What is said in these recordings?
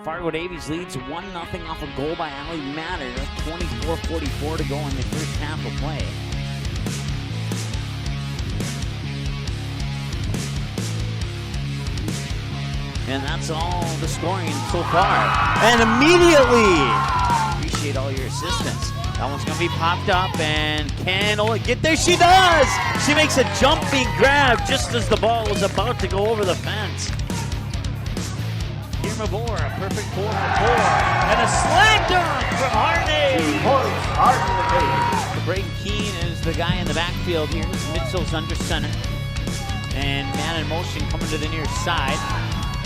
Fargo Davies leads 1-0 off a goal by Ali Matter. 24:44 to go in the first half of play. And that's all the scoring so far. And immediately, appreciate all your assistance. That one's going to be popped up, and can Ola get there? She does! She makes a jumping grab just as the ball was about to go over the fence. Mavor, a perfect 4-for-4, and a slam dunk from Harney. Braden Keene is the guy in the backfield here. Mitchell's under center, and man in motion coming to the near side,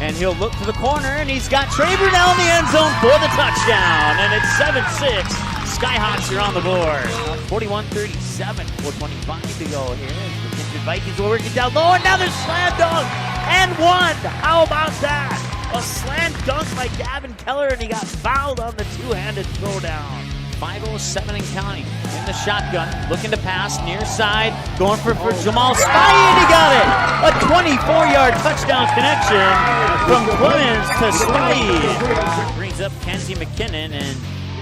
and he'll look to the corner, and he's got Traber down the end zone for the touchdown, and it's 7-6. Skyhawks are on the board. 41-37, 4:25 to go here. As the Kindred Vikings will work it down low, and now there's slam dunk and one. How about that? A slam dunk by Gavin Keller, and he got fouled on the two-handed throwdown. 5:07 and counting. In the shotgun, looking to pass, near side, going for Jamal Spy, and he got it! A 24-yard touchdown connection from Clemens to Spy. Brings up Kenzie McKinnon, and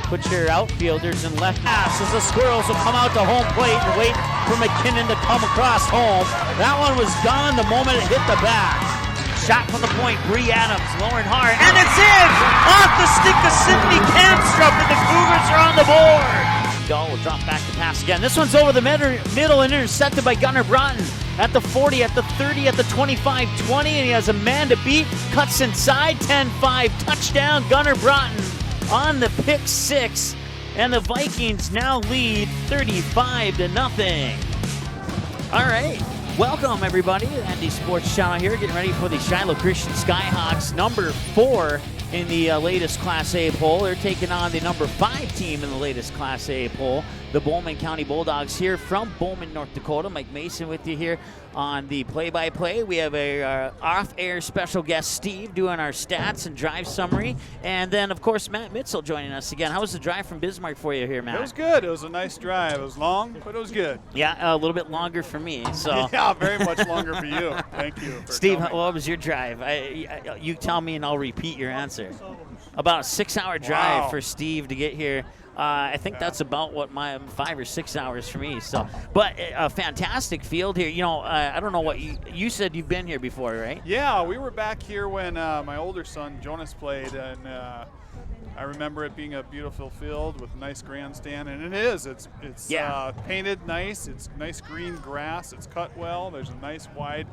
put your outfielders in left pass as the Squirrels will come out to home plate and wait for McKinnon to come across home. That one was gone the moment it hit the back. Shot from the point, Bree Adams, Lauren Hart, and it's in! Off the stick of Sydney Kamstrup, and the Cougars are on the board! Dahl will drop back to pass again. This one's over the middle and intercepted by Gunnar Broughton. At the 40, at the 30, at the 25-20, and he has a man to beat. Cuts inside, 10-5, touchdown, Gunnar Broughton on the pick six. And the Vikings now lead 35-0. All right. Welcome, everybody. Andy Sports Channel here, getting ready for the Shiloh Christian Skyhawks, number 4 in the latest Class A poll. They're taking on the number 5 team in the latest Class A poll, the Bowman County Bulldogs, here from Bowman, North Dakota. Mike Mason with you here on the play-by-play. We have a off-air special guest, Steve, doing our stats and drive summary. And then, of course, Matt Mitchell joining us again. How was the drive from Bismarck for you here, Matt? It was good. It was a nice drive. It was long, but it was good. Yeah, a little bit longer for me. So yeah, very much longer for you. Thank you. Steve, what was your drive? You tell me and I'll repeat your answer. About a 6-hour drive for Steve to get here. I think that's about what my 5 or 6 hours for me. So, but a fantastic field here. You know, I don't know what you said. You've been here before, right? Yeah, we were back here when my older son Jonas played, and I remember it being a beautiful field with a nice grandstand, and it is. It's painted nice. It's nice green grass. It's cut well. There's a nice wide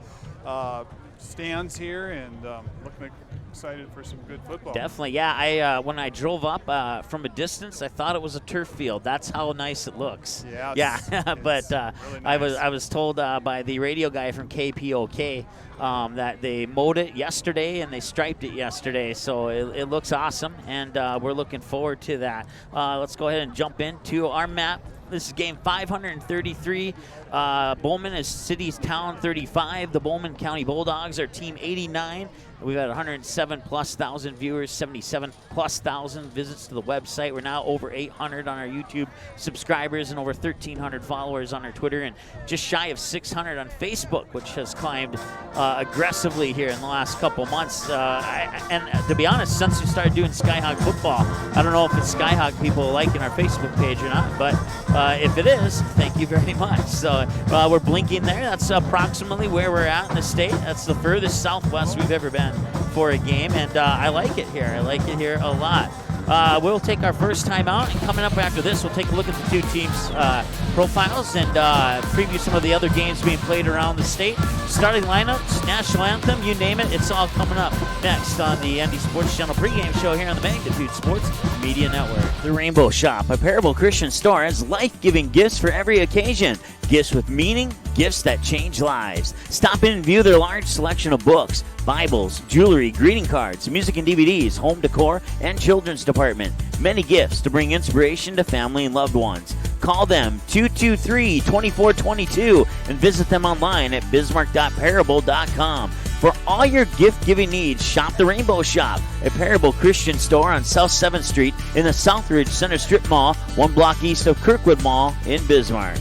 stands here, and looking excited for some good football. Definitely, yeah. When I drove up from a distance, I thought it was a turf field. That's how nice it looks. Yeah. But really nice. I was told by the radio guy from KPOK that they mowed it yesterday and they striped it yesterday, so it looks awesome, and we're looking forward to that. Let's go ahead and jump into our map. This is game 533. Bowman is city's town 35. The Bowman County Bulldogs are team 89. We've had 107,000+ viewers, 77,000+ visits to the website. We're now over 800 on our YouTube subscribers and over 1,300 followers on our Twitter, and just shy of 600 on Facebook, which has climbed aggressively here in the last couple months. And to be honest, since we started doing Skyhawk football, I don't know if it's Skyhawk people liking our Facebook page or not, but if it is, thank you very much. So we're blinking there. That's approximately where we're at in the state. That's the furthest southwest we've ever been for a game, and I like it here. I like it here a lot. We'll take our first time out, and coming up after this, we'll take a look at the two teams' profiles and preview some of the other games being played around the state. Starting lineups, national anthem, you name it, it's all coming up next on the ND Sports Channel pregame show here on the Magnitude Sports Media Network. The Rainbow Shop, a Parable Christian store, has life-giving gifts for every occasion. Gifts with meaning, gifts that change lives. Stop in and view their large selection of books, Bibles, jewelry, greeting cards, music and DVDs, home decor, and children's department. Many gifts to bring inspiration to family and loved ones. Call them 223-2422 and visit them online at bismarck.parable.com. For all your gift-giving needs, shop the Rainbow Shop, a Parable Christian store on South 7th Street in the Southridge Center Strip Mall, 1 block east of Kirkwood Mall in Bismarck.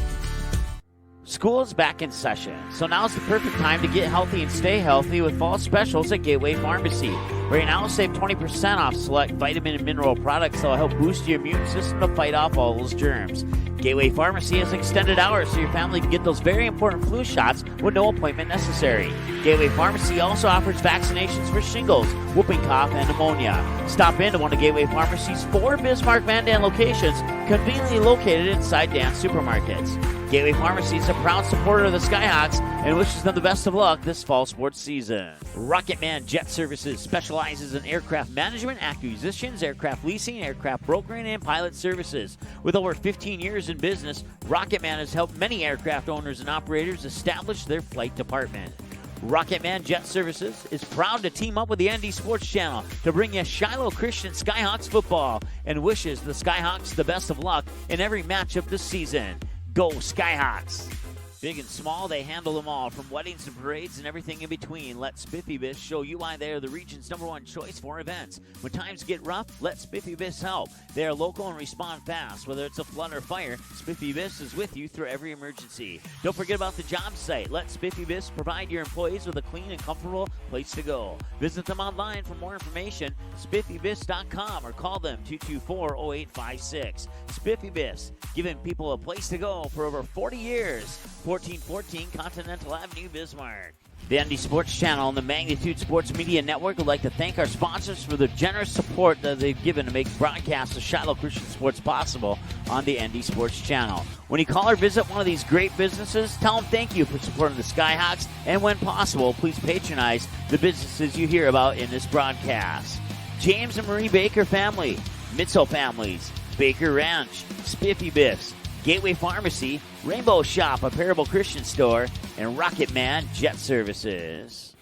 School is back in session, so now's the perfect time to get healthy and stay healthy with fall specials at Gateway Pharmacy. Right now, save 20% off select vitamin and mineral products that will help boost your immune system to fight off all those germs. Gateway Pharmacy has extended hours so your family can get those very important flu shots with no appointment necessary. Gateway Pharmacy also offers vaccinations for shingles, whooping cough, and pneumonia. Stop into one of Gateway Pharmacy's 4 Bismarck Mandan locations, conveniently located inside Dan's supermarkets. Gateway Pharmacy is a proud supporter of the Skyhawks and wishes them the best of luck this fall sports season. Rocketman Jet Services specializes in aircraft management, acquisitions, aircraft leasing, aircraft brokering, and pilot services. With over 15 years in business, Rocketman has helped many aircraft owners and operators establish their flight department. Rocketman Jet Services is proud to team up with the ND Sports Channel to bring you Shiloh Christian Skyhawks football and wishes the Skyhawks the best of luck in every matchup this season. Go Skyhawks! Big and small, they handle them all, from weddings to parades and everything in between. Let Spiffy Biss show you why they are the region's #1 choice for events. When times get rough, let Spiffy Biss help. They are local and respond fast. Whether it's a flood or fire, Spiffy Biss is with you through every emergency. Don't forget about the job site. Let Spiffy Biss provide your employees with a clean and comfortable place to go. Visit them online for more information, spiffybiss.com, or call them 224-0856. Spiffy Biss, giving people a place to go for over 40 years. 1414 Continental Avenue, Bismarck. The ND Sports Channel and the Magnitude Sports Media Network would like to thank our sponsors for the generous support that they've given to make broadcasts of Shiloh Christian Sports possible on the ND Sports Channel. When you call or visit one of these great businesses, tell them thank you for supporting the Skyhawks, and when possible, please patronize the businesses you hear about in this broadcast. James and Marie Baker family, Mitzel families, Baker Ranch, Spiffy Biffs, Gateway Pharmacy, Rainbow Shop, a Parable Christian store, and Rocketman Jet Services.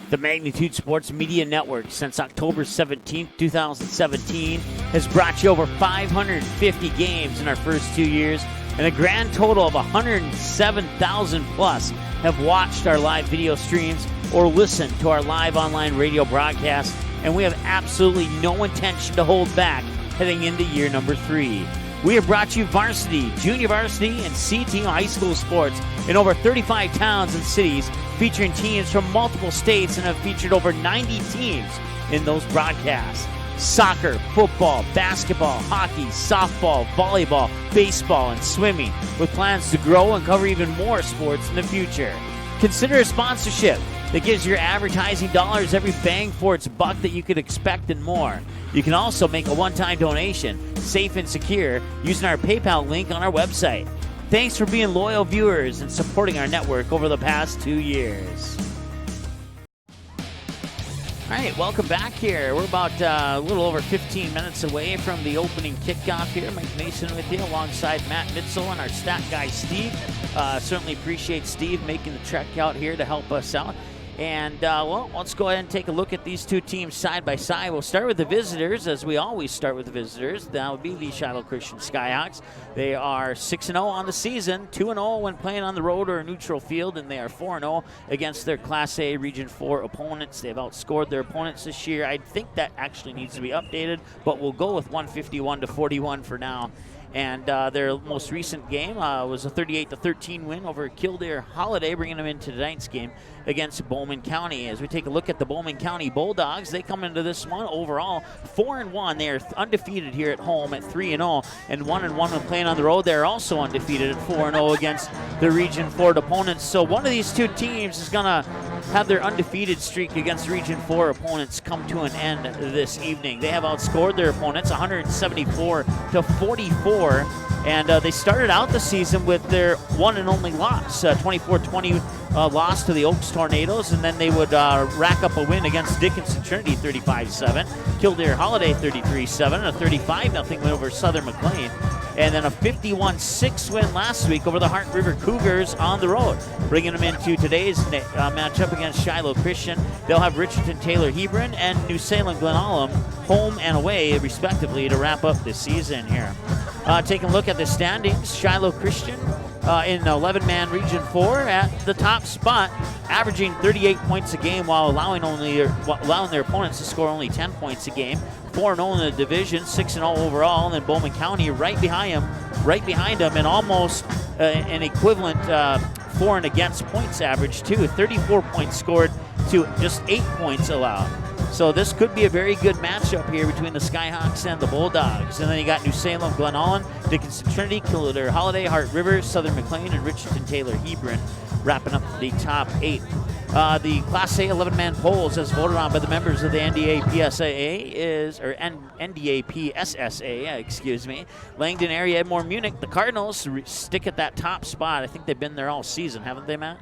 The Magnitude Sports Media Network, since October 17, 2017, has brought you over 550 games in our first 2 years, and a grand total of 107,000 plus have watched our live video streams or listened to our live online radio broadcasts, and we have absolutely no intention to hold back heading into year number 3. We have brought you varsity, junior varsity, and C-team high school sports in over 35 towns and cities, featuring teams from multiple states, and have featured over 90 teams in those broadcasts. Soccer, football, basketball, hockey, softball, volleyball, baseball, and swimming, with plans to grow and cover even more sports in the future. Consider a sponsorship that gives your advertising dollars every bang for its buck that you could expect and more. You can also make a one-time donation, safe and secure, using our PayPal link on our website. Thanks for being loyal viewers and supporting our network over the past 2 years. All right, welcome back here. We're about a little over 15 minutes away from the opening kickoff here. Mike Mason with you alongside Matt Mitzel and our stat guy, Steve. Certainly appreciate Steve making the trek out here to help us out. And, well, let's go ahead and take a look at these two teams side by side. We'll start with the visitors, as we always start with the visitors. That would be the Shiloh Christian Skyhawks. They are 6-0 on the season, 2-0 when playing on the road or a neutral field, and they are 4-0 against their Class A Region 4 opponents. They've outscored their opponents this year. I think that actually needs to be updated, but we'll go with 151-41 for now. And their most recent game was a 38-13 win over Kildare Holiday, bringing them into tonight's game against Bowman County. As we take a look at the Bowman County Bulldogs, they come into this one overall 4-1. They are undefeated here at home at 3-0, and 1-1 when playing on the road. They're also undefeated at 4-0 against the Region 4 opponents. So one of these two teams is going to have their undefeated streak against Region 4 opponents come to an end this evening. They have outscored their opponents 174-44. And they started out the season with their one and only loss, 24-20 loss to the Oaks Tornadoes, and then they would rack up a win against Dickinson Trinity 35-7, Kildare Holiday 33-7, and a 35-0 win over Southern McLean, and then a 51-6 win last week over the Heart River Cougars on the road, bringing them into today's matchup against Shiloh Christian. They'll have Richardson Taylor Hebron and New Salem Glen Ullin home and away, respectively, to wrap up this season here. Taking a look at the standings, Shiloh Christian in 11-man Region 4 at the top spot, averaging 38 points a game while allowing their opponents to score only 10 points a game. 4-0 in the division, 6-0 overall, and then Bowman County right behind them, and almost an equivalent for and against points average, too. 34 points scored to just 8 points allowed. So this could be a very good matchup here between the Skyhawks and the Bulldogs. And then you got New Salem, Glen Allen, Dickinson Trinity, Killdeer Holiday, Hart River, Southern McLean, and Richardson Taylor Hebron wrapping up the top 8. The Class A 11-man polls, as voted on by the members of the NDAPSSA, excuse me. Langdon area, Edmore, Munich. The Cardinals stick at that top spot. I think they've been there all season, haven't they, Matt?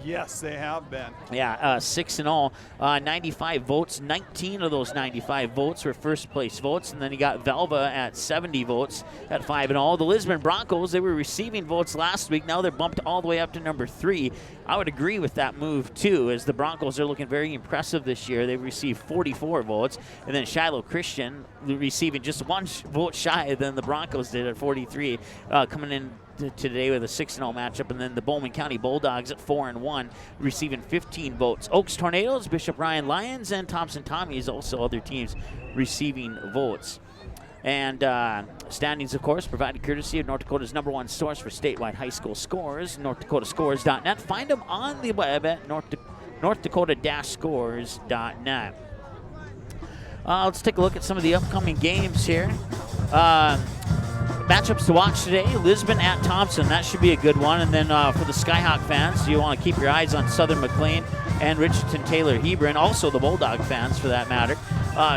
Yes, they have been. Yeah, 6 in all, 95 votes. 19 of those 95 votes were first-place votes, and then you got Velva at 70 votes at 5 in all. The Lisbon Broncos, they were receiving votes last week. Now they're bumped all the way up to number 3. I would agree with that move, too, as the Broncos are looking very impressive this year. They've received 44 votes, and then Shiloh Christian receiving just 1 vote shy than the Broncos did at 43, coming in today with a 6-0 matchup, and then the Bowman County Bulldogs at 4-1, receiving 15 votes. Oaks Tornadoes, Bishop Ryan Lions, and Thompson Tommies, also other teams receiving votes. And standings, of course, provided courtesy of North Dakota's #1 source for statewide high school scores, NorthDakotaScores.net. Find them on the web at NorthDakota-Scores.net. Let's take a look at some of the upcoming games here. Matchups to watch today, Lisbon at Thompson. That should be a good one. And then for the Skyhawk fans, you want to keep your eyes on Southern McLean and Richardson Taylor Hebron, also the Bulldog fans for that matter.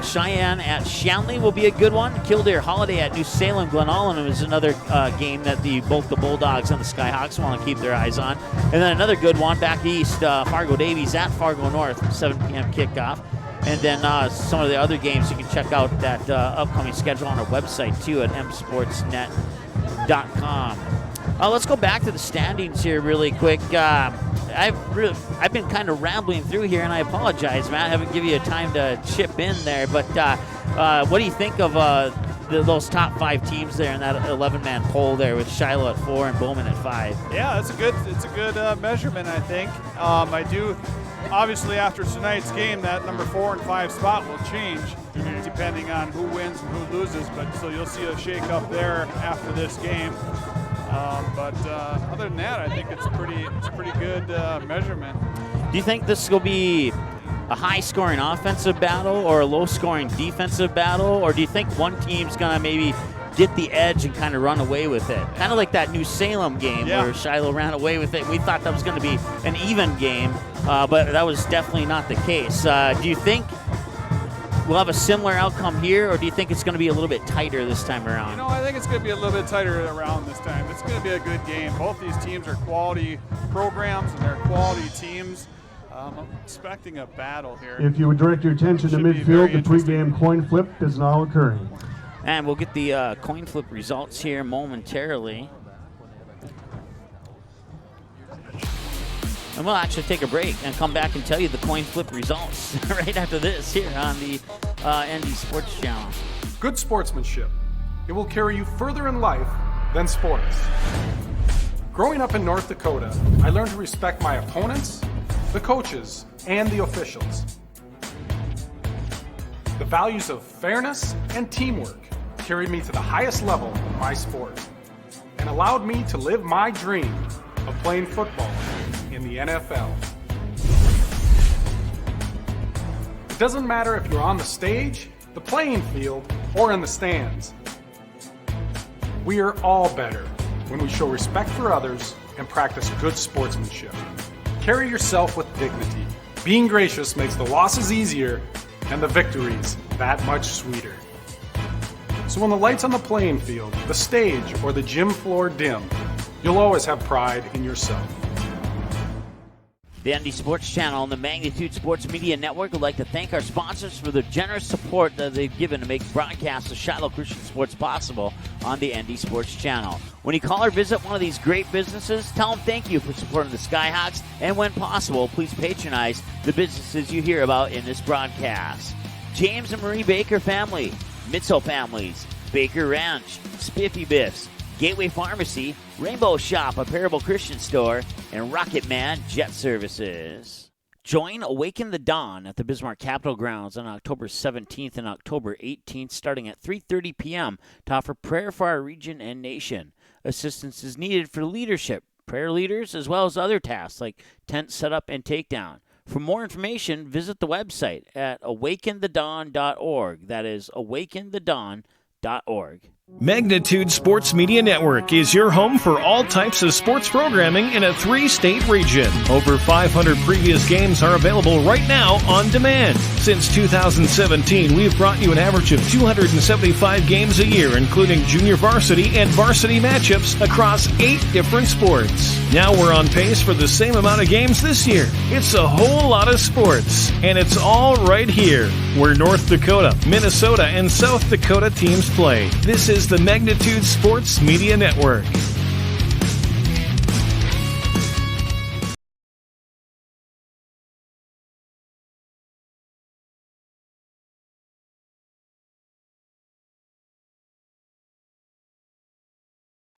Cheyenne at Shanley will be a good one. Killdeer Holiday at New Salem. Glen Allen is another game that both the Bulldogs and the Skyhawks want to keep their eyes on. And then another good one back east, Fargo Davies at Fargo North, 7 p.m. kickoff. And then some of the other games, you can check out that upcoming schedule on our website, too, at msportsnet.com. Let's go back to the standings here really quick. I've been kind of rambling through here, and I apologize, Matt. I haven't given you time to chip in there. But what do you think of those top 5 teams there in that 11-man poll there with Shiloh at 4 and Bowman at 5? Yeah, it's a good measurement, I think. I do. Obviously, after tonight's game, that number 4 and 5 spot will change depending on who wins and who loses. But so you'll see a shake-up there after this game. But other than that, I think it's a pretty good measurement. Do you think this will be a high-scoring offensive battle or a low-scoring defensive battle, or do you think one team's gonna maybe get the edge and kind of run away with it? Kind of like that New Salem game where Shiloh ran away with it. We thought that was going to be an even game, but that was definitely not the case. Do you think we'll have a similar outcome here, or do you think it's going to be a little bit tighter this time around? I think it's going to be a little bit tighter around this time. It's going to be a good game. Both these teams are quality programs, and they're quality teams. I'm expecting a battle here. If you would direct your attention to midfield, the pregame coin flip is now occurring. And we'll get the coin flip results here momentarily. And we'll actually take a break and come back and tell you the coin flip results right after this here on the ND Sports Channel. Good sportsmanship. It will carry you further in life than sports. Growing up in North Dakota, I learned to respect my opponents, the coaches, and the officials. The values of fairness and teamwork carried me to the highest level of my sport and allowed me to live my dream of playing football in the NFL. It doesn't matter if you're on the stage, the playing field, or in the stands. We are all better when we show respect for others and practice good sportsmanship. Carry yourself with dignity. Being gracious makes the losses easier and the victories that much sweeter. So when the lights on the playing field, the stage, or the gym floor dim, you'll always have pride in yourself. The ND Sports Channel and the Magnitude Sports Media Network would like to thank our sponsors for the generous support that they've given to make broadcasts of Shiloh Christian Sports possible on the ND Sports Channel. When you call or visit one of these great businesses, tell them thank you for supporting the Skyhawks, and when possible, please patronize the businesses you hear about in this broadcast. James and Marie Baker family, Mitzel families, Baker Ranch, Spiffy Biffs, Gateway Pharmacy, Rainbow Shop, a Parable Christian store, and Rocket Man Jet Services. Join Awaken the Dawn at the Bismarck Capitol Grounds on October 17th and October 18th, starting at 3:30 p.m. to offer prayer for our region and nation. assistance is needed for leadership, prayer leaders, as well as other tasks like tent setup and takedown. For more information, visit the website at awakenthedawn.org. That is awakenthedawn.org. Magnitude Sports Media Network is your home for all types of sports programming in a 3-state region. Over 500 previous games are available right now on demand. Since 2017, we've brought you an average of 275 games a year, including junior varsity and varsity matchups across 8 different sports. Now we're on pace for the same amount of games this year. It's a whole lot of sports, and it's all right here, where North Dakota, Minnesota, and South Dakota teams play. This is the Magnitude Sports Media Network.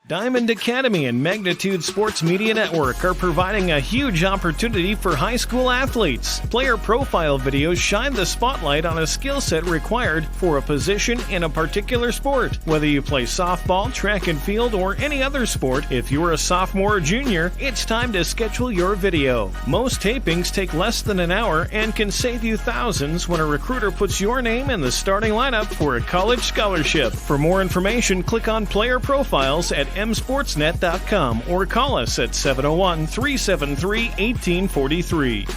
Diamond Academy and Magnitude Sports Media Network are providing a huge opportunity for high school athletes. Player profile videos shine the spotlight on a skill set required for a position in a particular sport. Whether you play softball, track and field, or any other sport, if you're a sophomore or junior, it's time to schedule your video. Most tapings take less than an hour and can save you thousands when a recruiter puts your name in the starting lineup for a college scholarship. For more information, click on Player Profiles at msportsnet.com or call us at 701-373-1843.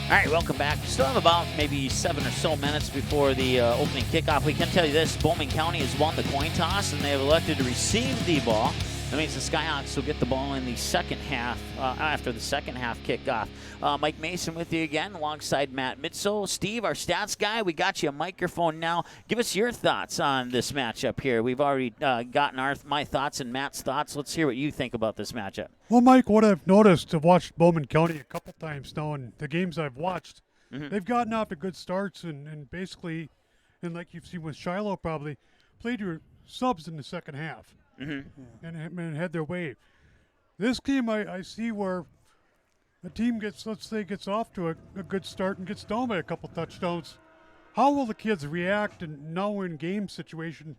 All right, welcome back. Still have about maybe 7 or so minutes before the opening kickoff. We can tell you this, Bowman County has won the coin toss, and they have elected to receive the ball. That means the Skyhawks will get the ball in the second half, after the second half kickoff. Mike Mason with you again, alongside Matt Mitzel. Steve, our stats guy, we got you a microphone now. Give us your thoughts on this matchup here. We've already gotten my thoughts and Matt's thoughts. Let's hear what you think about this matchup. Well, Mike, what I've noticed, I've watched Bowman County a couple times now, and the games I've watched, they've gotten off to good starts and basically, and like you've seen with Shiloh probably, played your subs in the second half. And had their way. This team, I see where the team gets off to a good start and gets down by a couple touchdowns. How will the kids react? And now we're in game situation,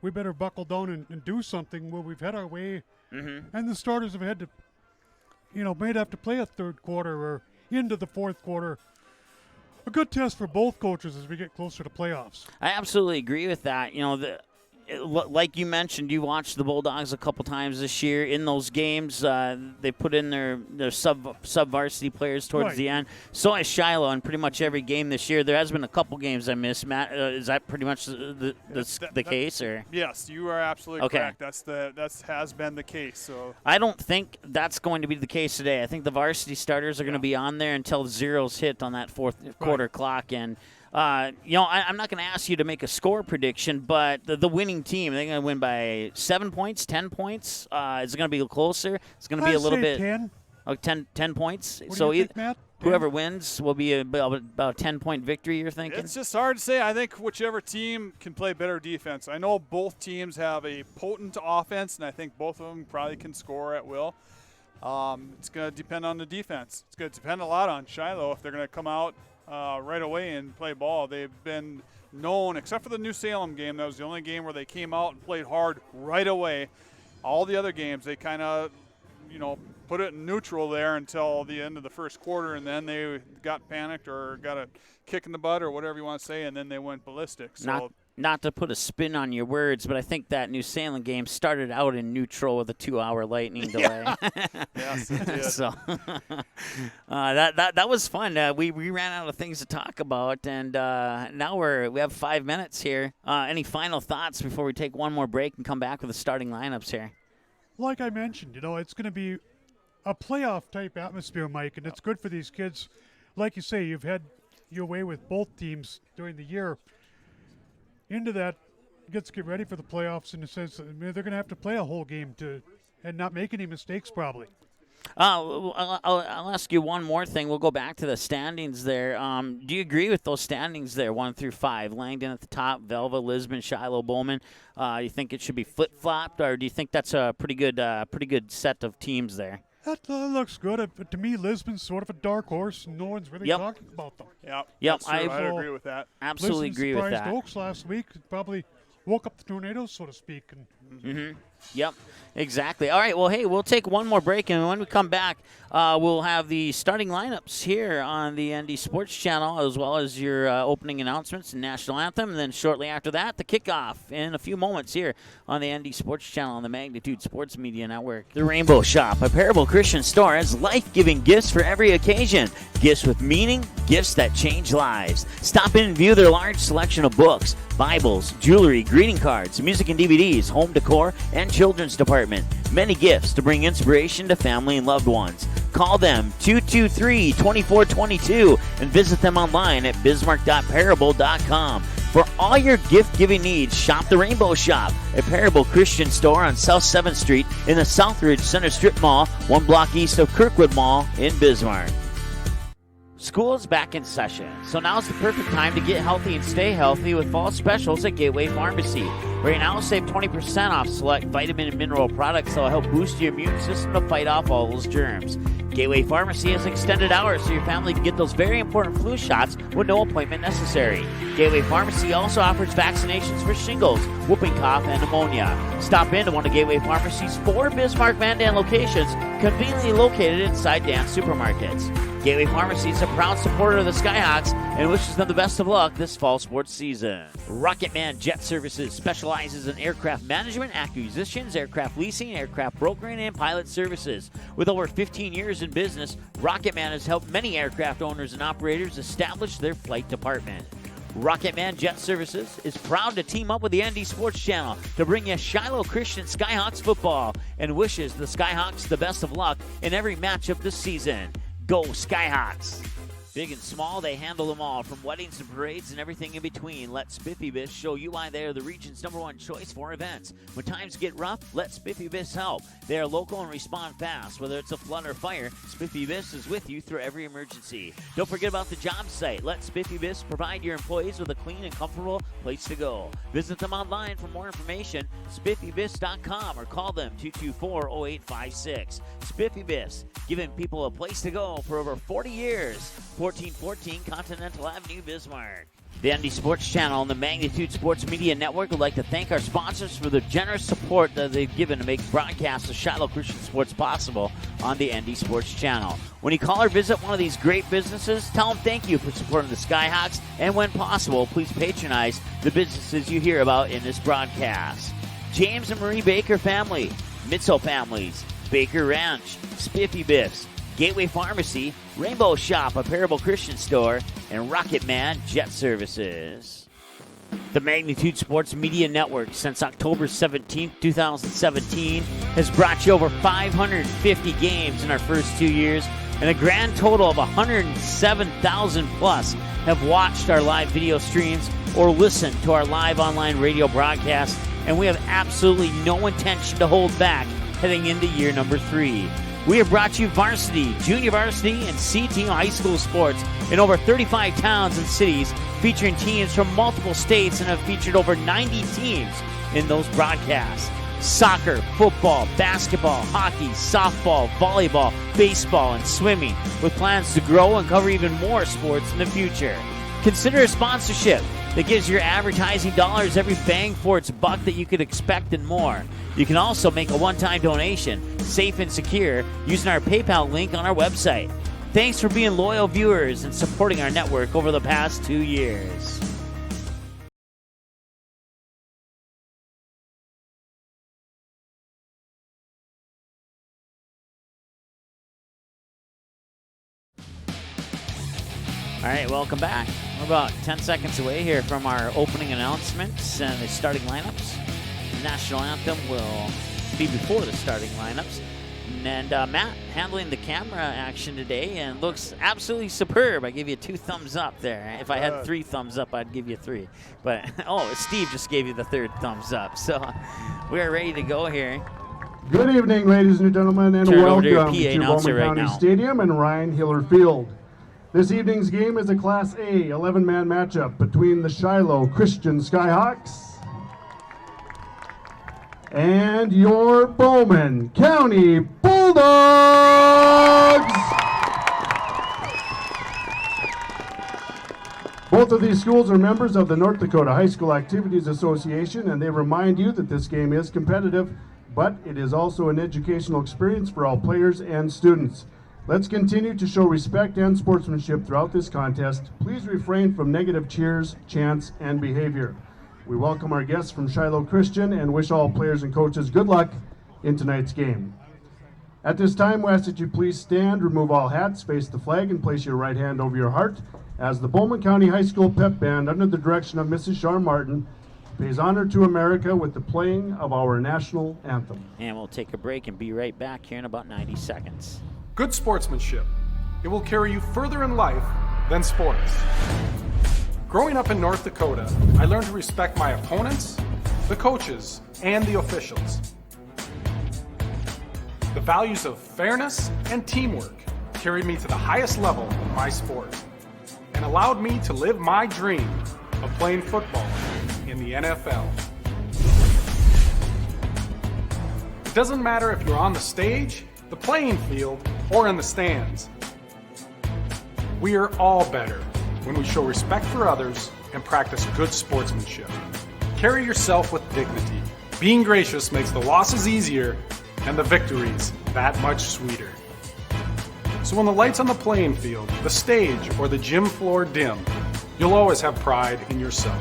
we better buckle down and do something where we've had our way. And the starters have had to, may have to play a third quarter or into the fourth quarter. A good test for both coaches as we get closer to playoffs. I absolutely agree with that. Like you mentioned, you watched the Bulldogs a couple times this year. In those games, they put in their sub-varsity players towards the end. So has Shiloh in pretty much every game this year. There has been a couple games I missed. Matt, is that pretty much the case? Or? Yes, you are absolutely correct. That has been the case. So I don't think that's going to be the case today. I think the varsity starters are going to be on there until zeros hit on that fourth quarter clock. And I'm not going to ask you to make a score prediction, but the winning team, they're going to win by 7 points, 10 points. Is it going to be closer? It's going to be a little bit. 10. Oh, 10 points. What do you think, Matt? Whoever wins will be about a 10-point victory, you're thinking? It's just hard to say. I think whichever team can play better defense. I know both teams have a potent offense, and I think both of them probably can score at will. It's going to depend on the defense. It's going to depend a lot on Shiloh if they're going to come out right away and play ball. They've been known, except for the New Salem game, that was the only game where they came out and played hard right away. All the other games, they kind of, put it in neutral there until the end of the first quarter, and then they got panicked or got a kick in the butt or whatever you want to say, and then they went ballistic. So not to put a spin on your words, but I think that New Salem game started out in neutral with a 2-hour lightning delay. Yes, it did. So that was fun. We ran out of things to talk about, and now we have 5 minutes here. Any final thoughts before we take one more break and come back with the starting lineups here? Like I mentioned, it's going to be a playoff-type atmosphere, Mike, and it's good for these kids. Like you say, you've had your way with both teams during the year. Into that, get ready for the playoffs in the sense that they're going to have to play a whole game and not make any mistakes probably. I'll ask you one more thing. We'll go back to the standings there. Do you agree with those standings there, 1 through 5? Langdon at the top, Velva, Lisbon, Shiloh, Bowman. You think it should be flip-flopped, or do you think that's a pretty good set of teams there? That looks good. But to me, Lisbon's sort of a dark horse, and no one's really talking about them. Yep. I agree with that. Absolutely Lisbon agree with surprised that. Oaks last week. Probably woke up the tornadoes, so to speak. And Yep, exactly. All right, well, hey, we'll take one more break, and when we come back, we'll have the starting lineups here on the ND Sports Channel, as well as your opening announcements and national anthem, and then shortly after that, the kickoff in a few moments here on the ND Sports Channel on the Magnitude Sports Media Network. The Rainbow Shop, a Parable Christian store, has life-giving gifts for every occasion. Gifts with meaning, gifts that change lives. Stop in and view their large selection of books, Bibles, jewelry, greeting cards, music and DVDs, home decor, and children's department. Many gifts to bring inspiration to family and loved ones. Call them 223-2422 and visit them online at bismarck.parable.com. For all your gift-giving needs, shop the Rainbow Shop, a Parable Christian store on South 7th Street in the Southridge Center Strip Mall, 1 block east of Kirkwood Mall in Bismarck. School is back in session, so now's the perfect time to get healthy and stay healthy with fall specials at Gateway Pharmacy. Right now, save 20% off select vitamin and mineral products that will help boost your immune system to fight off all those germs. Gateway Pharmacy has extended hours so your family can get those very important flu shots with no appointment necessary. Gateway Pharmacy also offers vaccinations for shingles, whooping cough, and pneumonia. Stop into one of Gateway Pharmacy's 4 Bismarck-Mandan locations, conveniently located inside Dan's supermarkets. Gateway Pharmacy is a proud supporter of the Skyhawks and wishes them the best of luck this fall sports season. Rocketman Jet Services specializes in aircraft management, acquisitions, aircraft leasing, aircraft brokering, and pilot services. With over 15 years in business, Rocketman has helped many aircraft owners and operators establish their flight department. Rocketman Jet Services is proud to team up with the ND Sports Channel to bring you Shiloh Christian Skyhawks football and wishes the Skyhawks the best of luck in every matchup this season. Go Skyhawks! Big and small, they handle them all, from weddings and parades and everything in between. Let Spiffy Biss show you why they are the region's #1 choice for events. When times get rough, let Spiffy Biss help. They are local and respond fast. Whether it's a flood or fire, Spiffy Biss is with you through every emergency. Don't forget about the job site. Let Spiffy Biss provide your employees with a clean and comfortable place to go. Visit them online for more information, spiffybiss.com, or call them 224-0856. Spiffy Biss, giving people a place to go for over 40 years. 1414 Continental Avenue, Bismarck. The ND Sports Channel and the Magnitude Sports Media Network would like to thank our sponsors for the generous support that they've given to make broadcasts of Shiloh Christian Sports possible on the ND Sports Channel. When you call or visit one of these great businesses, tell them thank you for supporting the Skyhawks, and when possible, please patronize the businesses you hear about in this broadcast. James and Marie Baker family, Mitzel families, Baker Ranch, Spiffy Biffs, Gateway Pharmacy, Rainbow Shop, a Parable Christian store, and Rocketman Jet Services. The Magnitude Sports Media Network, since October 17, 2017, has brought you over 550 games in our first 2 years, and a grand total of 107,000 plus have watched our live video streams or listened to our live online radio broadcasts, and we have absolutely no intention to hold back heading into year number 3. We have brought you varsity, junior varsity, and C-team high school sports in over 35 towns and cities, featuring teams from multiple states, and have featured over 90 teams in those broadcasts. Soccer, football, basketball, hockey, softball, volleyball, baseball, and swimming, with plans to grow and cover even more sports in the future. Consider a sponsorship that gives your advertising dollars every bang for its buck that you could expect and more. You can also make a one-time donation, safe and secure, using our PayPal link on our website. Thanks for being loyal viewers and supporting our network over the past 2 years. All right, welcome back. We're about 10 seconds away here from our opening announcements and the starting lineups. The national anthem will be before the starting lineups. And Matt handling the camera action today and looks absolutely superb. I give you 2 thumbs up there. If I had 3 thumbs up, I'd give you 3. But, Steve just gave you the 3rd thumbs up. So we're ready to go here. Good evening, ladies and gentlemen, and Turn over welcome to to Bowman right County now. Stadium and Ryan Hiller Field. This evening's game is a Class A 11-man matchup between the Shiloh Christian Skyhawks and your Bowman County Bulldogs. Both of these schools are members of the North Dakota High School Activities Association, and they remind you that this game is competitive, but it is also an educational experience for all players and students. Let's continue to show respect and sportsmanship throughout this contest. Please refrain from negative cheers, chants, and behavior. We welcome our guests from Shiloh Christian and wish all players and coaches good luck in tonight's game. At this time, we ask that you please stand, remove all hats, face the flag, and place your right hand over your heart as the Bowman County High School Pep Band, under the direction of Mrs. Shar Martin, pays honor to America with the playing of our national anthem. And we'll take a break and be right back here in about 90 seconds. Good sportsmanship. It will carry you further in life than sports. Growing up in North Dakota, I learned to respect my opponents, the coaches, and the officials. The values of fairness and teamwork carried me to the highest level in my sport and allowed me to live my dream of playing football in the NFL. It doesn't matter if you're on the stage, the playing field, or in the stands. We are all better when we show respect for others and practice good sportsmanship. Carry yourself with dignity. Being gracious makes the losses easier and the victories that much sweeter. So when the lights on the playing field, the stage, or the gym floor dim, you'll always have pride in yourself.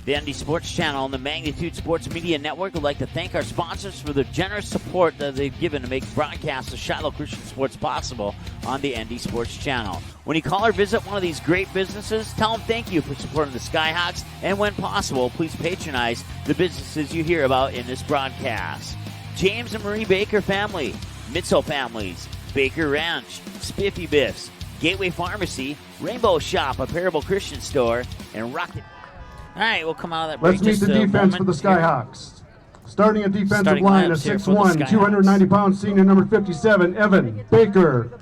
The ND Sports Channel and the Magnitude Sports Media Network would like to thank our sponsors for the generous support that they've given to make broadcasts of Shiloh Christian Sports possible on the ND Sports Channel. When you call or visit one of these great businesses, tell them thank you for supporting the Skyhawks, and when possible, please patronize the businesses you hear about in this broadcast. James and Marie Baker family, Mitzel families, Baker Ranch, Spiffy Biffs, Gateway Pharmacy, Rainbow Shop, a Parable Christian store, and Rocket. All right, we'll come out of that break. Let's meet the defense for the Skyhawks. Starting at defensive line, a 6'1", 290-pound senior, number 57, Evan Baker.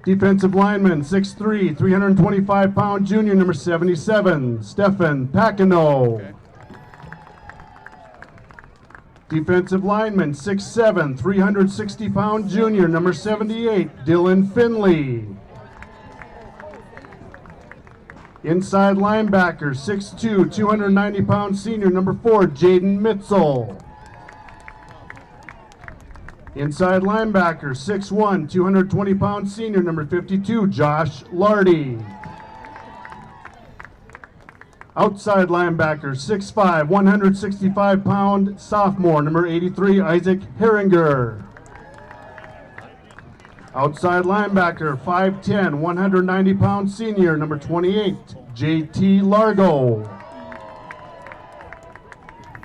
Defensive lineman, 6'3", 325-pound junior, number 77, Stefan Pacino. Okay. Defensive lineman, 6'7", 360-pound junior, number 78, Dylan Finley. Inside linebacker, 6'2", 290-pound senior, number 4, Jaden Mitzel. Inside linebacker, 6'1", 220-pound senior, number 52, Josh Lardy. Outside linebacker, 6'5", 165-pound sophomore, number 83, Isaac Herringer. Outside linebacker, 5'10", 190-pound senior, number 28, JT Largo.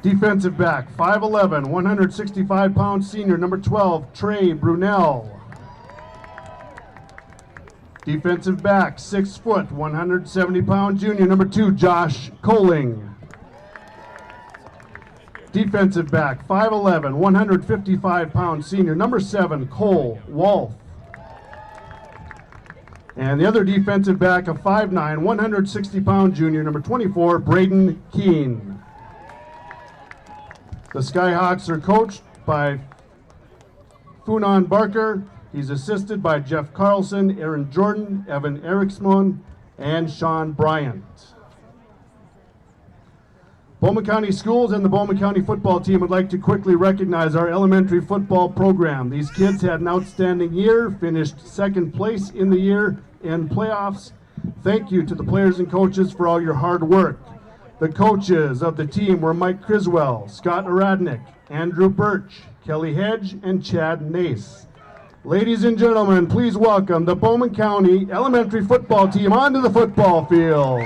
Defensive back, 5'11", 165-pound senior, number 12, Trey Brunel. Defensive back, 6 foot, 170-pound junior, number 2, Josh Coling. Defensive back, 5'11", 155-pound senior, number 7, Cole Wolf. And the other defensive back, a 5'9", 160-pound junior, number 24, Braden Keene. The Skyhawks are coached by Funan Barker. He's assisted by Jeff Carlson, Aaron Jordan, Evan Eriksson, and Sean Bryant. Bowman County Schools and the Bowman County football team would like to quickly recognize our elementary football program. These kids had an outstanding year, finished second place in the year in playoffs. Thank you to the players and coaches for all your hard work. The coaches of the team were Mike Criswell, Scott Aradnik, Andrew Birch, Kelly Hedge, and Chad Nace. Ladies and gentlemen, please welcome the Bowman County elementary football team onto the football field.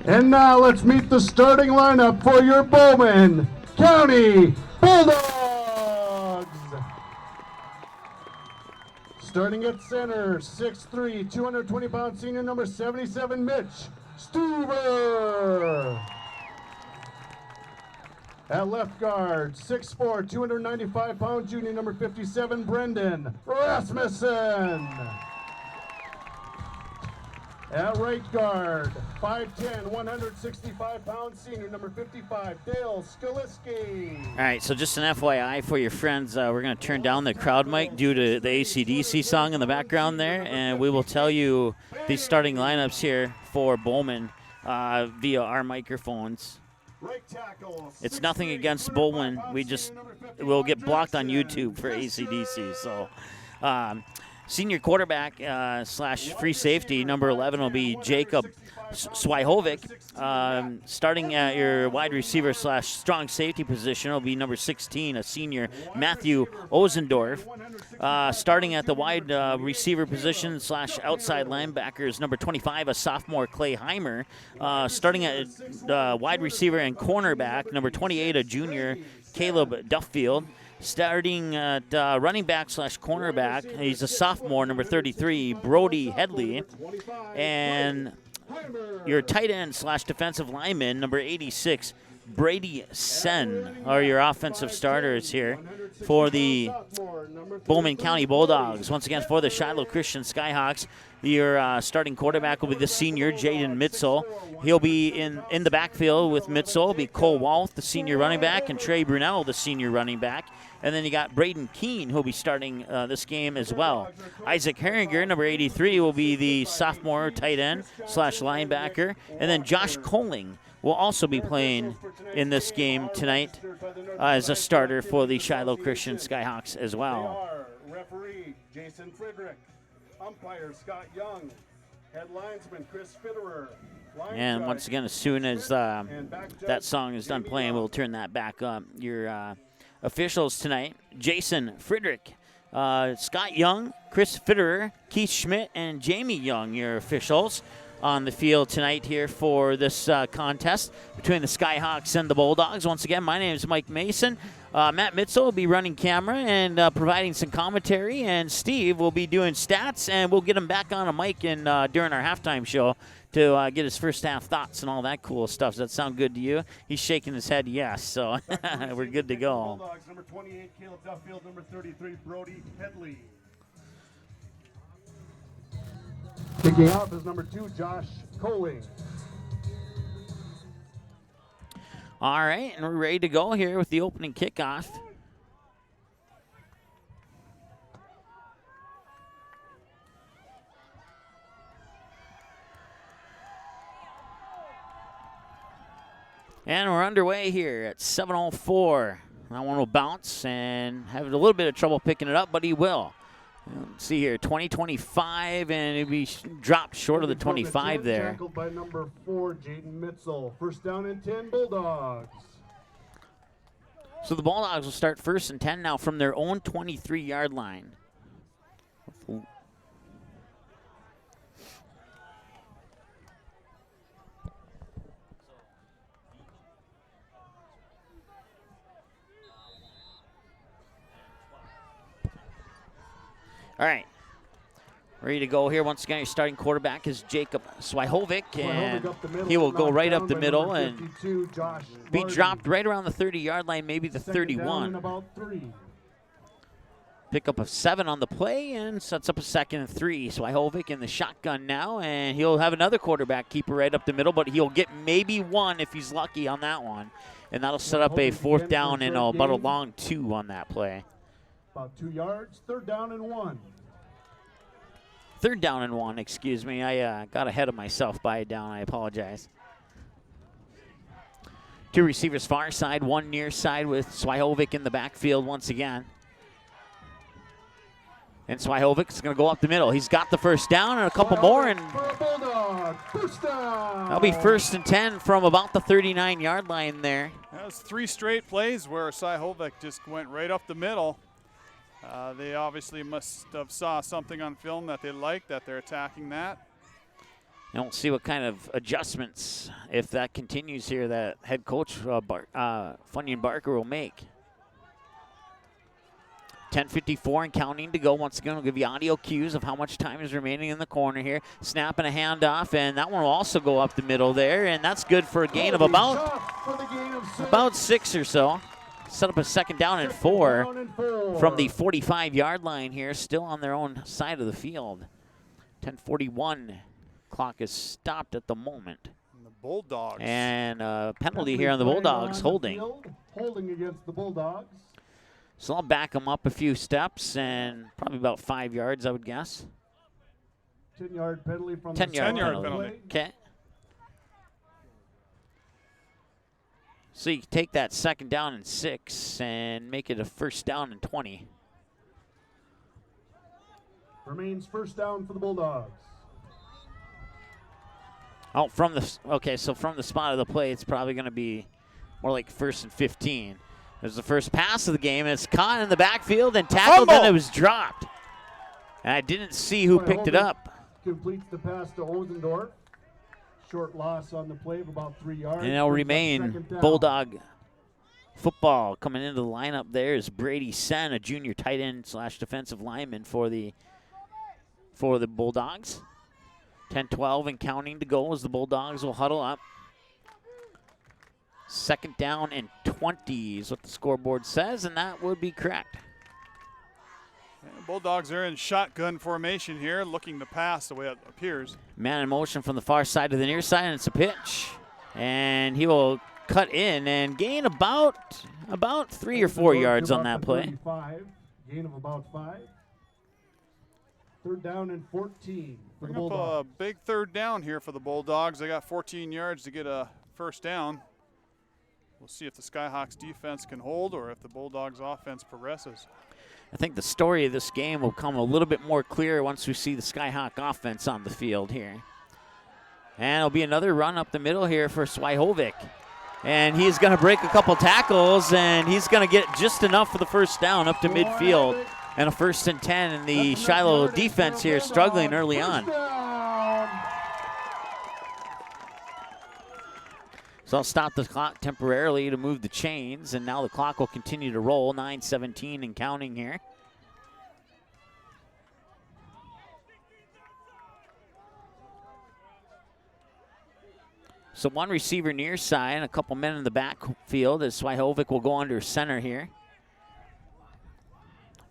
And now let's meet the starting lineup for your Bowman County Bulldogs. Starting at center, 6'3", 220-pound senior, number 77, Mitch Stuver. At left guard, 6'4", 295-pound junior number 57, Brendan Rasmussen. At right guard, 5'10", 165-pound senior number 55, Dale Skaliski. All right, so just an FYI for your friends, we're going to turn down the crowd mic due to the AC/DC song in the background there, and we will tell you the starting lineups here for Bowman via our microphones. It's nothing against Bowman. We'll get blocked on YouTube for AC/DC. So, senior quarterback slash free safety, number 11 will be Jacob Swyhovic. Starting at your wide receiver slash strong safety position will be number 16, a senior, Matthew Ozendorf. Starting at the wide receiver position slash outside linebackers, number 25, a sophomore, Clay Heimer. Starting at wide receiver and cornerback, number 28, a junior, Caleb Duffield. Starting at running back slash cornerback, he's a sophomore, number 33, Brody Headley. And your tight end slash defensive lineman, number 86, Brady Sen, are your offensive starters here for the Bowman County Bulldogs. Once again, for the Shiloh Christian Skyhawks, your starting quarterback will be the senior, Jaden Mitzel. He'll be in the backfield with Mitzel. Will be Cole Walth, the senior running back, and Trey Brunell, the senior running back. And then you got Braden Keene, who'll be starting this game as well. Isaac Herringer, number 83, will be the sophomore tight end slash linebacker. And then Josh Coling will also be playing in this game tonight as a starter for the Shiloh Christian Skyhawks as well. Referee Jason Friedrich, umpire Scott Young, head linesman Chris Fitterer. And once again, as soon as that song is done playing, we'll turn that back up. Your officials tonight, Jason Friedrich, Scott Young, Chris Fitterer, Keith Schmidt, and Jamie Young, your officials on the field tonight here for this contest between the Skyhawks and the Bulldogs. Once again, my name is Mike Mason. Matt Mitzel will be running camera and providing some commentary, and Steve will be doing stats, and we'll get him back on a mic during our halftime show to get his first half thoughts and all that cool stuff. Does that sound good to you? He's shaking his head yes, so we're good to go. Bulldogs, number 28, Caleb Duffield, number 33, Brody Headley. Kicking off is number 2, Josh Coling. All right, and we're ready to go here with the opening kickoff. And we're underway here at 7:04. That one will bounce and have a little bit of trouble picking it up, but he will. Let's see here, 20-25, and it'll be dropped short of the 25 there. Tackled by number 4, Jaden Mitzel. First down and 10, Bulldogs. So the Bulldogs will start 1st and 10 now from their own 23-yard line. All right, ready to go here. Once again, your starting quarterback is Jacob Swyhovic, and he will go right up the middle and be dropped right around the 30-yard line, maybe the 31. Pick up a 7 on the play and sets up a 2nd and 3. Swyhovic in the shotgun now, and he'll have another quarterback keeper right up the middle, but he'll get maybe 1 if he's lucky on that one. And that'll set up a 4th down and about a long 2 on that play. About 2 yards, 3rd down and 1. 3rd down and 1, excuse me. I got ahead of myself by a down. I apologize. 2 receivers far side, 1 near side with Swyhovic in the backfield once again. And Swyhovic is going to go up the middle. He's got the 1st down and a couple more, and that'll be 1st and 10 from about the 39-yard line there. That was 3 straight plays where Swyhovic just went right up the middle. They obviously must have saw something on film that they liked, that they're attacking that. And we'll see what kind of adjustments, if that continues here, that head coach Funyun Barker will make. 10:54 and counting to go. Once again, we'll give you audio cues of how much time is remaining in the corner here. Snap and a handoff, and that one will also go up the middle there, and that's good for a gain of about for the gain of 6. About 6 or so. Set up a second down and 4 from the 45-yard line here, still on their own side of the field. 10:41. Clock is stopped at the moment. And the Bulldogs. And a penalty here on the Bulldogs, holding. Holding against the Bulldogs. So I'll back them up a few steps and probably about 5 yards, I would guess. 10-yard penalty from 10-yard penalty. Okay. So you can take that second down and 6 and make it a first down and 20. Remains first down for the Bulldogs. Oh, from the spot of the play, it's probably going to be more like first and 15. There's the first pass of the game. It's caught in the backfield and tackled, and it was dropped. And I didn't see who picked it up. Completes the pass to Osendorf. Short loss on the play of about 3 yards. And it'll remain Bulldog football. Coming into the lineup there is Brady Sen, a junior tight end / defensive lineman for the Bulldogs. 10-12 and counting to go as the Bulldogs will huddle up. Second down and 20 is what the scoreboard says, and that would be correct. Bulldogs are in shotgun formation here, looking to pass the way it appears. Man in motion from the far side to the near side, and it's a pitch. And he will cut in and gain about 3 or 4 yards on that play. Gain of about 5. Third down and 14 for the Bring up Bulldogs. a big third down here for the Bulldogs. They got 14 yards to get a first down. We'll see if the Skyhawks defense can hold or if the Bulldogs offense progresses. I think the story of this game will come a little bit more clear once we see the Skyhawk offense on the field here. And it'll be another run up the middle here for Swyhovic. And he's going to break a couple tackles, and he's going to get just enough for the first down up to midfield. And a first and 10, and the Shiloh defense here struggling early on. So I'll stop the clock temporarily to move the chains, and now the clock will continue to roll. 9:17 and counting here. So one receiver near side and a couple men in the backfield as Swyhovic will go under center here.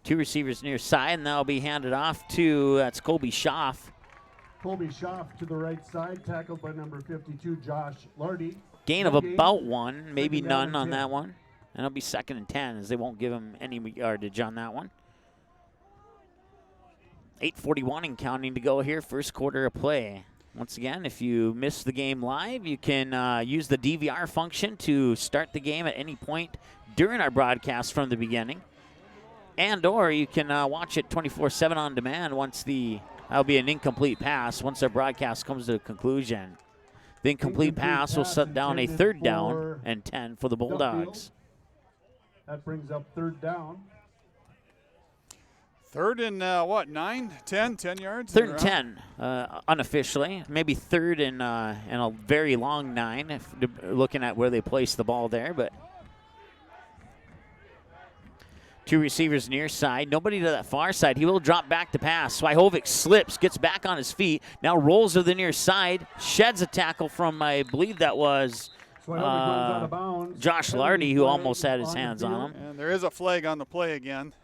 2 receivers near side, and that'll be handed off to, that's Colby Schaff. Colby Schaff to the right side, tackled by number 52, Josh Lardy. Gain of about 1, maybe none on that one. And it'll be 2nd and 10 as they won't give him any yardage on that one. 8:41 and counting to go here, first quarter of play. Once again, if you miss the game live, you can use the DVR function to start the game at any point during our broadcast from the beginning. And or you can watch it 24/7 on demand once that'll be an incomplete pass once our broadcast comes to a conclusion. The incomplete pass will set down a third down and 10 for the Bulldogs. That brings up third down. Third and 9, 10 yards? Third and 10 unofficially. Maybe third and a very long 9 if looking at where they place the ball there, but 2 receivers near side. Nobody to that far side. He will drop back to pass. Swyhovic slips, gets back on his feet, now rolls to the near side, sheds a tackle from, I believe that was Josh Lardy, who almost had his hands on him. And there is a flag on the play again.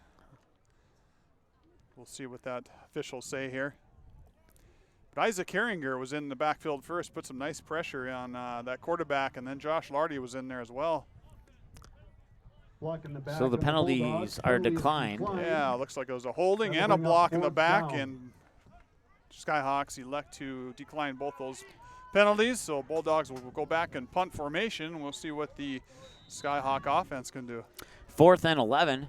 We'll see what that officials say here. But Isaac Herringer was in the backfield first, put some nice pressure on that quarterback, and then Josh Lardy was in there as well. So the penalties are declined. Yeah, looks like it was a holding and a block in the back, and Skyhawks elect to decline both those penalties. So Bulldogs will go back and punt formation. We'll see what the Skyhawk offense can do. 4th and 11.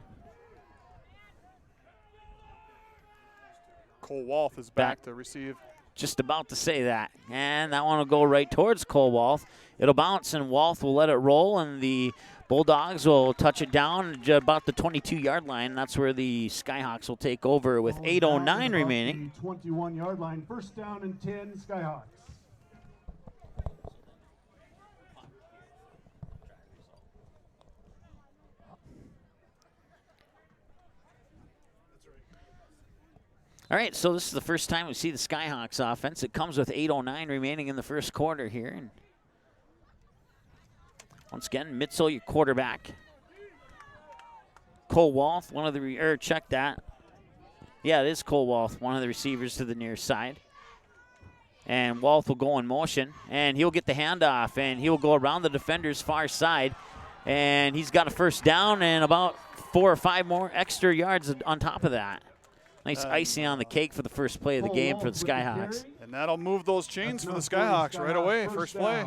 Cole Walth is back to receive. Just about to say that. And that one will go right towards Cole Walth. It'll bounce, and Walth will let it roll, and the Bulldogs will touch it down about the 22-yard line. That's where the Skyhawks will take over with 8:09 remaining. 21-yard line, first down and 10, Skyhawks. All right, so this is the first time we see the Skyhawks offense. It comes with 8:09 remaining in the first quarter here. And Once again, Mitzel, your quarterback. Cole Walth, one of the, check that. Yeah, it is Cole Walth, one of the receivers to the near side. And Walth will go in motion, and he'll get the handoff, and he'll go around the defender's far side. And he's got a first down and about 4 or 5 more extra yards on top of that. Nice icing on the cake for the first play of the game for the Skyhawks. And that'll move those chains for the Skyhawks right away, first play.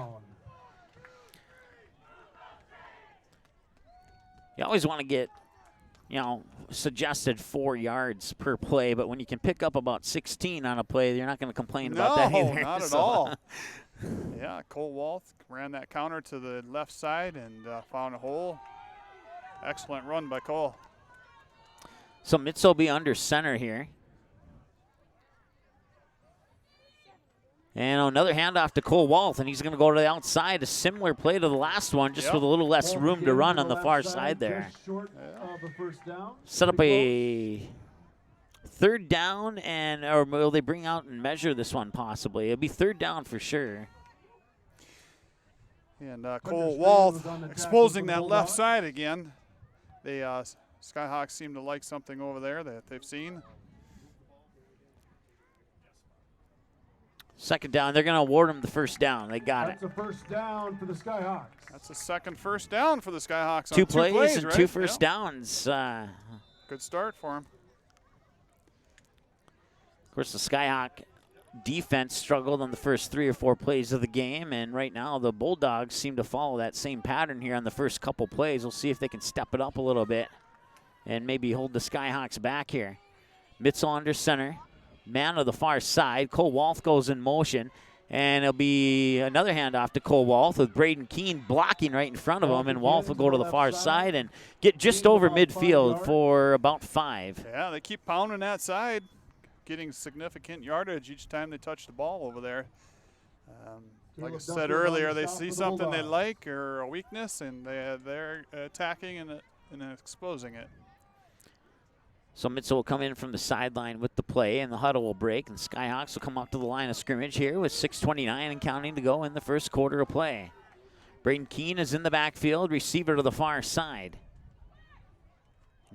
You always want to get, suggested 4 yards per play, but when you can pick up about 16 on a play, you're not going to complain about that either. No, not at all. Yeah, Cole Walth ran that counter to the left side and found a hole. Excellent run by Cole. So Mitzel will be under center here. And another handoff to Cole Walth, and he's going to go to the outside. A similar play to the last one, just with a little less room to run on the far side there. Set up a third down, or will they bring out and measure this one possibly? It'll be third down for sure. And Cole Walth exposing that left side again. The Skyhawks seem to like something over there that they've seen. Second down. They're going to award him the first down. They got it. That's a first down for the Skyhawks. That's the second first down for the Skyhawks. Two plays and right? 2 first downs. Good start for him. Of course, the Skyhawk defense struggled on the first 3 or 4 plays of the game, and right now the Bulldogs seem to follow that same pattern here on the first couple plays. We'll see if they can step it up a little bit and maybe hold the Skyhawks back here. Mitzel under center. Man of the far side. Cole Walth goes in motion, and it'll be another handoff to Cole Walth with Braden Keene blocking right in front of him, and Walth will go to the far side and get just over midfield for about 5. Yeah, they keep pounding that side, getting significant yardage each time they touch the ball over there. Like I said earlier, they see something they like or a weakness, and they're attacking and exposing it. So Mitzel will come in from the sideline with the play, and the huddle will break, and Skyhawks will come up to the line of scrimmage here with 6:29 and counting to go in the first quarter of play. Braden Keene is in the backfield, receiver to the far side.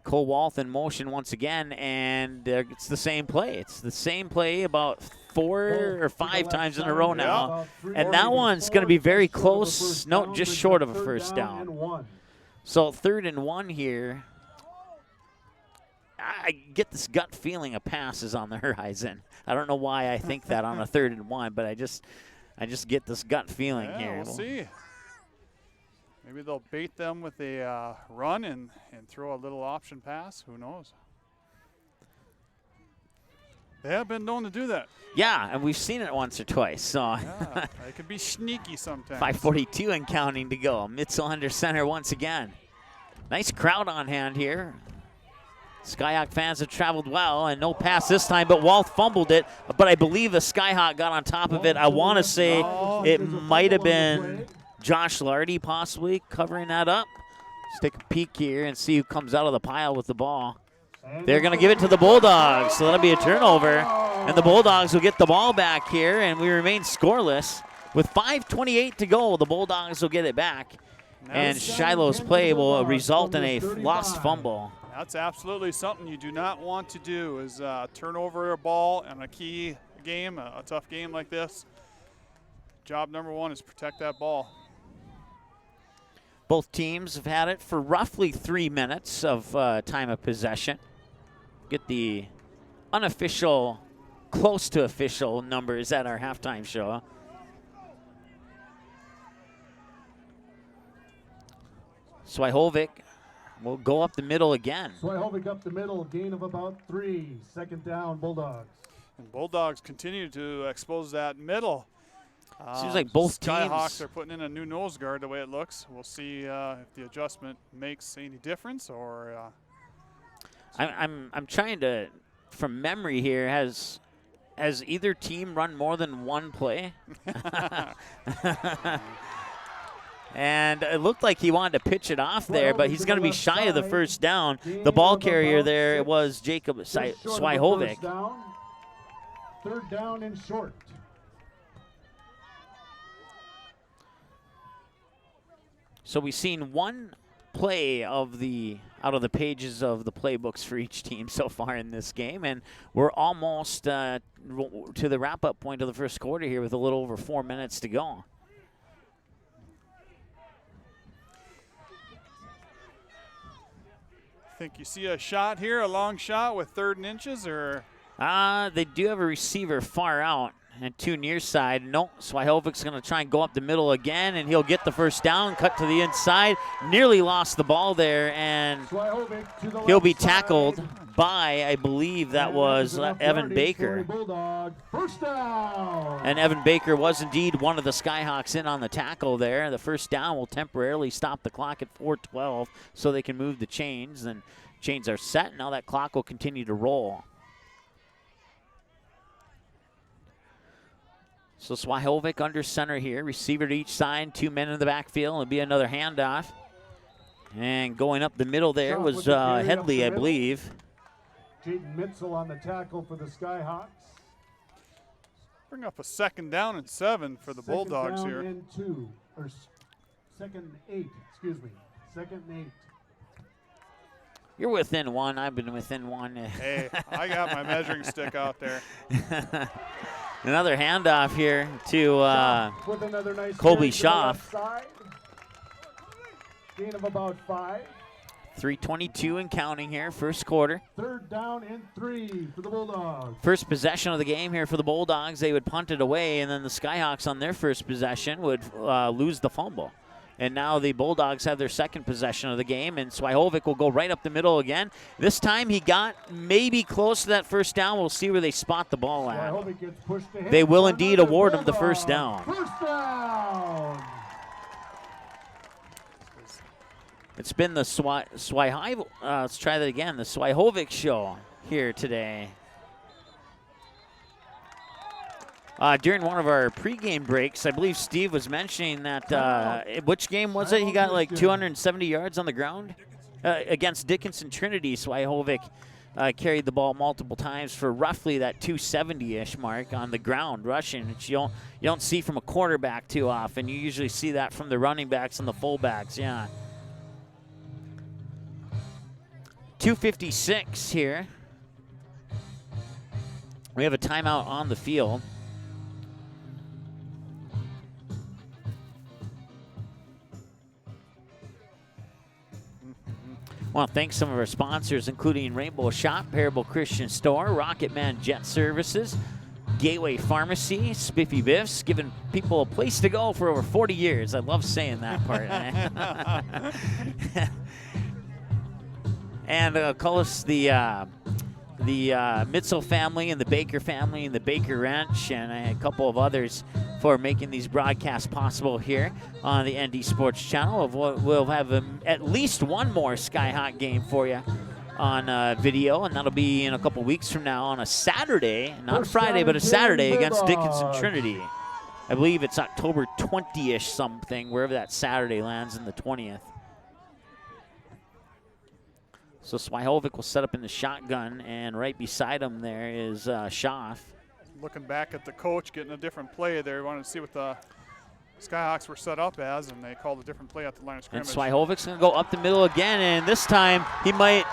Cole Walth in motion once again, and it's the same play. It's the same play about 4 or 5 times in a row now. And that one's going to be very close, no, just short of a first down. So 3rd and 1 here. I get this gut feeling a pass is on the horizon. I don't know why I think that on a 3rd and 1, but I just get this gut feeling here. We'll see. Maybe they'll bait them with a run and throw a little option pass. Who knows? They have been known to do that. Yeah, and we've seen it once or twice. So yeah, they can be sneaky sometimes. 5:42 and counting to go. Mitzel under center once again. Nice crowd on hand here. Skyhawk fans have traveled well, and no pass this time, but Walth fumbled it. But I believe a Skyhawk got on top of it. I want to say it might have been Josh Lardy possibly covering that up. Let's take a peek here and see who comes out of the pile with the ball. They're going to give it to the Bulldogs, so that'll be a turnover. And the Bulldogs will get the ball back here, and we remain scoreless. With 5:28 to go, the Bulldogs will get it back. And Shiloh's play will result in a lost fumble. That's absolutely something you do not want to do, is turn over a ball in a key game, a tough game like this. Job number 1 is protect that ball. Both teams have had it for roughly 3 minutes of time of possession. Get the unofficial, close to official numbers at our halftime show. Swyhovic will go up the middle again. Swyhovic up the middle, gain of about 3. 2nd down, Bulldogs. And Bulldogs continue to expose that middle. Seems like both Skyhawks teams are putting in a new nose guard the way it looks. We'll see if the adjustment makes any difference or. I'm trying to, from memory here, has either team run more than one play? And it looked like he wanted to pitch it off there, but he's going to be shy of the first down. The ball carrier there, it was Jacob Swyhovic. 3rd down and short. So we've seen one play out of the pages of the playbooks for each team so far in this game, and we're almost to the wrap-up point of the first quarter here with a little over 4 minutes to go. Think you see a shot here, a long shot with 3rd and inches, or? They do have a receiver far out and 2 near side. No, Swyhovic's going to try and go up the middle again, and he'll get the first down, cut to the inside. Nearly lost the ball there, and he'll be tackled by, I believe that was Evan Baker. First down. And Evan Baker was indeed one of the Skyhawks in on the tackle there. The first down will temporarily stop the clock at 4:12 so they can move the chains. And chains are set. Now that clock will continue to roll. So Swyhovic under center here. Receiver to each side. 2 men in the backfield. It'll be another handoff. And going up the middle there was Headley, I believe. Jaden Mitzel on the tackle for the Skyhawks. Bring up a 2nd down and 7 for the Bulldogs here. 2nd and 2, or 2nd and 8, excuse me. 2nd and 8. You're within 1. I've been within 1. Hey, I got my measuring stick out there. Another handoff here to with another nice Colby Schaff. Schaff. Gain of about 5. 3:22 and counting here, first quarter. 3rd down and 3 for the Bulldogs. First possession of the game here for the Bulldogs. They would punt it away, and then the Skyhawks on their first possession would lose the fumble. And now the Bulldogs have their second possession of the game, and Swyhovic will go right up the middle again. This time he got maybe close to that first down. We'll see where they spot the ball at. Gets pushed ahead. They will indeed award him the first down. First down. It's been the let's try that again. The Swyhovic show here today. During one of our pregame breaks, I believe Steve was mentioning that, which game was it? He got like 270 yards on the ground against Dickinson Trinity. Swyhovic carried the ball multiple times for roughly that 270-ish mark on the ground rushing, which you don't see from a quarterback too often. You usually see that from the running backs and the fullbacks, yeah. 2:56 here. We have a timeout on the field. I want to thank some of our sponsors, including Rainbow Shop, Parable Christian Store, Rocket Man Jet Services, Gateway Pharmacy, Spiffy Biffs, giving people a place to go for over 40 years. I love saying that part. And of course, the Mitzel family and the Baker family and the Baker Ranch and a couple of others for making these broadcasts possible here on the ND Sports Channel. We'll have at least one more Skyhawk game for you on video, and that'll be in a couple weeks from now on a Saturday, not Friday, but a Saturday against Dickinson Trinity. I believe it's October 20-ish something, wherever that Saturday lands in the 20th. So Swyhovic will set up in the shotgun, and right beside him there is Schaff. Looking back at the coach, getting a different play there. Wanted to see what the Skyhawks were set up as, and they called a different play at the line of scrimmage. And Swyhovic's going to go up the middle again, and this time he might,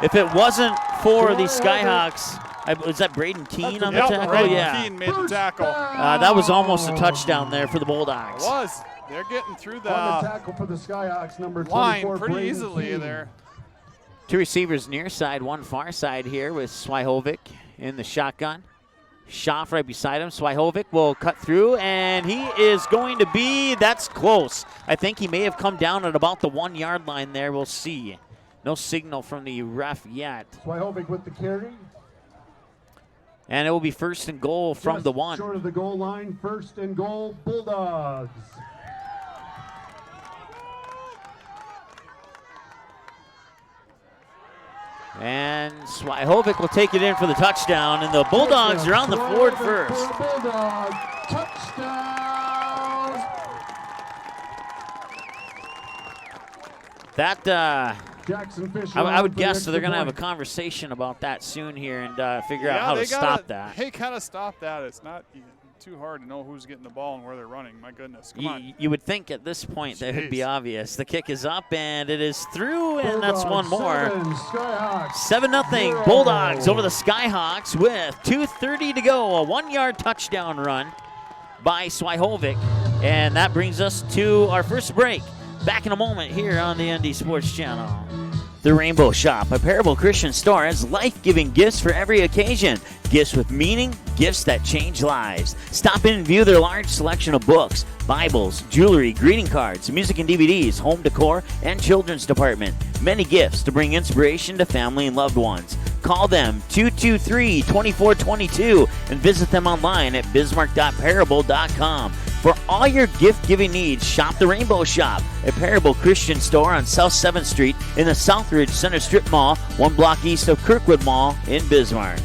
if it wasn't for the Skyhawks, was that Braden Keene on the tackle? Braden Yeah. Keene made the tackle. That was almost a touchdown there for the Bulldogs. It was. They're getting through On the tackle for the Skyhawks, number 24, line pretty Braden easily Keene. there. Two receivers near side, one far side here with Swyhovic in the shotgun. Schaff right beside him. Swyhovic will cut through, and he is going to be, that's close. I think he may have come down at about the 1 yard line there. We'll see. No signal from the ref yet. Swyhovic with the carry. And it will be 1st and goal from Just the 1. short of the goal line, 1st and goal, Bulldogs. And Swyhovic will take it in for the touchdown, and the Bulldogs are on the board first. Bulldogs, touchdown! That, Jackson Fisher I would on for guess the they're going to have a extra conversation about that soon here and figure out how to stop that. They gotta stop that. It's not. too hard to know who's getting the ball and where they're running. My goodness, come on. You would think at this point that would be obvious. The kick is up, and it is through, and that's one more. 7-0 Bulldogs over the Skyhawks with 2:30 to go. A 1-yard touchdown run by Swyhovic, and that brings us to our first break. Back in a moment here on the ND Sports Channel. The Rainbow Shop, a Parable Christian store, has life-giving gifts for every occasion. Gifts with meaning, gifts that change lives. Stop in and view their large selection of books, Bibles, jewelry, greeting cards, music and DVDs, home decor, and children's department. Many gifts to bring inspiration to family and loved ones. Call them 223-2422 and visit them online at bismarck.parable.com. For all your gift-giving needs, shop the Rainbow Shop, a Parable Christian store on South 7th Street in the Southridge Center Strip Mall, 1 block east of Kirkwood Mall in Bismarck.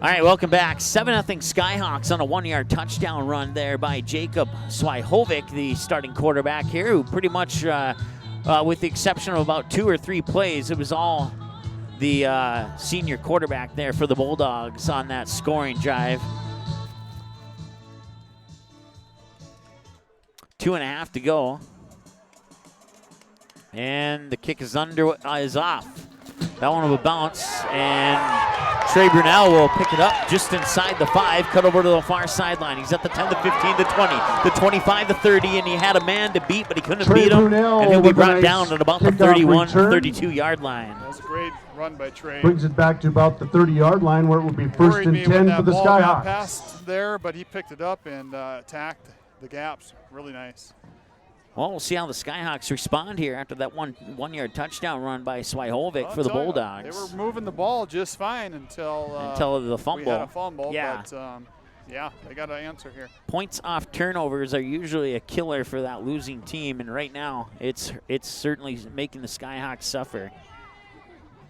All right, welcome back. 7-0 Skyhawks on a 1-yard touchdown run there by Jacob Swyhovic, the starting quarterback here, who pretty much, with the exception of about 2 or 3 plays, it was all the senior quarterback there for the Bulldogs on that scoring drive. 2.5 to go. And the kick is off. That one will bounce, and Trey Brunell will pick it up just inside the 5, cut over to the far sideline. He's at the 10, the 15, the 20, the 25, the 30, and he had a man to beat, but he couldn't beat him. And he'll be brought down at about the 31, 32-yard line. That was a great run by Trey. Brings it back to about the 30-yard line where it will be first and 10 for the Skyhawks. Passed there, but he picked it up and attacked the gaps. Really nice. Well, we'll see how the Skyhawks respond here after that one-yard touchdown run by Swyhovic for the Bulldogs. They were moving the ball just fine until the fumble. We had a fumble, yeah. But yeah, they got an answer here. Points off turnovers are usually a killer for that losing team, and right now it's certainly making the Skyhawks suffer.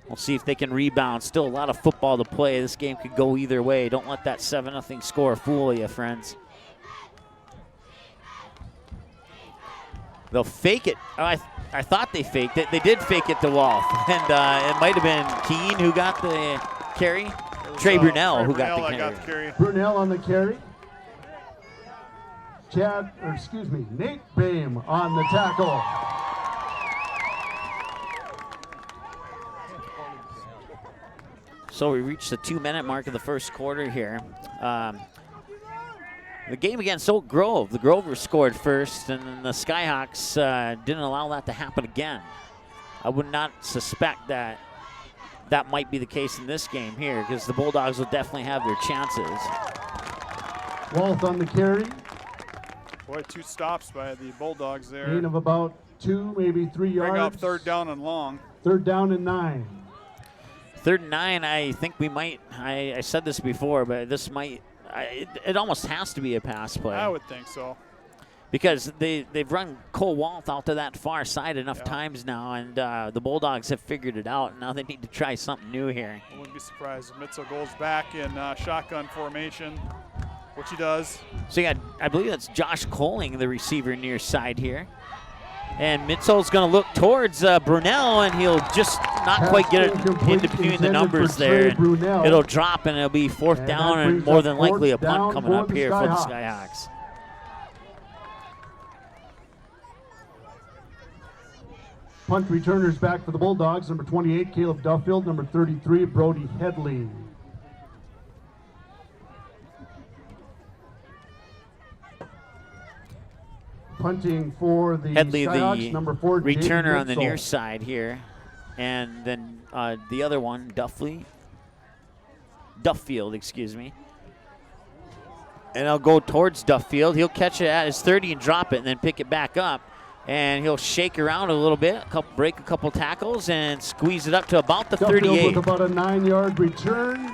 We'll see if they can rebound. Still a lot of football to play. This game could go either way. Don't let that 7-0 score fool you, friends. They'll fake it. Oh, I thought they faked it. They did fake it to Wolf. And it might have been Keene who got the carry. Trey Brunell who got the carry. Brunell on the carry. Nate Boehm on the tackle. So we reached the 2-minute mark of the first quarter here. The game against Oak Grove, the Grovers scored first, and then the Skyhawks didn't allow that to happen again. I would not suspect that might be the case in this game here, because the Bulldogs will definitely have their chances. Wolf on the carry. Boy, 2 stops by the Bulldogs there. Gain of about 2, maybe 3 yards. Bring up 3rd down and long. 3rd down and 9. 3rd and 9, I think we might, I said this before, but this might, it almost has to be a pass play. I would think so. Because they've run Cole Walth out to that far side enough times now, and the Bulldogs have figured it out. Now they need to try something new here. I wouldn't be surprised if Mitzel goes back in shotgun formation, which he does. So you got, I believe that's Josh Coling, the receiver near side here. And Mitzel's going to look towards Brunell, and he'll just not quite get it in between the numbers there. It'll drop, and it'll be 4th down, and more than likely a punt coming up here for the Skyhawks. Punt returners back for the Bulldogs. Number 28, Caleb Duffield. Number 33, Brody Headley. Punting for the Headley, Skyhawks, number 4, returner on the near side here. And then the other one, Duffield, excuse me. And I'll go towards Duffield. He'll catch it at his 30 and drop it and then pick it back up. And he'll shake around a little bit, break a couple tackles, and squeeze it up to about the 38. With about a 9-yard return.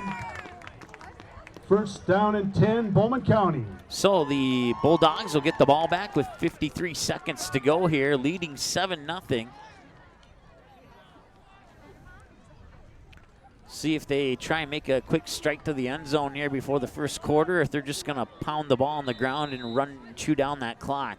1st down and 10, Bowman County. So the Bulldogs will get the ball back with 53 seconds to go here, leading 7-0. See if they try and make a quick strike to the end zone here before the first quarter, or if they're just going to pound the ball on the ground and chew down that clock.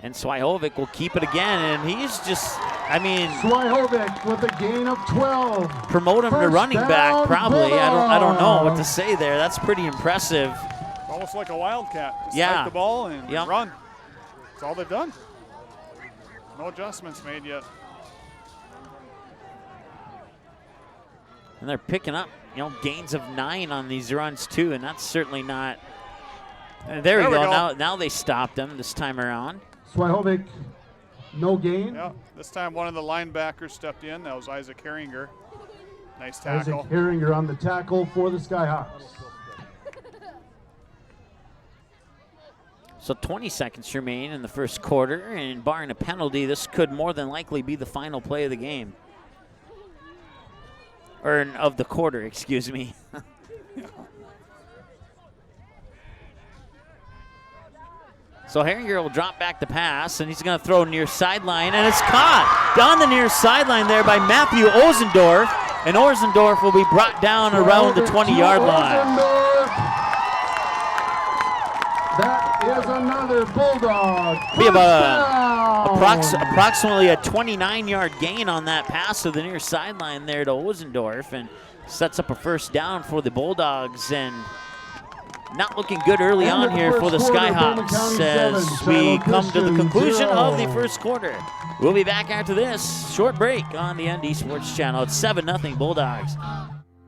And Swyhovic will keep it again, and he's just, I mean, Swyhovic with a gain of 12. Promote him to First running back, down, probably. I don't know what to Bulldogs. say there. That's pretty impressive. Almost like a wildcat. Just Yeah. spike the ball and Yep. run. That's all they've done. No adjustments made yet. And they're picking up, gains of 9 on these runs too, and that's certainly not. There we go. Now they stopped them this time around. Swyhovic, no gain. Yeah, this time one of the linebackers stepped in. That was Isaac Herringer. Nice tackle. Isaac Herringer on the tackle for the Skyhawks. So 20 seconds remain in the first quarter, and barring a penalty, this could more than likely be the final play of the game. Or of the quarter, excuse me. So Herringer will drop back the pass, and he's going to throw near sideline, and it's caught down the near sideline there by Matthew Ozendorf, and Ozendorf will be brought down around the 20-yard line. That is another Bulldog. Be about approximately a 29-yard gain on that pass to the near sideline there to Ozendorf, and sets up a first down for the Bulldogs. And not looking good early on here for the Skyhawks as we come to the conclusion of the first quarter. We'll be back after this short break on the ND Sports Channel. It's 7-0 Bulldogs.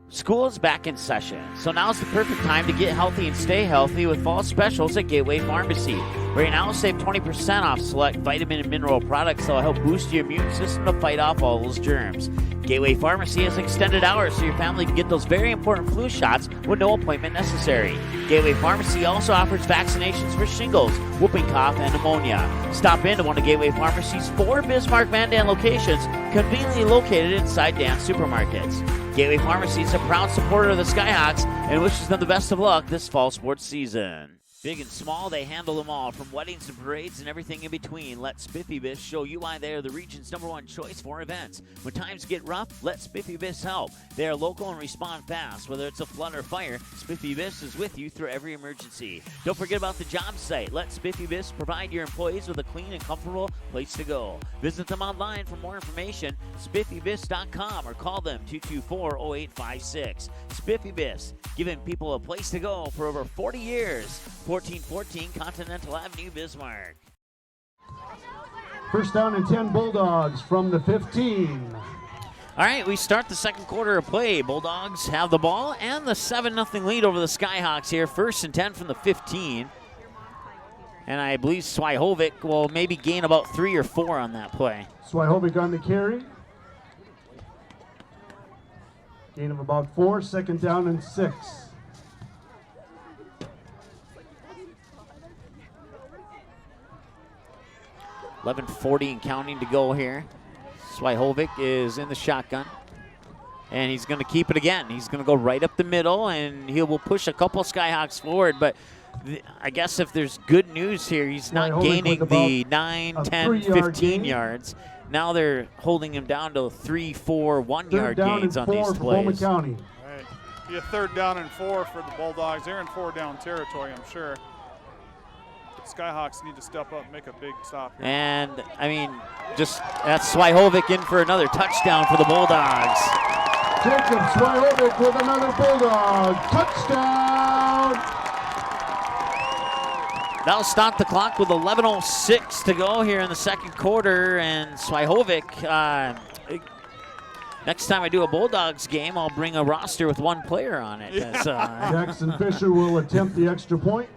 School is back in session, so now's the perfect time to get healthy and stay healthy with fall specials at Gateway Pharmacy. Right now, save 20% off select vitamin and mineral products that will help boost your immune system to fight off all those germs. Gateway Pharmacy has extended hours so your family can get those very important flu shots with no appointment necessary. Gateway Pharmacy also offers vaccinations for shingles, whooping cough, and pneumonia. Stop into one of Gateway Pharmacy's 4 Bismarck Mandan locations, conveniently located inside Dan's Supermarkets. Gateway Pharmacy is a proud supporter of the Skyhawks and wishes them the best of luck this fall sports season. Big and small, they handle them all, from weddings to parades and everything in between. Let Spiffy Bis show you why they are the region's #1 choice for events. When times get rough, let Spiffy Bis help. They are local and respond fast. Whether it's a flood or fire, Spiffy Bis is with you through every emergency. Don't forget about the job site. Let Spiffy Bis provide your employees with a clean and comfortable place to go. Visit them online for more information, spiffybis.com, or call them 224-0856. Spiffy Bis, giving people a place to go for over 40 years. 1414 Continental Avenue, Bismarck. First down and 10 Bulldogs from the 15. All right, we start the second quarter of play. Bulldogs have the ball and the 7-0 lead over the Skyhawks here. First and 10 from the 15. And I believe Swyhovic will maybe gain about 3 or 4 on that play. Swyhovic on the carry. Gain of about 4, second down and 6. .11:40 and counting to go here. Swyhovic is in the shotgun, and he's going to keep it again. He's going to go right up the middle, and he will push a couple Skyhawks forward, but I guess if there's good news here, he's not gaining the 9, 10, 15 yards. Now they're holding him down to 3, 4, 1-yard gains on these plays. Bowman County. Right. Be a 3rd down and 4 for the Bulldogs. They're in 4-down territory, I'm sure. Skyhawks need to step up and make a big stop here. And, I mean, just that's Swyhovic in for another touchdown for the Bulldogs. Jacob Swyhovic with another Bulldog touchdown. That'll stop the clock with 11:06 to go here in the second quarter. And Swyhovic, next time I do a Bulldogs game, I'll bring a roster with 1 player on it. Yeah. Jackson Fisher will attempt the extra point.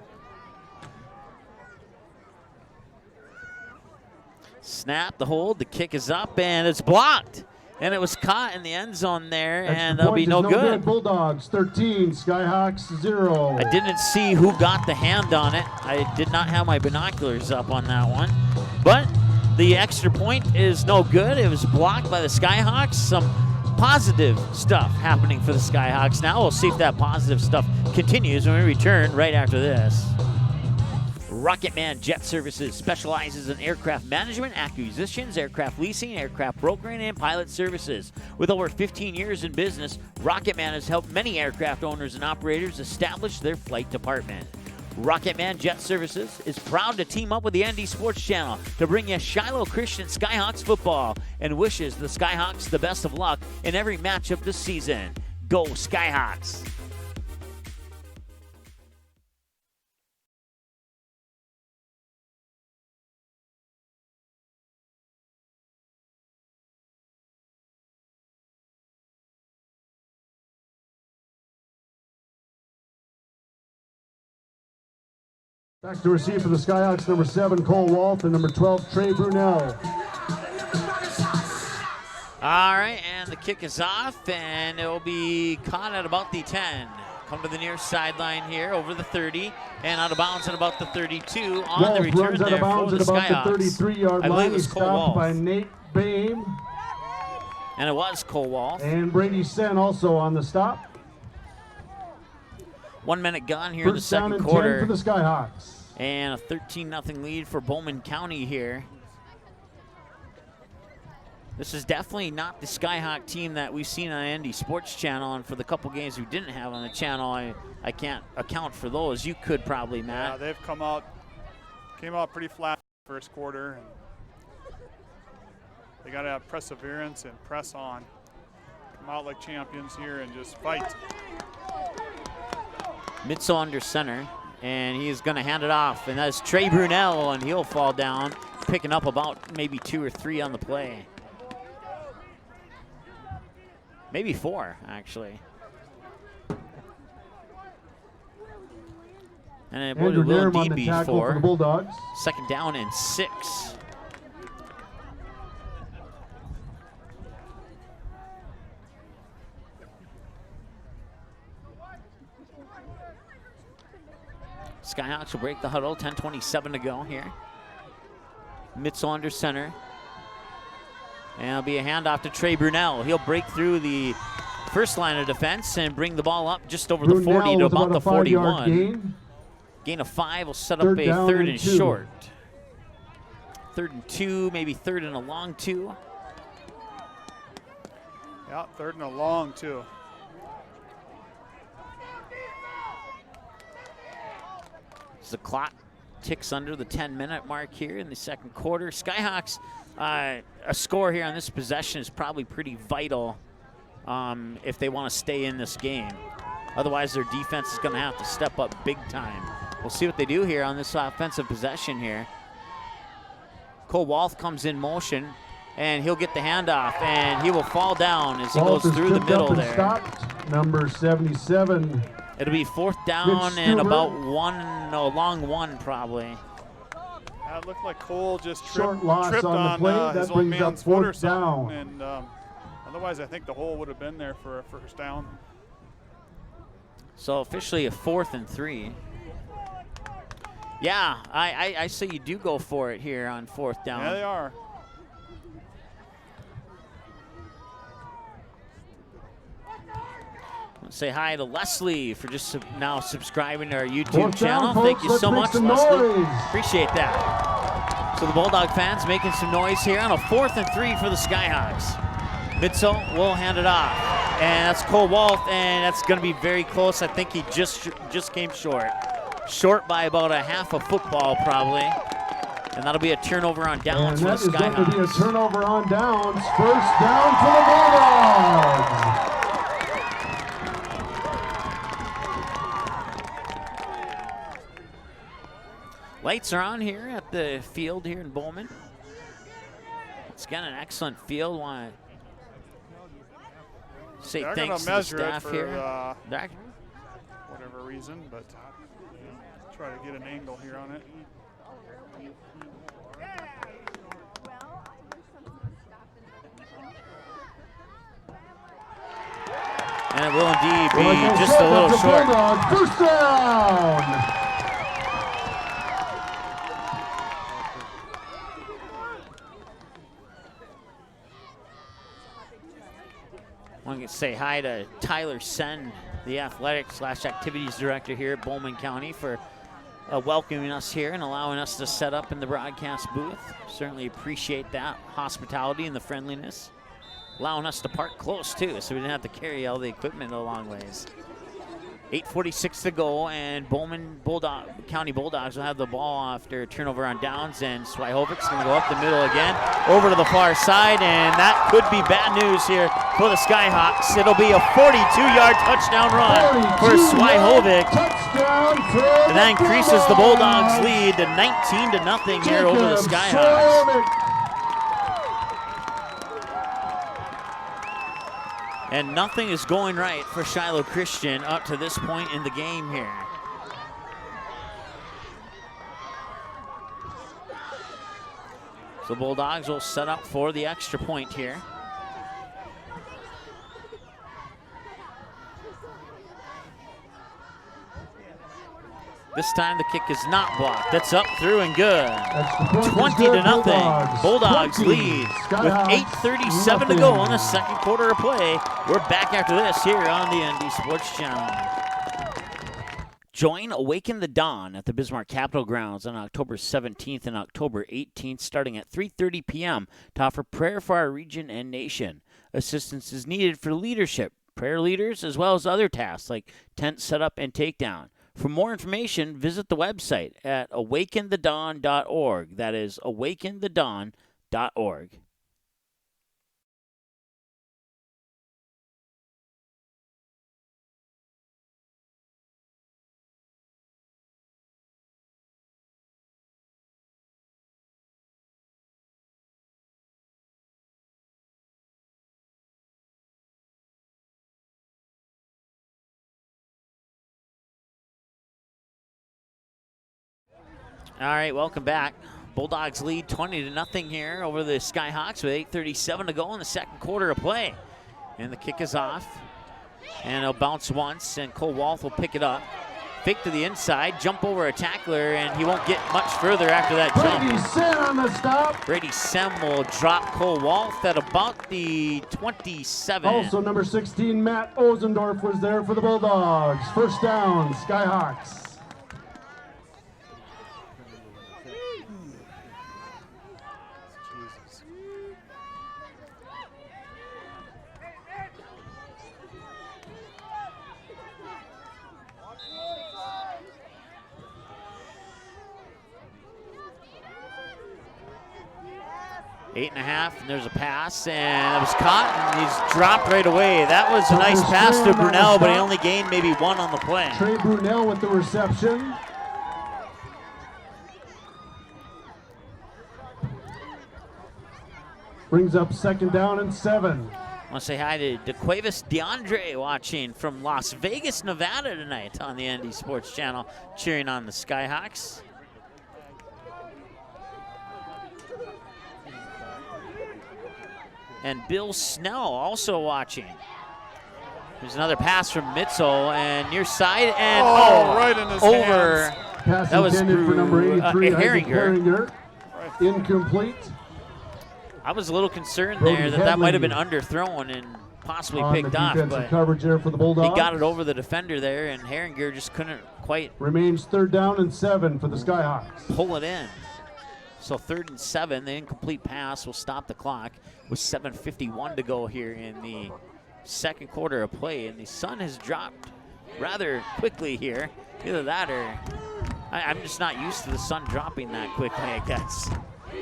Snap, the hold, the kick is up, and it's blocked. And it was caught in the end zone there, and that'll be no good. Bulldogs 13, Skyhawks 0. I didn't see who got the hand on it. I did not have my binoculars up on that one. But the extra point is no good. It was blocked by the Skyhawks. Some positive stuff happening for the Skyhawks. Now we'll see if that positive stuff continues when we return right after this. Rocketman Jet Services specializes in aircraft management, acquisitions, aircraft leasing, aircraft brokering, and pilot services. With over 15 years in business, Rocketman has helped many aircraft owners and operators establish their flight department. Rocketman Jet Services is proud to team up with the ND Sports Channel to bring you Shiloh Christian Skyhawks football and wishes the Skyhawks the best of luck in every matchup this season. Go Skyhawks! Back to receive for the Skyhawks, number 7, Cole Wolf, and number 12, Trey Brunel. All right, and the kick is off, and it will be caught at about the 10. Come to the near sideline here, over the 30, and out of bounds at about the 32 on Wolf the return runs out there of bounds for the at about Skyhawks. the 33-yard line. He's Cole stopped Wolf. by Nate Bame. And it was Cole Wolf. And Brady Sen also on the stop. 1 minute gone here in the First down second and quarter. 10 for the Skyhawks. And a 13-0 lead for Bowman County here. This is definitely not the Skyhawk team that we've seen on ND Sports Channel, and for the couple games we didn't have on the channel, I can't account for those. You could probably, Matt. Yeah, they've came out pretty flat first quarter, and they got to have perseverance and press on. Come out like champions here and just fight. Mitzel under center, and he is going to hand it off, and that's Trey Brunel, and he'll fall down, picking up about maybe 2 or 3 on the play. Maybe 4, actually. And it Andrew will Durham on indeed the be tackle for 4. the Bulldogs. Second down and 6. Skyhawks will break the huddle, 10:27 to go here. Mitzel under center. And it'll be a handoff to Trey Brunel. He'll break through the first line of defense and bring the ball up just over the 40 to about the 41. Gain of 5 will set up a third and short. 3rd and 2, maybe 3rd and a long 2. Yeah, 3rd and a long 2. The clock ticks under the 10-minute mark here in the second quarter. Skyhawks, a score here on this possession is probably pretty vital if they want to stay in this game. Otherwise, their defense is going to have to step up big time. We'll see what they do here on this offensive possession here. Cole Wolf comes in motion, and he'll get the handoff, and he will fall down as he goes through the middle there. Stopped. Number 77. It'll be 4th down and about long 1 probably. It looked like Cole just Short tripped loss on the play. his That own brings up man's foot or 4th down. something, and otherwise I think the hole would have been there for a first down. So officially a 4th and 3. Yeah, I say you do go for it here on 4th down. Yeah, they are. Say hi to Leslie for just now subscribing to our YouTube channel. Down, Thank you so much, Leslie. Noise. Appreciate that. So the Bulldog fans making some noise here on a 4th and 3 for the Skyhawks. Mitzel will hand it off. And that's Cole Wolf, and that's going to be very close. I think he just came short. Short by about a half a football probably. And that'll be a turnover on downs for the Skyhawks. And that is going to be a turnover on downs. First down for the Bulldogs. Lights are on here at the field here in Bowman. It's got an excellent field. Want to say thanks to the staff for, here. Whatever reason, but try to get an angle here on it. And it will indeed be just a little short. First down. I want to say hi to Tyler Sen, the athletics/activities director here at Bowman County, for welcoming us here and allowing us to set up in the broadcast booth. Certainly appreciate that hospitality and the friendliness. Allowing us to park close too, so we didn't have to carry all the equipment a long ways. 8:46 to go, and Bowman County Bulldogs will have the ball after a turnover on downs, and Swyhovic's going to go up the middle again, over to the far side, and that could be bad news here for the Skyhawks. It'll be a 42-yard touchdown run for Swyhovic, and that increases the Bulldogs' lead to 19-0 here over the Skyhawks. And nothing is going right for Shiloh Christian up to this point in the game here. So Bulldogs will set up for the extra point here. This time the kick is not blocked. That's up, through, and good. 20-0. Bulldogs lead with 8:37 to go in the second quarter of play. We're back after this here on the ND Sports Channel. Join Awaken the Dawn at the Bismarck Capitol Grounds on October 17th and October 18th, starting at 3:30 p.m. to offer prayer for our region and nation. Assistance is needed for leadership, prayer leaders, as well as other tasks like tent setup and takedown. For more information, visit the website at awakenthedawn.org. That is awakenthedawn.org. All right, welcome back. Bulldogs lead 20-0 here over the Skyhawks with 8:37 to go in the second quarter of play. And the kick is off. And it'll bounce once, and Cole Walth will pick it up. Fake to the inside, jump over a tackler, and he won't get much further after that jump. Brady Sem on the stop. Brady Sem will drop Cole Walth at about the 27. Also, number 16, Matt Ozendorf was there for the Bulldogs. First down, Skyhawks. 8.5, and there's a pass, and it was caught, and he's dropped right away. That was a nice pass to Brunel, but he only gained maybe one on the play. Trey Brunel with the reception. Brings up second down and 7. I want to say hi to DeQuavis DeAndre watching from Las Vegas, Nevada tonight on the ND Sports Channel, cheering on the Skyhawks. And Bill Snell also watching. There's another pass from Mitzel, and near side, and right in his over. hands. Pass That was intended for number 83, Herringer. Incomplete. I was a little concerned Brody there that Headley might have been underthrown and possibly on picked the off, defensive but coverage there for the Bulldogs. he got it over the defender there, and Herringer just couldn't quite Remains third down and 7 for the Skyhawks. pull it in. So 3rd and 7, the incomplete pass will stop the clock with 7:51 to go here in the second quarter of play, and the sun has dropped rather quickly here. Either that or I'm just not used to the sun dropping that quickly, I guess.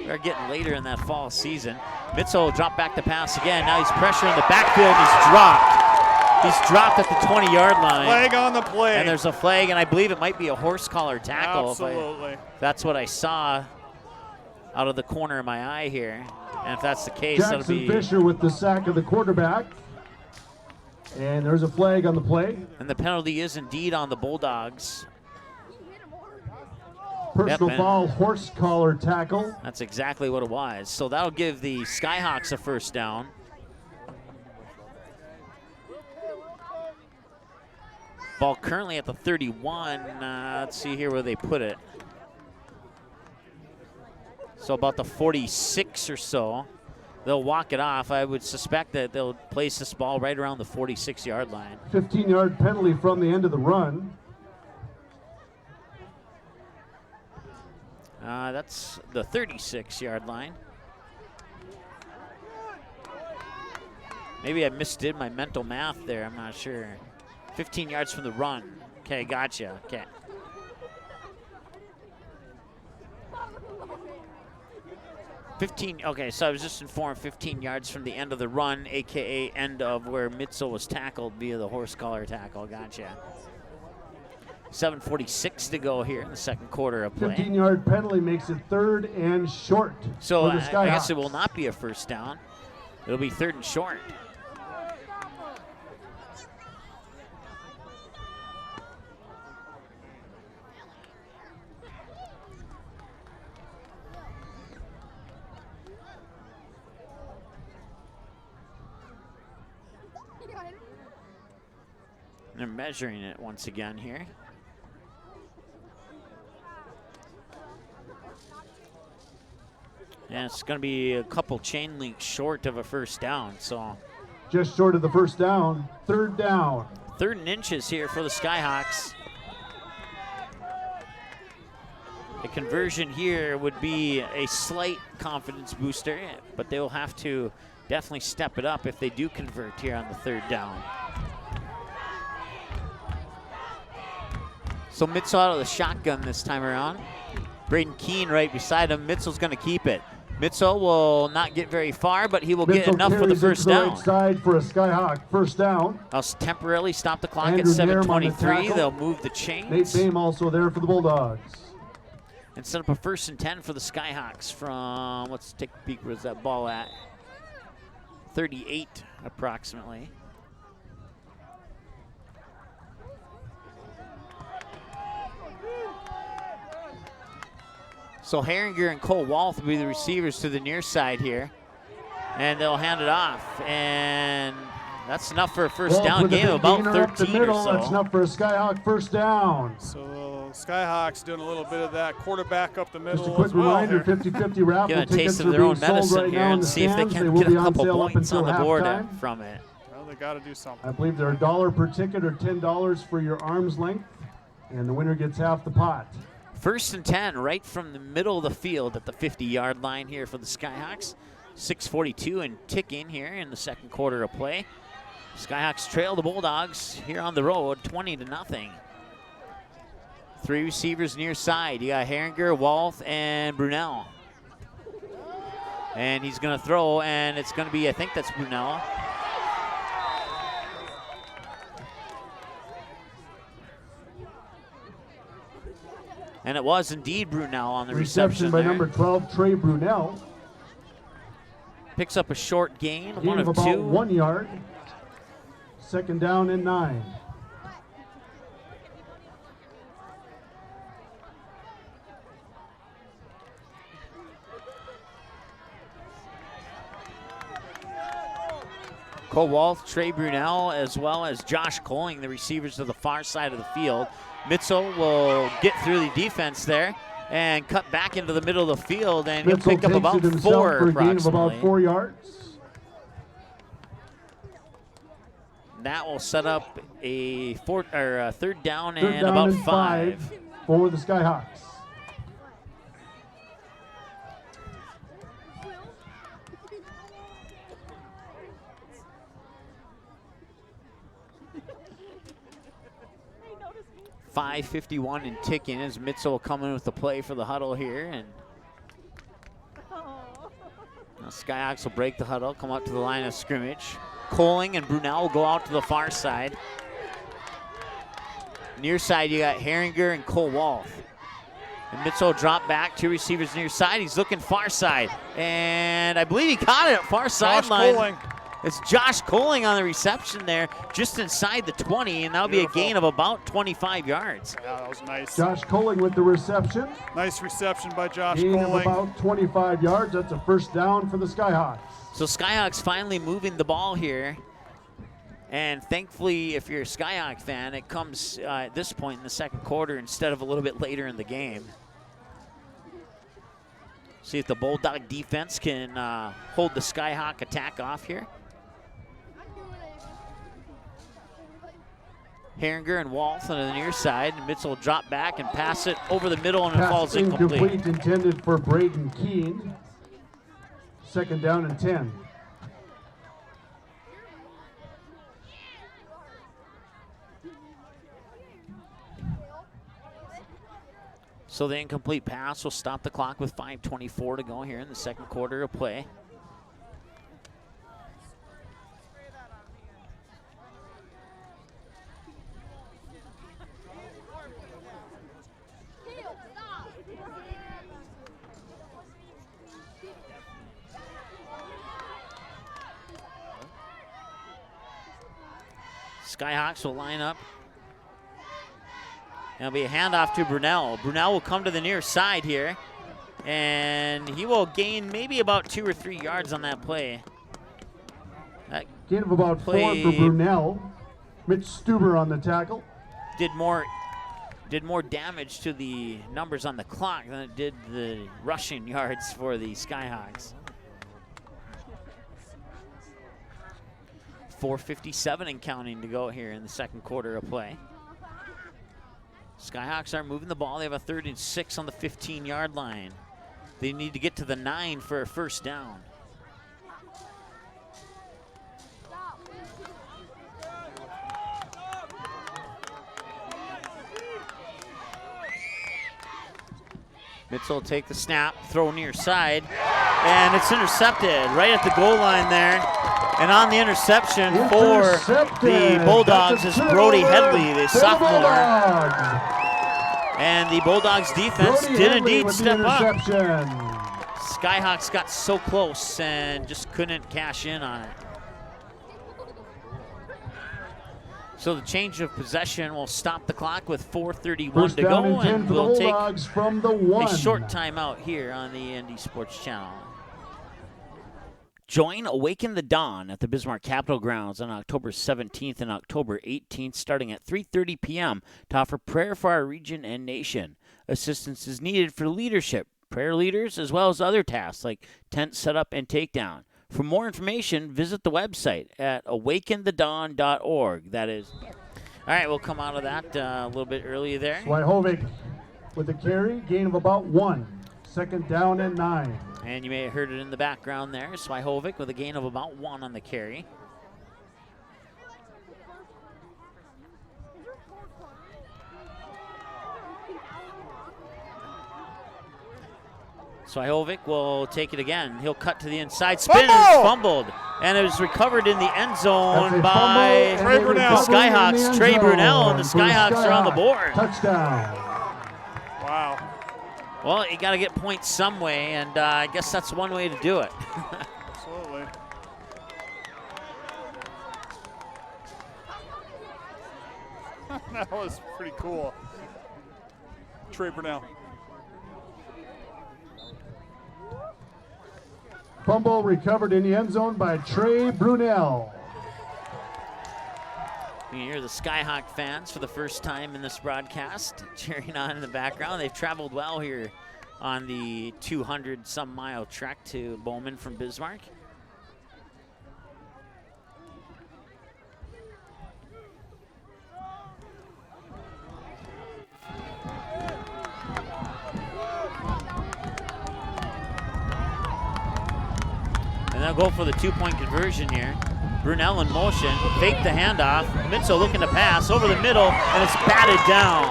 We're getting later in that fall season. Mitzel will drop back the pass again. Now he's pressuring the backfield, and he's dropped. He's dropped at the 20-yard line. Flag on the play. And there's a flag, and I believe it might be a horse collar tackle. Absolutely. That's what I saw out of the corner of my eye here. And if that's the case, that'll Jackson be... Fisher with the sack of the quarterback. And there's a flag on the play. And the penalty is indeed on the Bulldogs. Personal Yep, foul, horse collar tackle. That's exactly what it was. So that'll give the Skyhawks a first down. Ball currently at the 31. Let's see here where they put it. So about the 46 or so. They'll walk it off. I would suspect that they'll place this ball right around the 46-yard line. 15-yard penalty from the end of the run. That's the 36-yard line. Maybe I misdid my mental math there. I'm not sure. 15 yards from the run. Okay, gotcha. Okay. Okay, so I was just informed 15 yards from the end of the run, a.k.a. end of where Mitzel was tackled via the horse collar tackle. Gotcha. 7:46 to go here in the second quarter of play. 15-yard penalty makes it 3rd and short. So for the Skyhawks. I guess it will not be a first down. It'll be 3rd and short. They're measuring it once again here. And it's going to be a couple chain links short of a first down. So just short of the first down. 3rd down. 3rd and inches here for the Skyhawks. A conversion here would be a slight confidence booster, but they will have to definitely step it up if they do convert here on the 3rd down. So Mitzel out of the shotgun this time around. Braden Keene right beside him. Mitzel's going to keep it. Mitzel will not get very far, but he will get enough for the first down. Right side for a Skyhawk first down. They'll temporarily stop the clock Andrew at 7:23. They'll move the chains. Nate Bame also there for the Bulldogs. And set up a 1st and 10 for the Skyhawks from, let's take a peek, where's that ball at? 38 approximately. So Herringer and Cole Walth will be the receivers to the near side here. And they'll hand it off. And that's enough for a first down game, about 13 or so. That's enough for a Skyhawk first down. So Skyhawks doing a little bit of that quarterback up the middle. Just a quick reminder, 50-50 raffle Give a tickets taste of are their being own sold medicine right here now in and the see if they stands. can will get be a on couple sale up points on until the board halftime. from it. Well, they got to do something. I believe they're $1 per ticket or $10 for your arm's length, and the winner gets half the pot. 1st and 10 right from the middle of the field at the 50-yard line here for the Skyhawks. 6:42 and ticking here in the second quarter of play. Skyhawks trail the Bulldogs here on the road, 20-0. 3 receivers near side. You got Herringer, Walth, and Brunel. And he's going to throw, and it's going to be, I think that's Brunel. And it was indeed Brunel on the reception by there. number 12, Trey Brunel. Picks up a short gain, Gain one of about 2. 1 yard. 2nd down and 9. Cole Walth, Trey Brunel, as well as Josh Coling, the receivers to the far side of the field. Mitzel will get through the defense there and cut back into the middle of the field, and he'll pick up about 4 for a gain of about approximately. 4 yards. That will set up a 3rd down Third and down about and 5. for the Skyhawks. .551 and ticking as Mitzel coming with the play for the huddle here. And now Skyhawks will break the huddle, come up to the line of scrimmage. Coling and Brunel will go out to the far side. Near side, you got Herringer and Cole Walth. And Mitzel drop back, 2 receivers near side. He's looking far side. And I believe he caught it at far sideline. Coling. It's Josh Coling on the reception there, just inside the 20, and that'll be a gain of about 25 yards. Yeah, that was nice. Josh Coling with the reception. Nice reception by Josh Gain of Coling. about 25 yards. That's a first down for the Skyhawks. So Skyhawks finally moving the ball here. And thankfully, if you're a Skyhawk fan, it comes at this point in the second quarter instead of a little bit later in the game. See if the Bulldog defense can hold the Skyhawk attack off here. Herringer and Walth on the near side. And Mitzel will drop back and pass it over the middle, and it falls incomplete. Intended for Braden Keene. 2nd down and 10. So the incomplete pass will stop the clock with 5:24 to go here in the second quarter of play. Skyhawks will line up. It'll be a handoff to Brunel. Brunel will come to the near side here, and he will gain maybe about 2 or 3 yards on that play. Gain of about 4 for Brunel. Mitch Stuber on the tackle. Did more damage to the numbers on the clock than it did the rushing yards for the Skyhawks. 4:57 and counting to go here in the second quarter of play. Skyhawks are moving the ball. They have a 3rd and 6 on the 15-yard line. They need to get to the 9 for a first down. Mitchell will take the snap, throw near side, and it's intercepted right at the goal line there. And on the interception for the Bulldogs is Brody Headley, the sophomore. And the Bulldogs defense did indeed step up. Skyhawks got so close and just couldn't cash in on it. So the change of possession will stop the clock with 4:31 to go, and we'll take a short timeout here on the ND Sports Channel. Join Awaken the Dawn at the Bismarck Capitol Grounds on October 17th and October 18th, starting at 3:30 p.m. to offer prayer for our region and nation. Assistance is needed for leadership, prayer leaders, as well as other tasks like tent setup and takedown. For more information, visit the website at awakenthedawn.org. That is. All right, we'll come out of that a little bit earlier there. Swyhovic with a carry, gain of about 1. Second down and 9. And you may have heard it in the background there. Swyhovic with a gain of about 1 on the carry. Swyhovic will take it again. He'll cut to the inside, spin, and it's fumbled. And it was recovered in the end zone by the Skyhawks, Trey Brunel, and the Skyhawks are on the board. Touchdown. Wow. Well, you got to get points some way, and I guess that's one way to do it. Absolutely. That was pretty cool. Trey Brunel. Fumble recovered in the end zone by Trey Brunel. You hear the Skyhawk fans for the first time in this broadcast cheering on in the background. They've traveled well here on the 200-some mile trek to Bowman from Bismarck. And they'll go for the 2-point conversion here. Brunel in motion, fake the handoff. Mitchell looking to pass over the middle, and it's batted down.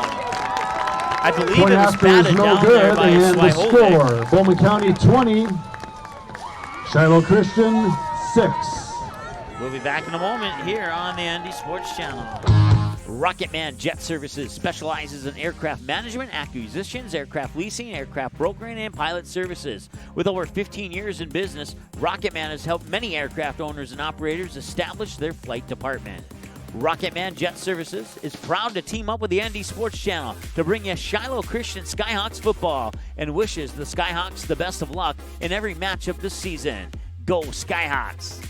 I believe it was batted down there by Swyhovic. Bowman County 20, Shiloh Christian 6. We'll be back in a moment here on the ND Sports Channel. Rocketman Jet Services specializes in aircraft management, acquisitions, aircraft leasing, aircraft brokering, and pilot services. With over 15 years in business, Rocketman has helped many aircraft owners and operators establish their flight department. Rocketman Jet Services is proud to team up with the ND Sports Channel to bring you Shiloh Christian Skyhawks football and wishes the Skyhawks the best of luck in every matchup this season. Go Skyhawks!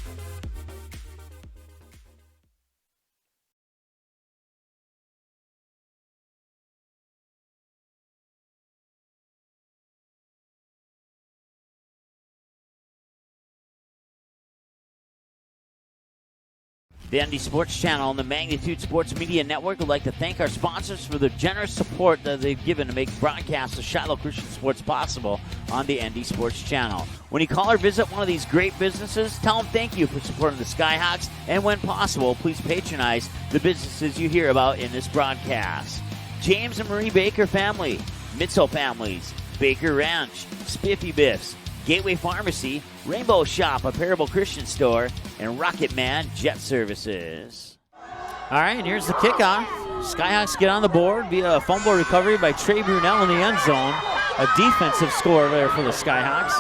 The ND Sports Channel and the Magnitude Sports Media Network would like to thank our sponsors for the generous support that they've given to make broadcasts of Shiloh Christian Sports possible on the ND Sports Channel. When you call or visit one of these great businesses, tell them thank you for supporting the Skyhawks, and when possible, please patronize the businesses you hear about in this broadcast. James and Marie Baker family, Mitzel Families, Baker Ranch, Spiffy Biffs, Gateway Pharmacy, Rainbow Shop, a Parable Christian Store, and Rocket Man Jet Services. All right, and here's the kickoff. Skyhawks get on the board via a fumble recovery by Trey Brunell in the end zone. A defensive score there for the Skyhawks.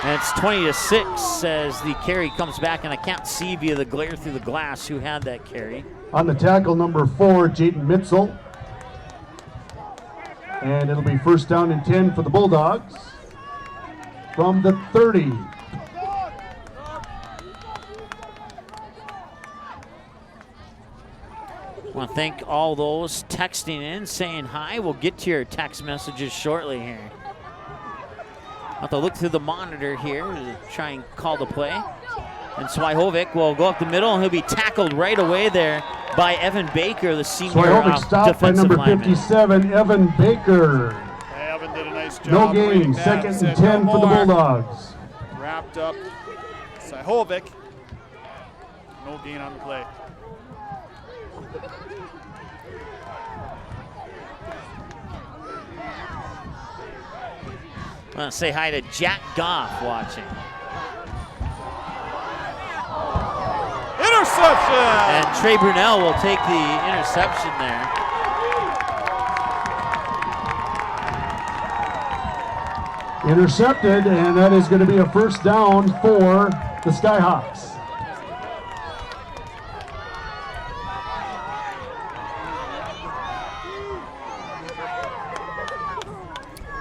And it's 20-6 as the carry comes back, and I can't see via the glare through the glass who had that carry. On the tackle, number 4, Jaden Mitzel. And it'll be first down and 10 for the Bulldogs from the 30. I want to thank all those texting in, saying hi. We'll get to your text messages shortly here. I'll have to look through the monitor here to try and call the play. And Swyhovic will go up the middle, and he'll be tackled right away there by Evan Baker, the senior Swyhovic stopped by number 57, Evan Baker. Evan did a nice job. No gain, second and 10 for the Bulldogs. Wrapped up Swyhovic. No gain on the play. I want to say hi to Jack Goff watching. Interception! And Trey Brunell will take the interception there. Intercepted, and that is going to be a first down for the Skyhawks.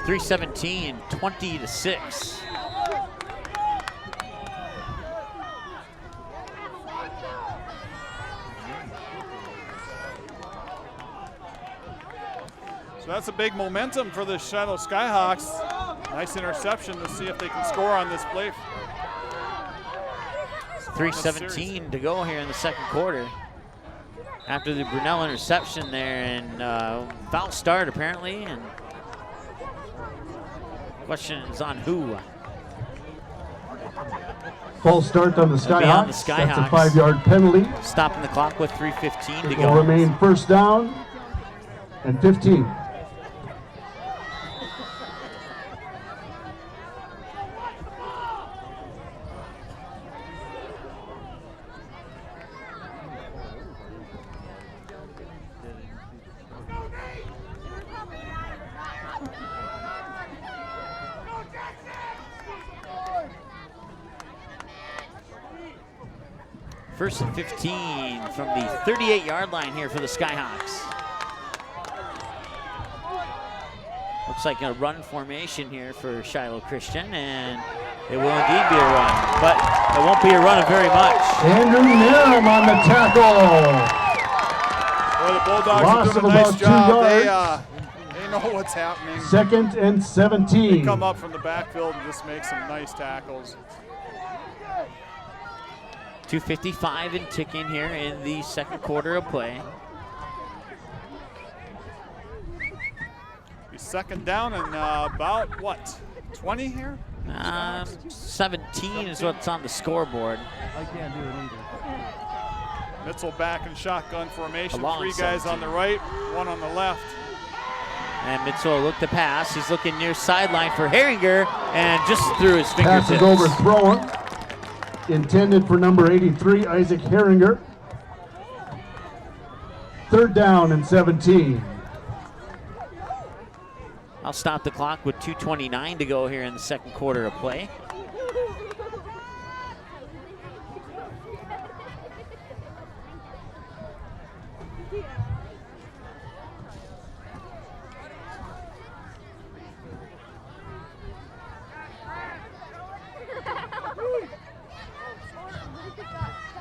.317, 20-6. So that's a big momentum for the Shiloh Skyhawks. Nice interception to see if they can score on this play. 3:17 to go here in the second quarter. After the Brunell interception there, and foul start apparently, and questions on who. False start on the Skyhawks. That's a 5-yard penalty. Stopping the clock with 3:15 to It go. will remain first down and 15. First and 15 from the 38-yard line here for the Skyhawks. Looks like a run formation here for Shiloh Christian, and it will indeed be a run, but it won't be a run of very much. Andrew Niram on the tackle. Well, the Bulldogs Loss are doing of a nice about 2 job. yards. They know what's happening. Second and 17. They come up from the backfield and just make some nice tackles. 2:55 and ticking here in the second quarter of play. Be second down and about, what, 20 here? 17 is what's on the scoreboard. I can't do it either. Mitzel back in shotgun formation. Long 3 guys 17. on the right, 1 on the left. And Mitzel will look to pass. He's looking near sideline for Herringer, and just through his fingertips. Pass is overthrown. Intended for number 83, Isaac Herringer. Third down and 17. I'll stop the clock with 2:29 to go here in the second quarter of play.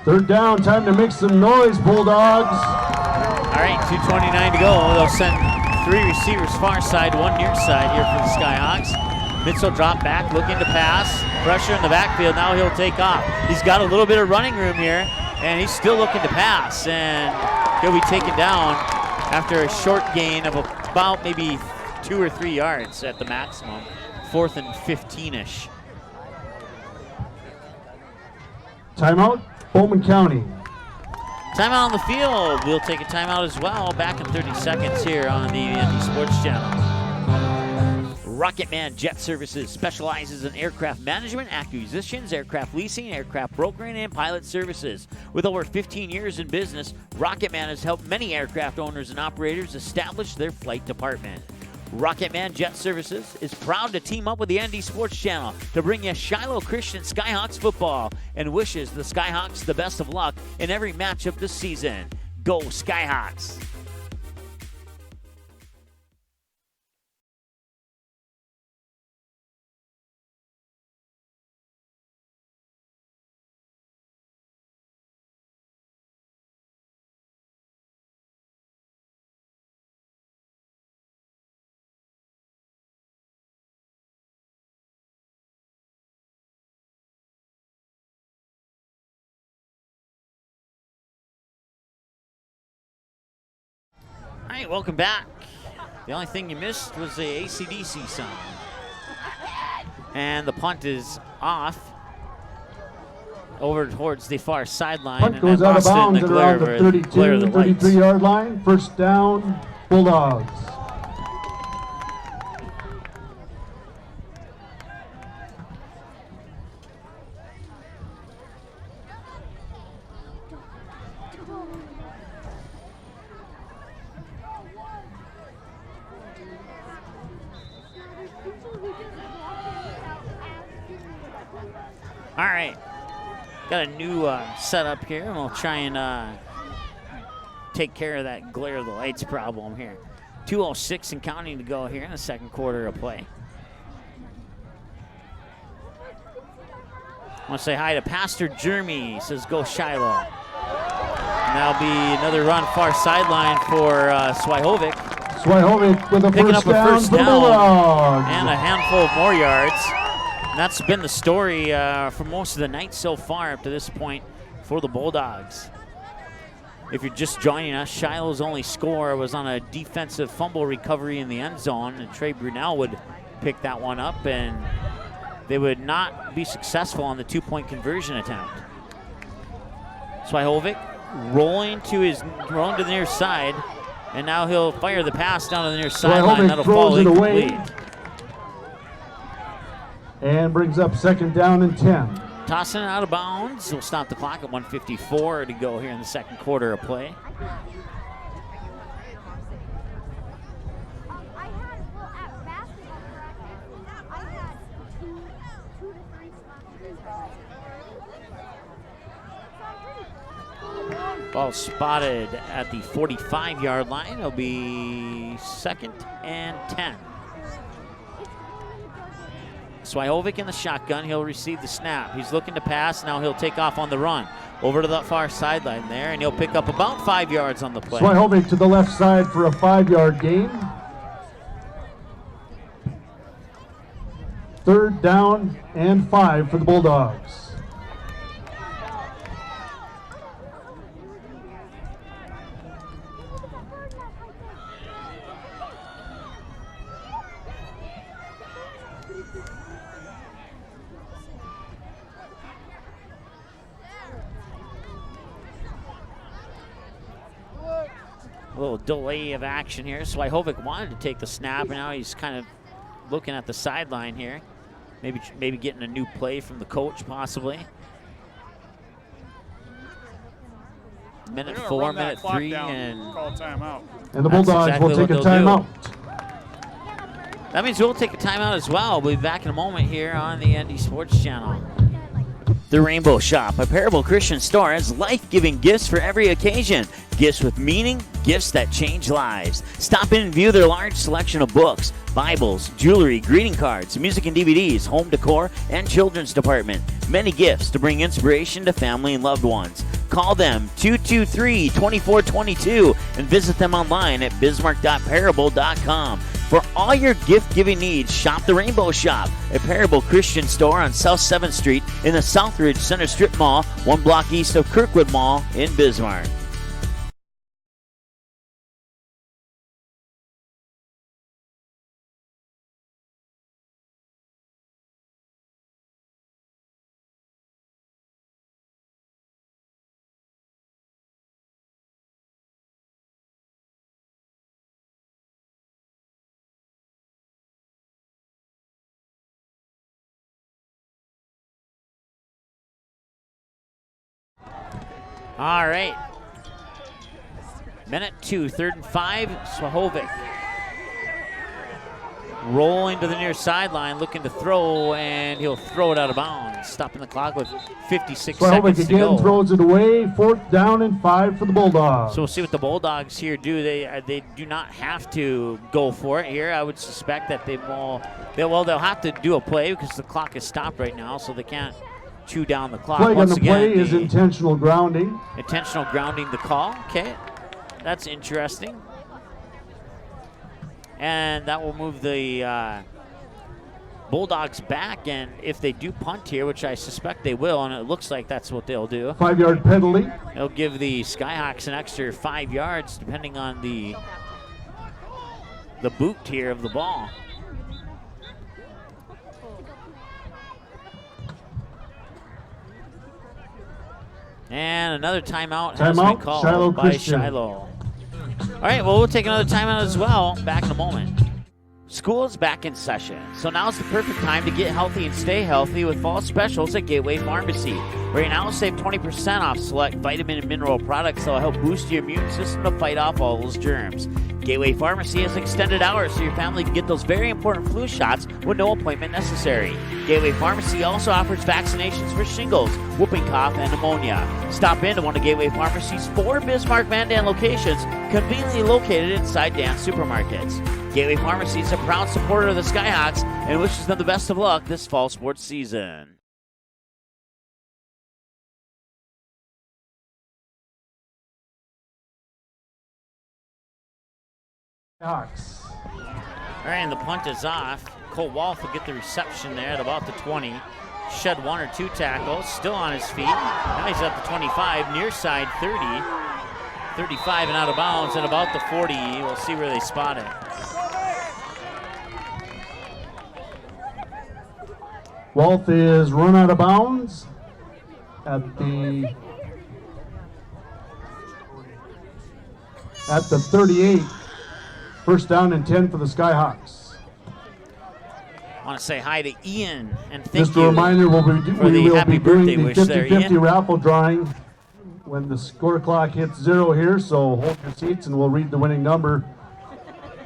Third down, time to make some noise, Bulldogs. All right, 2:29 to go. They'll send 3 receivers far side, 1 near side here for the Skyhawks. Mitzel drop back, looking to pass. Pressure in the backfield, now he'll take off. He's got a little bit of running room here, and he's still looking to pass. And he'll be taken down after a short gain of about maybe 2 or 3 yards at the maximum. 4th and 15-ish. Timeout, Bowman County. Timeout on the field. We'll take a timeout as well. Back in 30 seconds here on the NT Sports Channel. Rocketman Jet Services specializes in aircraft management, acquisitions, aircraft leasing, aircraft brokering, and pilot services. With over 15 years in business, Rocketman has helped many aircraft owners and operators establish their flight department. Rocketman Jet Services is proud to team up with the ND Sports Channel to bring you Shiloh Christian Skyhawks football and wishes the Skyhawks the best of luck in every matchup this season. Go Skyhawks! All right, welcome back. The only thing you missed was the AC/DC song. And the punt is off over towards the far sideline. Punt and goes out of bounds at around the 32, 33-yard line. First down, Bulldogs. All right, got a new setup here, and we'll try and take care of that glare of the lights problem here. 2:06 and counting to go here in the second quarter of play. I want to say hi to Pastor Jeremy. He says, go Shiloh. And that'll be another run far sideline for Swyhovic. Swyhovic with a Picking first up a down first for the down Bulldogs. and a handful of more yards. And that's been the story for most of the night so far up to this point for the Bulldogs. If you're just joining us, Shiloh's only score was on a defensive fumble recovery in the end zone, and Trey Brunel would pick that one up, and they would not be successful on the two-point conversion attempt. Swyhovic rolling to the near side, and now he'll fire the pass down to the near sideline. That'll fall incomplete. And brings up second down and 10. Tossing it out of bounds. We'll stop the clock at 1:54 to go here in the second quarter of play. Ball spotted at the 45-yard line. It'll be 2nd and 10. Swyhovic in the shotgun. He'll receive the snap. He's looking to pass. Now he'll take off on the run. Over to the far sideline there, and he'll pick up about 5 yards on the play. Swyhovic to the left side for a 5-yard gain. Third down and 5 for the Bulldogs. A little delay of action here. Swyhovic wanted to take the snap, and now he's kind of looking at the sideline here. Maybe getting a new play from the coach, possibly. Minute 4, minute 3, and call timeout. And the Bulldogs will take a timeout. That means we'll take a timeout as well. We'll be back in a moment here on the ND Sports Channel. The Rainbow Shop, a Parable Christian store, has life-giving gifts for every occasion. Gifts with meaning, gifts that change lives. Stop in and view their large selection of books, Bibles, jewelry, greeting cards, music and DVDs, home decor, and children's department. Many gifts to bring inspiration to family and loved ones. Call them 223-2422 and visit them online at bismarck.parable.com. For all your gift-giving needs, shop the Rainbow Shop, a Parable Christian store on South 7th Street in the Southridge Center Strip Mall, 1 block east of Kirkwood Mall in Bismarck. All right. Minute 2, 3rd and 5. Swahovic rolling to the near sideline, looking to throw, and he'll throw it out of bounds, stopping the clock with 56 seconds to go. Again throws it away. 4th down and 5 for the Bulldogs. So we'll see what the Bulldogs here do. They do not have to go for it here. I would suspect that they'll have to do a play because the clock is stopped right now, so they can't chew down the clock. Flag Once on the again, play is intentional grounding. Intentional grounding the call. Okay, that's interesting. And that will move the Bulldogs back, and if they do punt here, which I suspect they will, and it looks like that's what they'll do. 5-yard penalty. They'll give the Skyhawks an extra 5 yards, depending on the boot here of the ball. And another timeout has been called by Shiloh. All right, well, we'll take another timeout as well. Back in a moment. School is back in session, so now's the perfect time to get healthy and stay healthy with fall specials at Gateway Pharmacy. Right now, save 20% off select vitamin and mineral products that will help boost your immune system to fight off all those germs. Gateway Pharmacy has extended hours so your family can get those very important flu shots with no appointment necessary. Gateway Pharmacy also offers vaccinations for shingles, whooping cough, and pneumonia. Stop into one of Gateway Pharmacy's 4 Bismarck-Mandan locations, conveniently located inside Dan's supermarkets. Gateway Pharmacy is a proud supporter of the Skyhawks and wishes them the best of luck this fall sports season. Hawks. All right, and the punt is off. Cole Wolf will get the reception there at about the 20. Shed 1 or 2 tackles, still on his feet. Now he's at the 25, near side 30. 35 and out of bounds at about the 40. We'll see where they spot it. Wolf is run out of bounds at the 38. 1st down and 10 for the Skyhawks. I want to say hi to Ian and thank Just a you reminder, we will happy be doing birthday the wish there, 50-50 Ian. raffle drawing when the score clock hits 0 here, so hold your seats and we'll read the winning number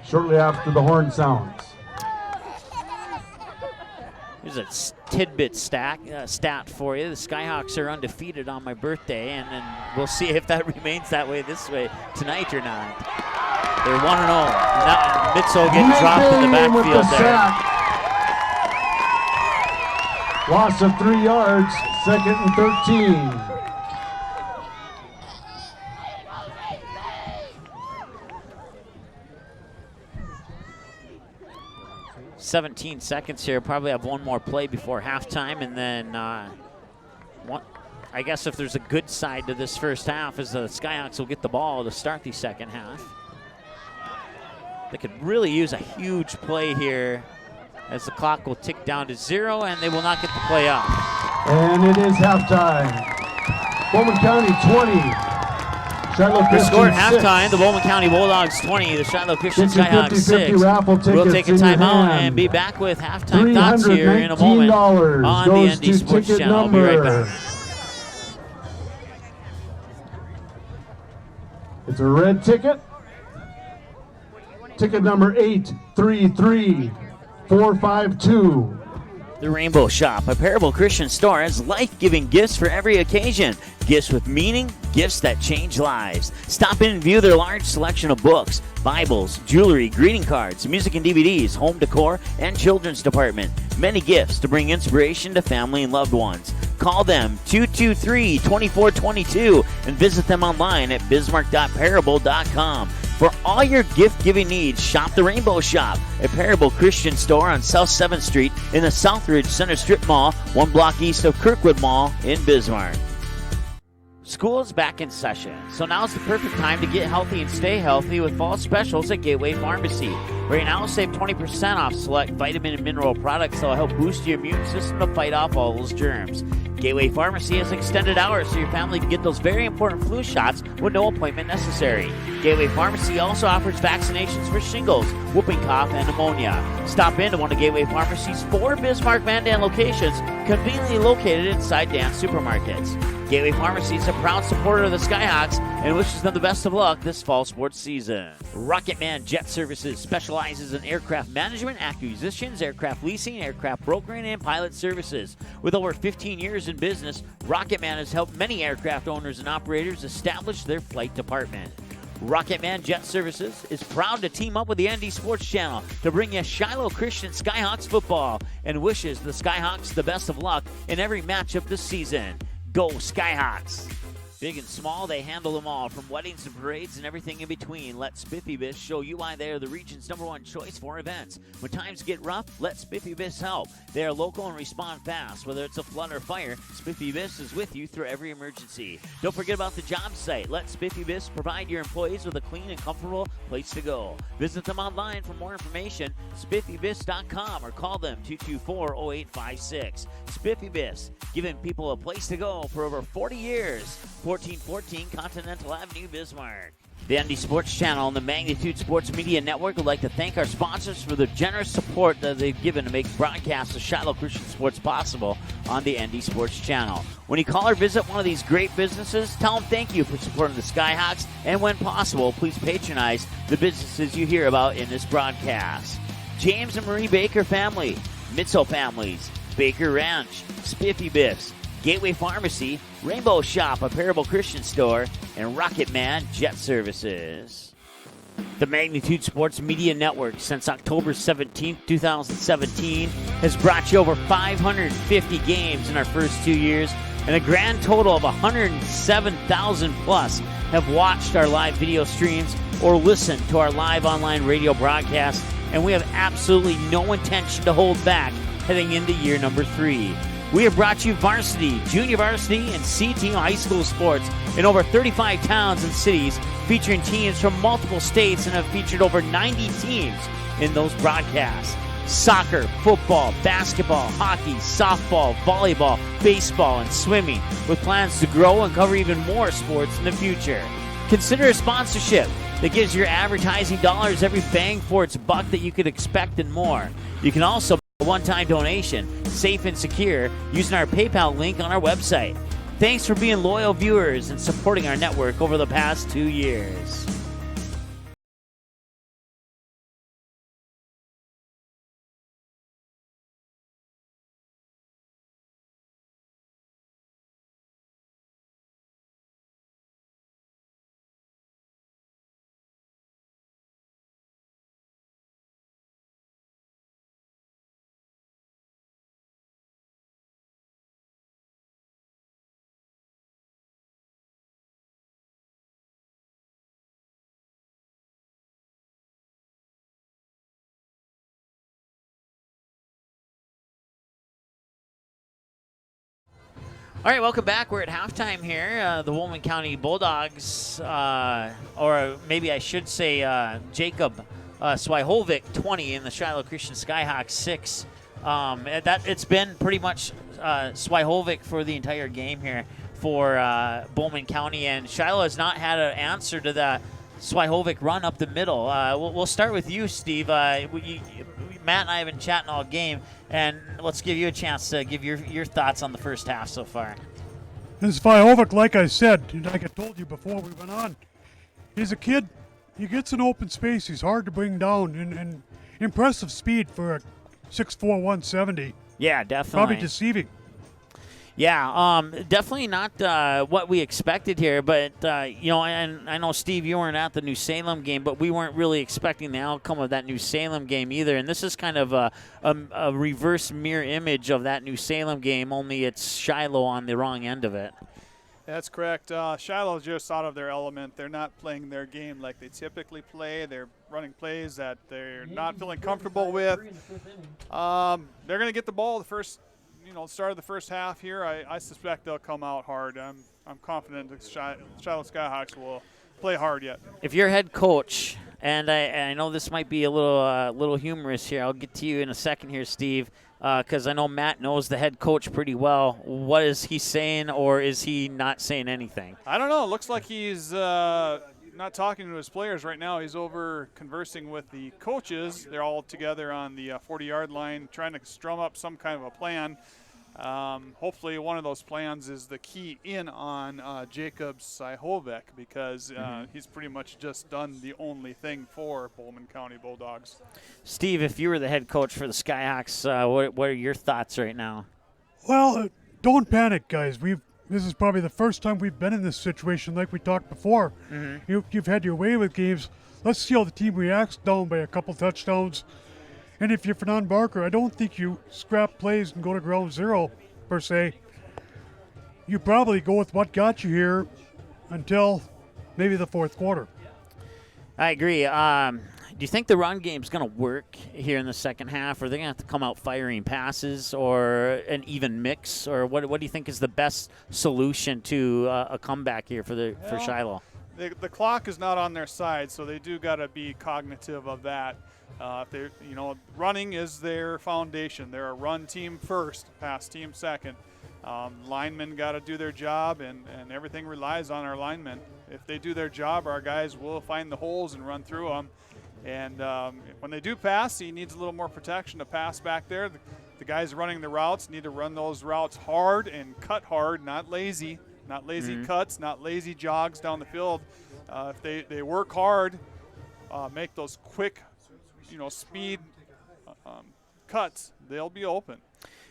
shortly after the horn sounds. Here's a tidbit stat for you. The Skyhawks are undefeated on my birthday, and we'll see if that remains that way tonight or not. They're 1-0. Now Mitzel getting dropped in the backfield there. Loss of 3 yards, 2nd and 13. 17 seconds here. Probably have one more play before halftime, and then I guess if there's a good side to this first half is the Skyhawks will get the ball to start the second half. They could really use a huge play here as the clock will tick down to 0, and they will not get the play up. And it is halftime. Bowman County 20. Shiloh The Christian score at 6. halftime, the Bowman County Bulldogs 20, the Shiloh Christian Get your Skyhawks 50-50 6. raffle tickets We'll take a in your timeout hand. and be back with halftime thoughts here in a moment $319 on the goes ND to Sports ticket Channel. I'll be right number. back. It's a red ticket. Ticket number 833452. The Rainbow Shop, a Parable Christian store, has life-giving gifts for every occasion. Gifts with meaning, gifts that change lives. Stop in and view their large selection of books, Bibles, jewelry, greeting cards, music and DVDs, home decor, and children's department. Many gifts to bring inspiration to family and loved ones. Call them 223-2422 and visit them online at bismarck.parable.com. For all your gift-giving needs, shop the Rainbow Shop, a Parable Christian store on South 7th Street in the Southridge Center Strip Mall, 1 block east of Kirkwood Mall in Bismarck. School is back in session, so now's the perfect time to get healthy and stay healthy with fall specials at Gateway Pharmacy. Right now, save 20% off select vitamin and mineral products that will help boost your immune system to fight off all those germs. Gateway Pharmacy has extended hours so your family can get those very important flu shots with no appointment necessary. Gateway Pharmacy also offers vaccinations for shingles, whooping cough, and pneumonia. Stop into one of Gateway Pharmacy's 4 Bismarck-Mandan locations, conveniently located inside Dan's supermarkets. Gateway Pharmacy is a proud supporter of the Skyhawks and wishes them the best of luck this fall sports season. Rocketman Jet Services specializes in aircraft management, acquisitions, aircraft leasing, aircraft brokering, and pilot services. With over 15 years in business, Rocketman has helped many aircraft owners and operators establish their flight department. Rocketman Jet Services is proud to team up with the ND Sports Channel to bring you Shiloh Christian Skyhawks football and wishes the Skyhawks the best of luck in every matchup this season. Go Skyhawks! Big and small, they handle them all, from weddings to parades and everything in between. Let Spiffy Biz show you why they are the region's #1 choice for events. When times get rough, let Spiffy Biz help. They are local and respond fast. Whether it's a flood or fire, Spiffy Biz is with you through every emergency. Don't forget about the job site. Let Spiffy Biz provide your employees with a clean and comfortable place to go. Visit them online for more information, spiffybiz.com, or call them 224-0856. Spiffy Biz, giving people a place to go for over 40 years. 1414 Continental Avenue, Bismarck. The ND Sports Channel and the Magnitude Sports Media Network would like to thank our sponsors for the generous support that they've given to make broadcasts of Shiloh Christian Sports possible on the ND Sports Channel. When you call or visit one of these great businesses, tell them thank you for supporting the Skyhawks, and when possible, please patronize the businesses you hear about in this broadcast. James and Marie Baker family, Mitzel families, Baker Ranch, Spiffy Biffs, Gateway Pharmacy, Rainbow Shop, a Parable Christian store, and Rocketman Jet Services. The Magnitude Sports Media Network, since October 17, 2017, has brought you over 550 games in our first 2 years, and a grand total of 107,000 plus have watched our live video streams or listened to our live online radio broadcasts, and we have absolutely no intention to hold back heading into year number 3. We have brought you varsity, junior varsity, and C-team high school sports in over 35 towns and cities, featuring teams from multiple states, and have featured over 90 teams in those broadcasts. Soccer, football, basketball, hockey, softball, volleyball, baseball, and swimming, with plans to grow and cover even more sports in the future. Consider a sponsorship that gives your advertising dollars every bang for its buck that you could expect and more. You can also a one-time donation, safe and secure, using our PayPal link on our website. Thanks for being loyal viewers and supporting our network over the past 2 years. All right, welcome back. We're at halftime here. The Bowman County Bulldogs, or maybe I should say Jacob Swyhovic, 20, and the Shiloh Christian Skyhawks, 6. It's been pretty much Swyhovic for the entire game here for Bowman County, and Shiloh has not had an answer to that Swyhovic run up the middle. We'll start with you, Steve. Matt and I have been chatting all game, and let's give you a chance to give your thoughts on the first half so far. This Swyhovic, like I said, like I told you before we went on, he's a kid. He gets in open space. He's hard to bring down, and impressive speed for a 6'4", 170. Yeah, definitely. Probably deceiving. Yeah, definitely not what we expected here, but, and I know, Steve, you weren't at the New Salem game, but we weren't really expecting the outcome of that New Salem game either, and this is kind of a reverse mirror image of that New Salem game, only it's Shiloh on the wrong end of it. That's correct. Shiloh's just out of their element. They're not playing their game like they typically play. They're running plays that they're not feeling comfortable with. They're going to get the ball the first start of the first half here. I suspect they'll come out hard. I'm confident the Shiloh Skyhawks will play hard yet. If you're head coach, and I know this might be a little humorous here, I'll get to you in a second here, Steve, because I know Matt knows the head coach pretty well. What is he saying, or is he not saying anything? I don't know. It looks like he's not talking to his players right now. He's over conversing with the coaches. They're all together on the 40-yard line trying to strum up some kind of a plan. hopefully one of those plans is the key in on Jacob Skyhawks, because he's pretty much just done the only thing for Bowman County Bulldogs. Steve, if you were the head coach for the Skyhawks, what are your thoughts right now? Well, don't panic, guys. This is probably the first time we've been in this situation like we talked before. You've had your way with games. Let's see how the team reacts down by a couple touchdowns. And if you're Fernand Barker, I don't think you scrap plays and go to ground zero, per se. You probably go with what got you here until maybe the fourth quarter. I agree. Do you think the run game's going to work here in the second half? Or are they going to have to come out firing passes or an even mix? Or what do you think is the best solution to a comeback here for Shiloh? The clock is not on their side, so they do got to be cognitive of that. Running is their foundation. They're a run team first, pass team second. Linemen got to do their job, and everything relies on our linemen. If they do their job, our guys will find the holes and run through them. And when they do pass, he needs a little more protection to pass back there. The guys running the routes need to run those routes hard and cut hard, not lazy. Not lazy cuts, not lazy jogs down the field. If they work hard, make those quick, speed cuts, they'll be open.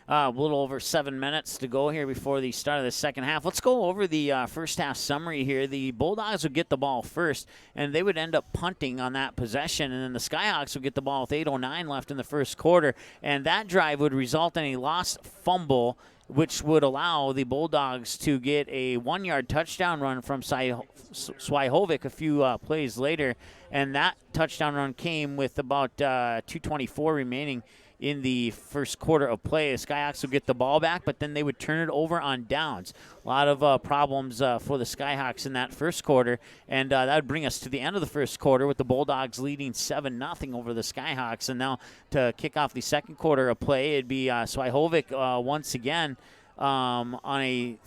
A little over 7 minutes to go here before the start of the second half. Let's go over the first half summary here. The Bulldogs would get the ball first, and they would end up punting on that possession, and then the Skyhawks would get the ball with 8:09 left in the first quarter, and that drive would result in a lost fumble, which would allow the Bulldogs to get a 1-yard touchdown run from Skyhawks a few plays later, and that touchdown run came with about 2:24 remaining in the first quarter of play. The Skyhawks would get the ball back, but then they would turn it over on downs. A lot of problems for the Skyhawks in that first quarter, and that would bring us to the end of the first quarter with the Bulldogs leading 7-0 over the Skyhawks. And now to kick off the second quarter of play, it'd be Skyhawks once again on I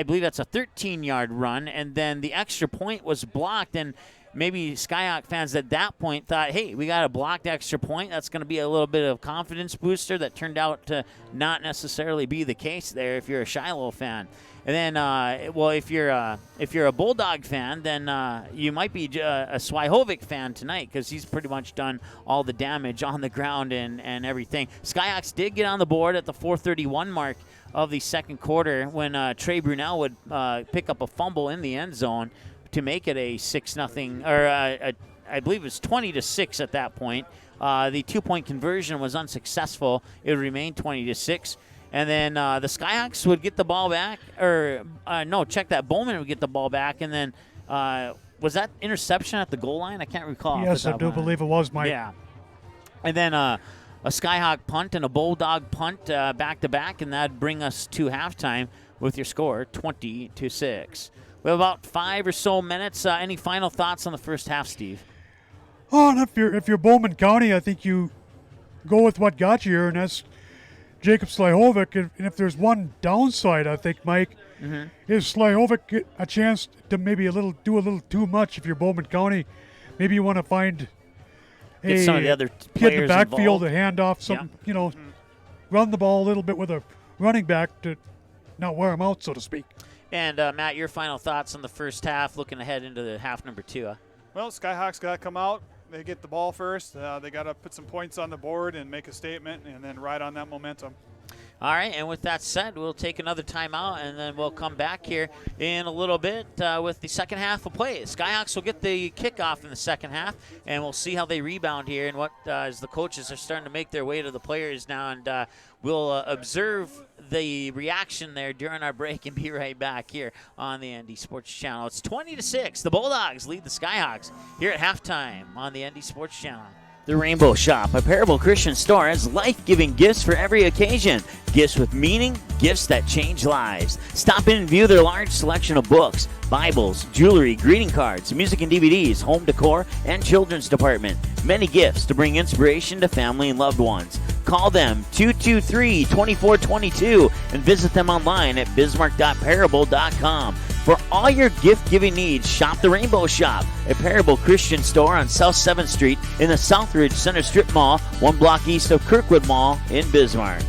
believe that's a 13-yard run, and then the extra point was blocked, and maybe Skyhawk fans at that point thought, hey, we got a blocked extra point. That's going to be a little bit of confidence booster. That turned out to not necessarily be the case there if you're a Shiloh fan. And then, if you're a Bulldog fan, then you might be a Skyhawks fan tonight, because he's pretty much done all the damage on the ground and everything. Skyhawks did get on the board at the 4:31 mark of the second quarter when Trey Brunel would pick up a fumble in the end zone to make it a 6-0, or I believe it was 20-6 at that point. The 2-point conversion was unsuccessful. It would remain 20-6. And then the Skyhawks would get the ball back, Bowman would get the ball back, and then was that interception at the goal line? I can't recall. Yes, I do believe it was, Mike. Yeah. And then a Skyhawk punt and a Bulldog punt back-to-back, and that'd bring us to halftime with your score 20-6. We have about 5 or so minutes. Any final thoughts on the first half, Steve? Oh, and if you're Bowman County, I think you go with what got you here, and that's Jacob Skyhawks. And if there's one downside, I think, Mike, is Skyhawks get a chance to maybe do a little too much if you're Bowman County. Maybe you want to find get some of the other get players the backfield, involved. a handoff, some run the ball a little bit with a running back to not wear him out, so to speak. And, Matt, your final thoughts on the first half, looking ahead into the half number 2. Well, Skyhawks got to come out. They get the ball first. They got to put some points on the board and make a statement, and then ride on that momentum. All right, and with that said, we'll take another timeout, and then we'll come back here in a little bit with the second half of play. Skyhawks will get the kickoff in the second half, and we'll see how they rebound here and what as the coaches are starting to make their way to the players now, and we'll observe the reaction there during our break and be right back here on the ND Sports Channel. It's 20-6. The Bulldogs lead the Skyhawks here at halftime on the ND Sports Channel. The Rainbow Shop, a Parable Christian store, has life-giving gifts for every occasion. Gifts with meaning, gifts that change lives. Stop in and view their large selection of books, Bibles, jewelry, greeting cards, music and DVDs, home decor, and children's department. Many gifts to bring inspiration to family and loved ones. Call them 223-2422 and visit them online at bismarck.parable.com. For all your gift-giving needs, shop the Rainbow Shop, a Parable Christian store on South 7th Street in the Southridge Center Strip Mall, 1 block east of Kirkwood Mall in Bismarck.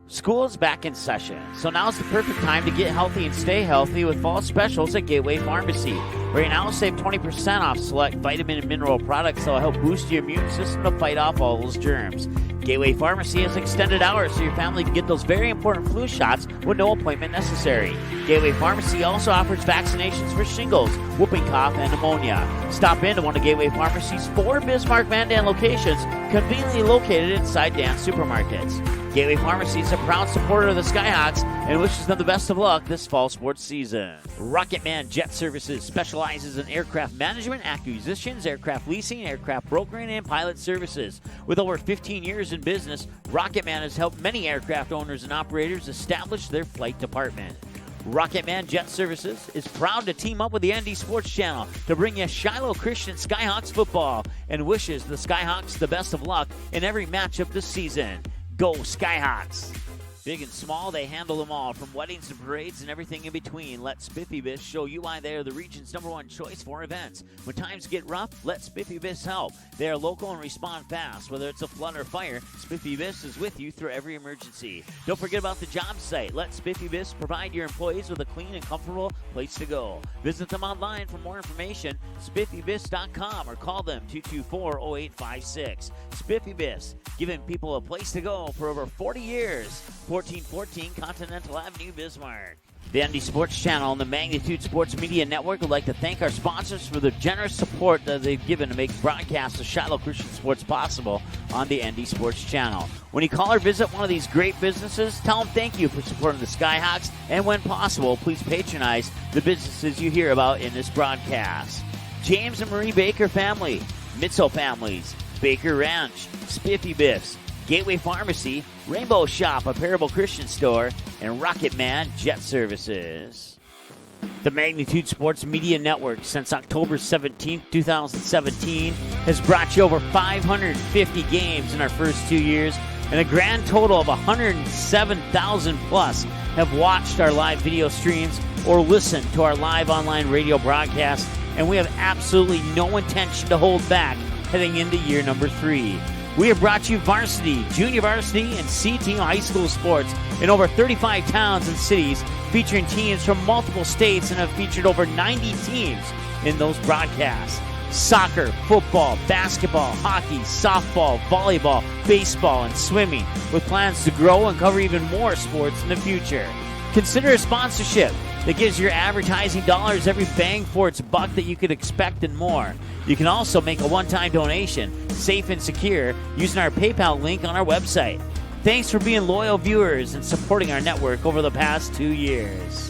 School is back in session, so now's the perfect time to get healthy and stay healthy with fall specials at Gateway Pharmacy. Right now, save 20% off select vitamin and mineral products that will help boost your immune system to fight off all those germs. Gateway Pharmacy has extended hours so your family can get those very important flu shots with no appointment necessary. Gateway Pharmacy also offers vaccinations for shingles, whooping cough, and pneumonia. Stop into one of Gateway Pharmacy's 4 Bismarck Van Dan locations, conveniently located inside Dan's supermarkets. Gateway Pharmacy is a proud supporter of the Skyhawks and wishes them the best of luck this fall sports season. Rocketman Jet Services specializes in aircraft management, acquisitions, aircraft leasing, aircraft brokering, and pilot services. With over 15 years in business, Rocketman has helped many aircraft owners and operators establish their flight department. Rocketman Jet Services is proud to team up with the ND Sports Channel to bring you Shiloh Christian Skyhawks football and wishes the Skyhawks the best of luck in every matchup this season. Go Skyhawks! Big and small, they handle them all, from weddings to parades and everything in between. Let Spiffy Biss show you why they are the region's #1 choice for events. When times get rough, let Spiffy Biss help. They are local and respond fast. Whether it's a flood or fire, Spiffy Biss is with you through every emergency. Don't forget about the job site. Let Spiffy Biss provide your employees with a clean and comfortable place to go. Visit them online for more information, spiffybiss.com, or call them 224-0856. Spiffy Biss, giving people a place to go for over 40 years. 1414 Continental Avenue, Bismarck. The ND Sports Channel and the Magnitude Sports Media Network would like to thank our sponsors for the generous support that they've given to make broadcasts of Shiloh Christian Sports possible on the ND Sports Channel. When you call or visit one of these great businesses, tell them thank you for supporting the Skyhawks, and when possible, please patronize the businesses you hear about in this broadcast. James and Marie Baker family, Mitzel families, Baker Ranch, Spiffy Biffs, Gateway Pharmacy, Rainbow Shop, a Parable Christian store, and Rocketman Jet Services. The Magnitude Sports Media Network, since October 17, 2017, has brought you over 550 games in our first 2 years, and a grand total of 107,000 plus have watched our live video streams or listened to our live online radio broadcasts, and we have absolutely no intention to hold back heading into year number 3. We have brought you varsity, junior varsity, and C-team high school sports in over 35 towns and cities, featuring teams from multiple states, and have featured over 90 teams in those broadcasts. Soccer, football, basketball, hockey, softball, volleyball, baseball, and swimming, with plans to grow and cover even more sports in the future. Consider a sponsorship that gives your advertising dollars every bang for its buck that you could expect and more. You can also make a one-time donation, safe and secure, using our PayPal link on our website. Thanks for being loyal viewers and supporting our network over the past 2 years.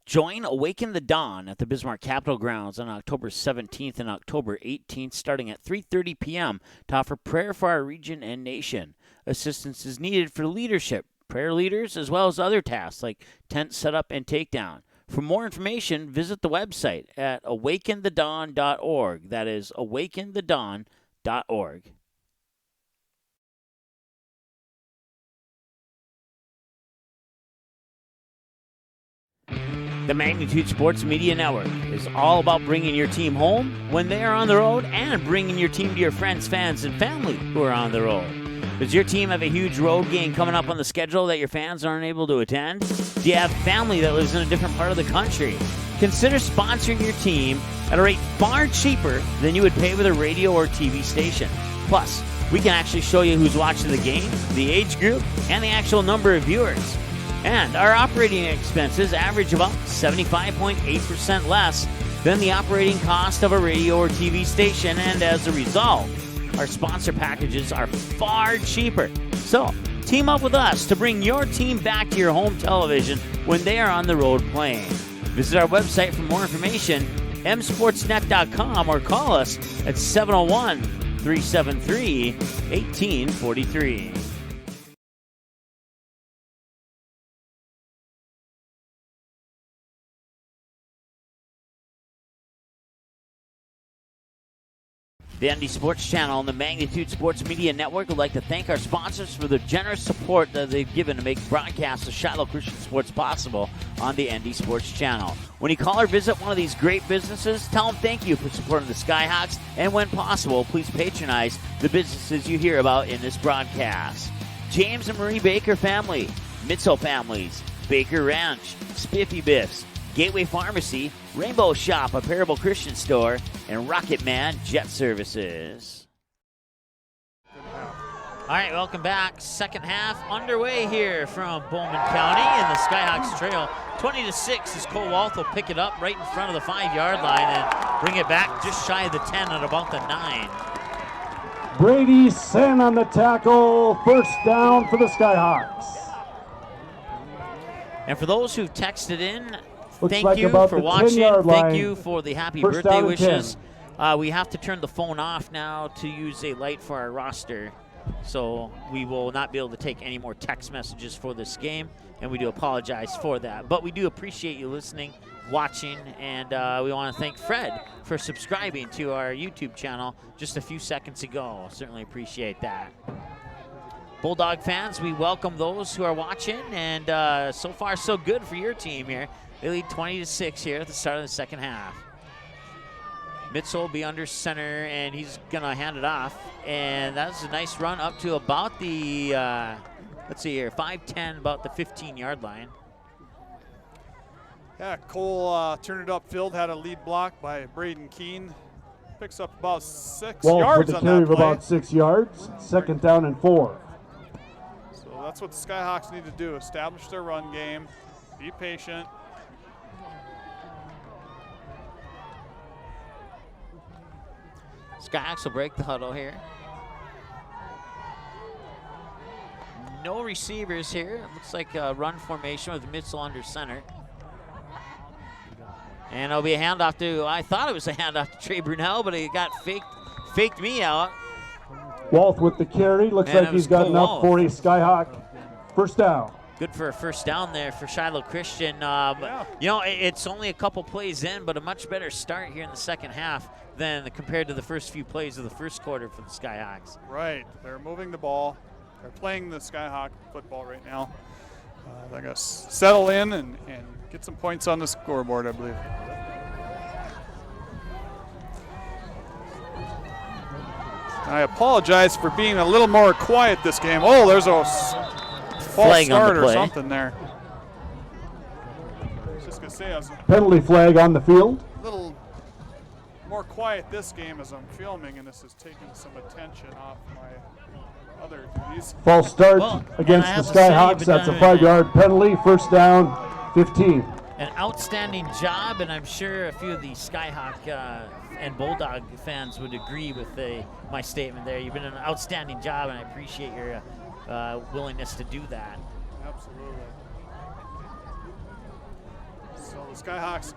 Join Awaken the Dawn at the Bismarck Capitol Grounds on October 17th and October 18th, starting at 3:30 p.m. to offer prayer for our region and nation. Assistance is needed for leadership, prayer leaders, as well as other tasks like tent setup and takedown. For more information, visit the website at awakenthedawn.org. That is awakenthedawn.org. The Magnitude Sports Media Network is all about bringing your team home when they are on the road and bringing your team to your friends, fans, and family who are on the road. Does your team have a huge road game coming up on the schedule that your fans aren't able to attend? Do you have family that lives in a different part of the country? Consider sponsoring your team at a rate far cheaper than you would pay with a radio or TV station. Plus, we can actually show you who's watching the game, the age group, and the actual number of viewers. And our operating expenses average about 75.8% less than the operating cost of a radio or TV station, and as a result, our sponsor packages are far cheaper. So, Team up with us to bring your team back to your home television when they are on the road playing. Visit our website for more information, msportsnet.com, or call us at 701-373-1843. The ND Sports Channel and the Magnitude Sports Media Network would like to thank our sponsors for the generous support that they've given to make broadcasts of Shiloh Christian Sports possible on the ND Sports Channel. When you call or visit one of these great businesses, tell them thank you for supporting the Skyhawks, and when possible, please patronize the businesses you hear about in this broadcast. James and Marie Baker family, Mitzel families, Baker Ranch, Spiffy Biffs, Gateway Pharmacy, Rainbow Shop, a Parable Christian store, and Rocket Man Jet Services. All right, welcome back. Second half underway here from Bowman County, and the Skyhawks trail 20-6 as Cole Walth will pick it up right in front of the 5-yard line and bring it back just shy of the 10 at about the 9. Brady Sen on the tackle. First down for the Skyhawks. And for those who've texted in, Looks thank like you about for the watching. 10-yard line. Thank you for the happy First birthday down and wishes. We have to turn the phone off now to use a light for our roster. So we will not be able to take any more text messages for this game, and we do apologize for that. But we do appreciate you listening, watching, and we want to thank Fred for subscribing to our YouTube channel just a few seconds ago. Certainly appreciate that. Bulldog fans, we welcome those who are watching, and so far so good for your team here. They lead 20-6 here at the start of the second half. Mitzel will be under center, and he's going to hand it off. And that's a nice run up to about the, let's see here, 5'10", about the 15-yard line. Yeah, Cole turned it upfield, had a lead block by Braden Keene. Picks up about 6 yards with a on carry that of play. about 6 yards. Second down and 4. So that's what the Skyhawks need to do, establish their run game, be patient. Skyhawks will break the huddle here. No receivers here. It looks like a run formation with Mitzel under center. And it'll be a handoff to, I thought it was a handoff to Trey Brunel, but he got faked me out. Walth with the carry. Looks And like it was he's got Cole enough Walth. for a Skyhawk first down. Good for a first down there for Shiloh Christian. Yeah. You know, it's only a couple plays in, but a much better start here in the second half than compared to the first few plays of the first quarter for the Skyhawks. Right, they're moving the ball. They're playing the Skyhawk football right now. They're going to settle in and get some points on the scoreboard, I believe. I apologize for being a little more quiet this game. Oh, there's a false Flag on start the or play. something there. I was just going to say I was Penalty flag on the field. a little more quiet this game as I'm filming, and this is taking some attention off my other duties. False start Well, against and I the have to say, Skyhawks. you've That's a done 5-yard penalty. First down, 15. An outstanding job, and I'm sure a few of the Skyhawk and Bulldog fans would agree with my statement there. You've been an outstanding job, and I appreciate your willingness to do that. Absolutely. So the Skyhawks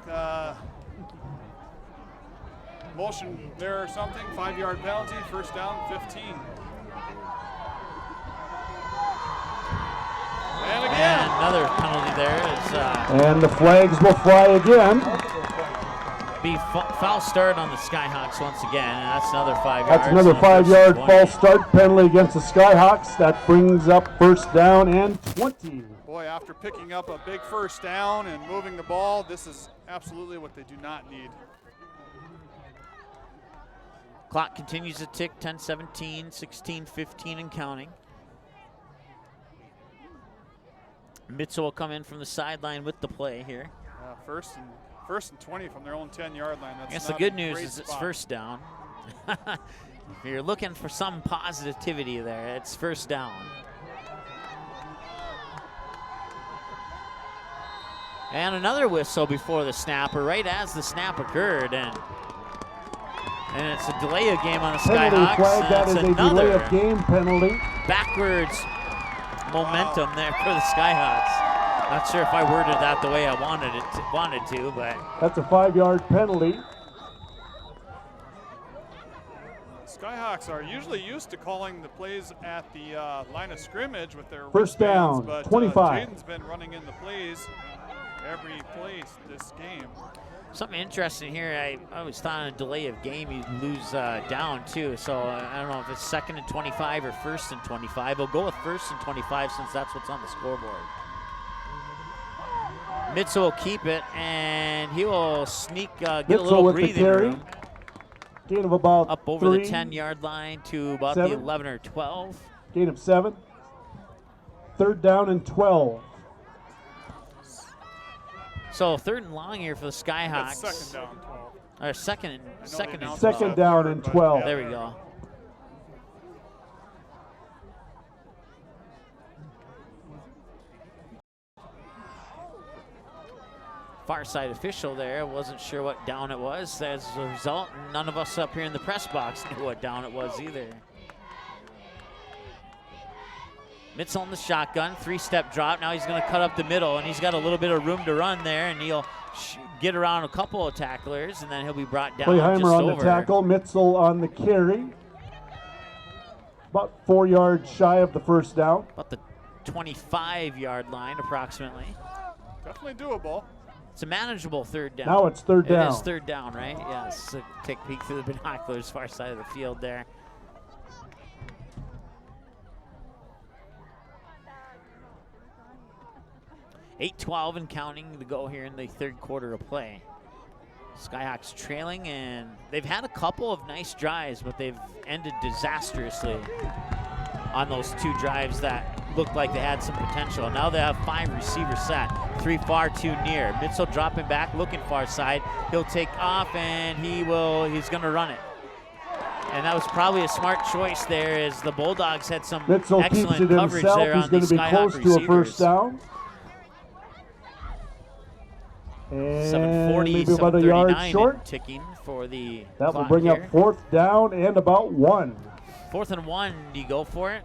motion there or something, 5-yard penalty, first down, 15. And again. And another penalty there is And the flags will fly again. be foul start on the Skyhawks once again, and that's another 5 yards. That's another on a first 5-yard 20. false start penalty against the Skyhawks. That brings up first down and 20. Boy, after picking up a big first down and moving the ball, this is absolutely what they do not need. Clock continues to tick, 10-17, 16-15 and counting. Mitzel will come in from the sideline with the play here. First and 20 from their own 10-yard line. That's I guess the not good a news great is it's spot. first down. If you're looking for some positivity there, it's first down. And another whistle before the snapper, right as the snap occurred, and it's a delay of game on the Penalty Skyhawks. flag. That It's is a delay of game penalty. backwards momentum there for the Skyhawks. Not sure if I worded that the way I wanted to, but that's a 5-yard penalty. Skyhawks are usually used to calling the plays at the line of scrimmage with their first down, but 25. Jaden's been running in the plays every place this game. something interesting here. I always thought on a delay of game you'd lose down too. So I don't know if it's 2nd and 25 or 1st and 25. We'll go with 1st and 25 since that's what's on the scoreboard. Mitzel will keep it, and he will sneak, get a little breathing room. Gain of about up over the 10-yard line to about the 11 or 12. Gain of 7. 3rd down and 12. So 3rd and long here for the Skyhawks. That's 2nd down and 12. Or second and 12. 2nd down and 12. There we go. Far side official there wasn't sure what down it was. As a result, none of us up here in the press box knew what down it was either. Mitzel in the shotgun, 3-step drop. Now he's going to cut up the middle, and he's got a little bit of room to run there, and he'll get around a couple of tacklers, and then he'll be brought down Playheimer just on over. The tackle, Mitzel on the carry. About 4 yards shy of the first down. About the 25-yard line, approximately. Definitely doable. It's a manageable 3rd down. Now it's 3rd down. It is 3rd down, right? Yes. So take a peek through the binoculars, far side of the field there. .8:12 and counting to go here in the 3rd quarter of play. Skyhawks trailing, and they've had a couple of nice drives, but they've ended disastrously on those 2 drives that looked like they had some potential. Now they have 5 receivers set, 3 far, 2 near. Mitzel dropping back, looking far side. He'll take off, and he's going to run it. And that was probably a smart choice there, as the Bulldogs had some Mitzel excellent keeps it coverage himself. there He's on the going to be Skyhawk close receivers. to a first down. And 7:40, maybe about a yard 7:39 short. Ticking for the That will clock bring here. up 4th down and about 1. 4th and 1. Do you go for it?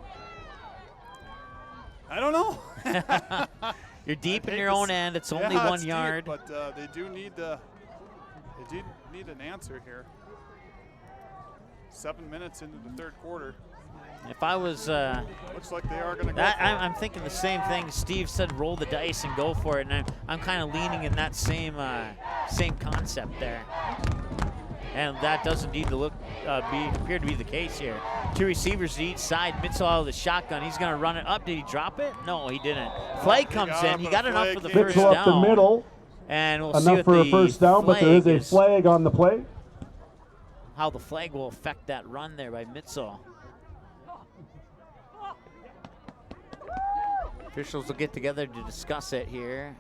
I don't know. You're deep in your own end. It's only 1 yard. Deep, but they do need an answer here. 7 minutes into the 3rd quarter. If I was, looks like they are going to go. I'm thinking the same thing. Steve said, roll the dice and go for it, and I'm kind of leaning in that same concept there. And that does indeed appear to be the case here. 2 receivers to each side. Mitzel out of the shotgun. He's going to run it up. Did he drop it? No, he didn't. Flag comes in. He got enough for the first Mitzel down. up the middle. And we'll see Enough what for a the first down, but there is a flag on the play. How the flag will affect that run there by Mitzel. Officials will get together to discuss it here.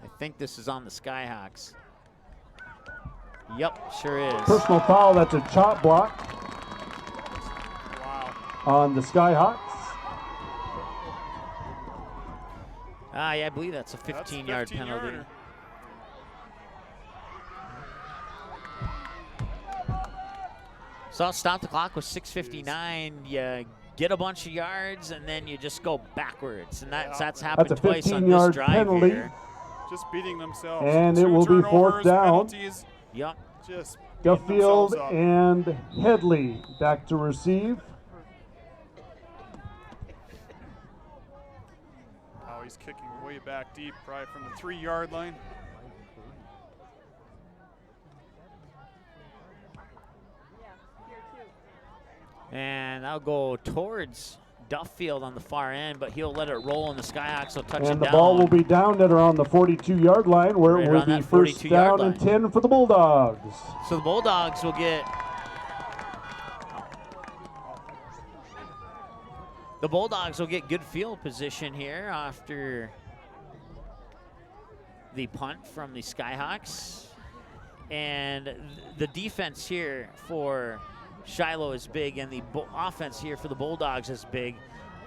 I think this is on the Skyhawks. Yep, sure is. Personal foul, that's a chop block. Wow. On the Skyhawks. Yeah, I believe that's a 15-yard penalty. So I'll stop the clock with 6:59. You get a bunch of yards, and then you just go backwards. And that's happened twice on this drive penalty. here. Just beating themselves. And it will be 4th down. Penalties, yep. Just Duffield and Headley back to receive. Oh, he's kicking way back deep, probably from the 3-yard line. And I'll go towards Duffield on the far end, but he'll let it roll, and the Skyhawks will touch it down. And the ball will be down at around the 42-yard line, where it will be 1st down and 10 for the Bulldogs. So the Bulldogs will get good field position here after the punt from the Skyhawks. And the defense here for Shiloh is big, and the offense here for the Bulldogs is big.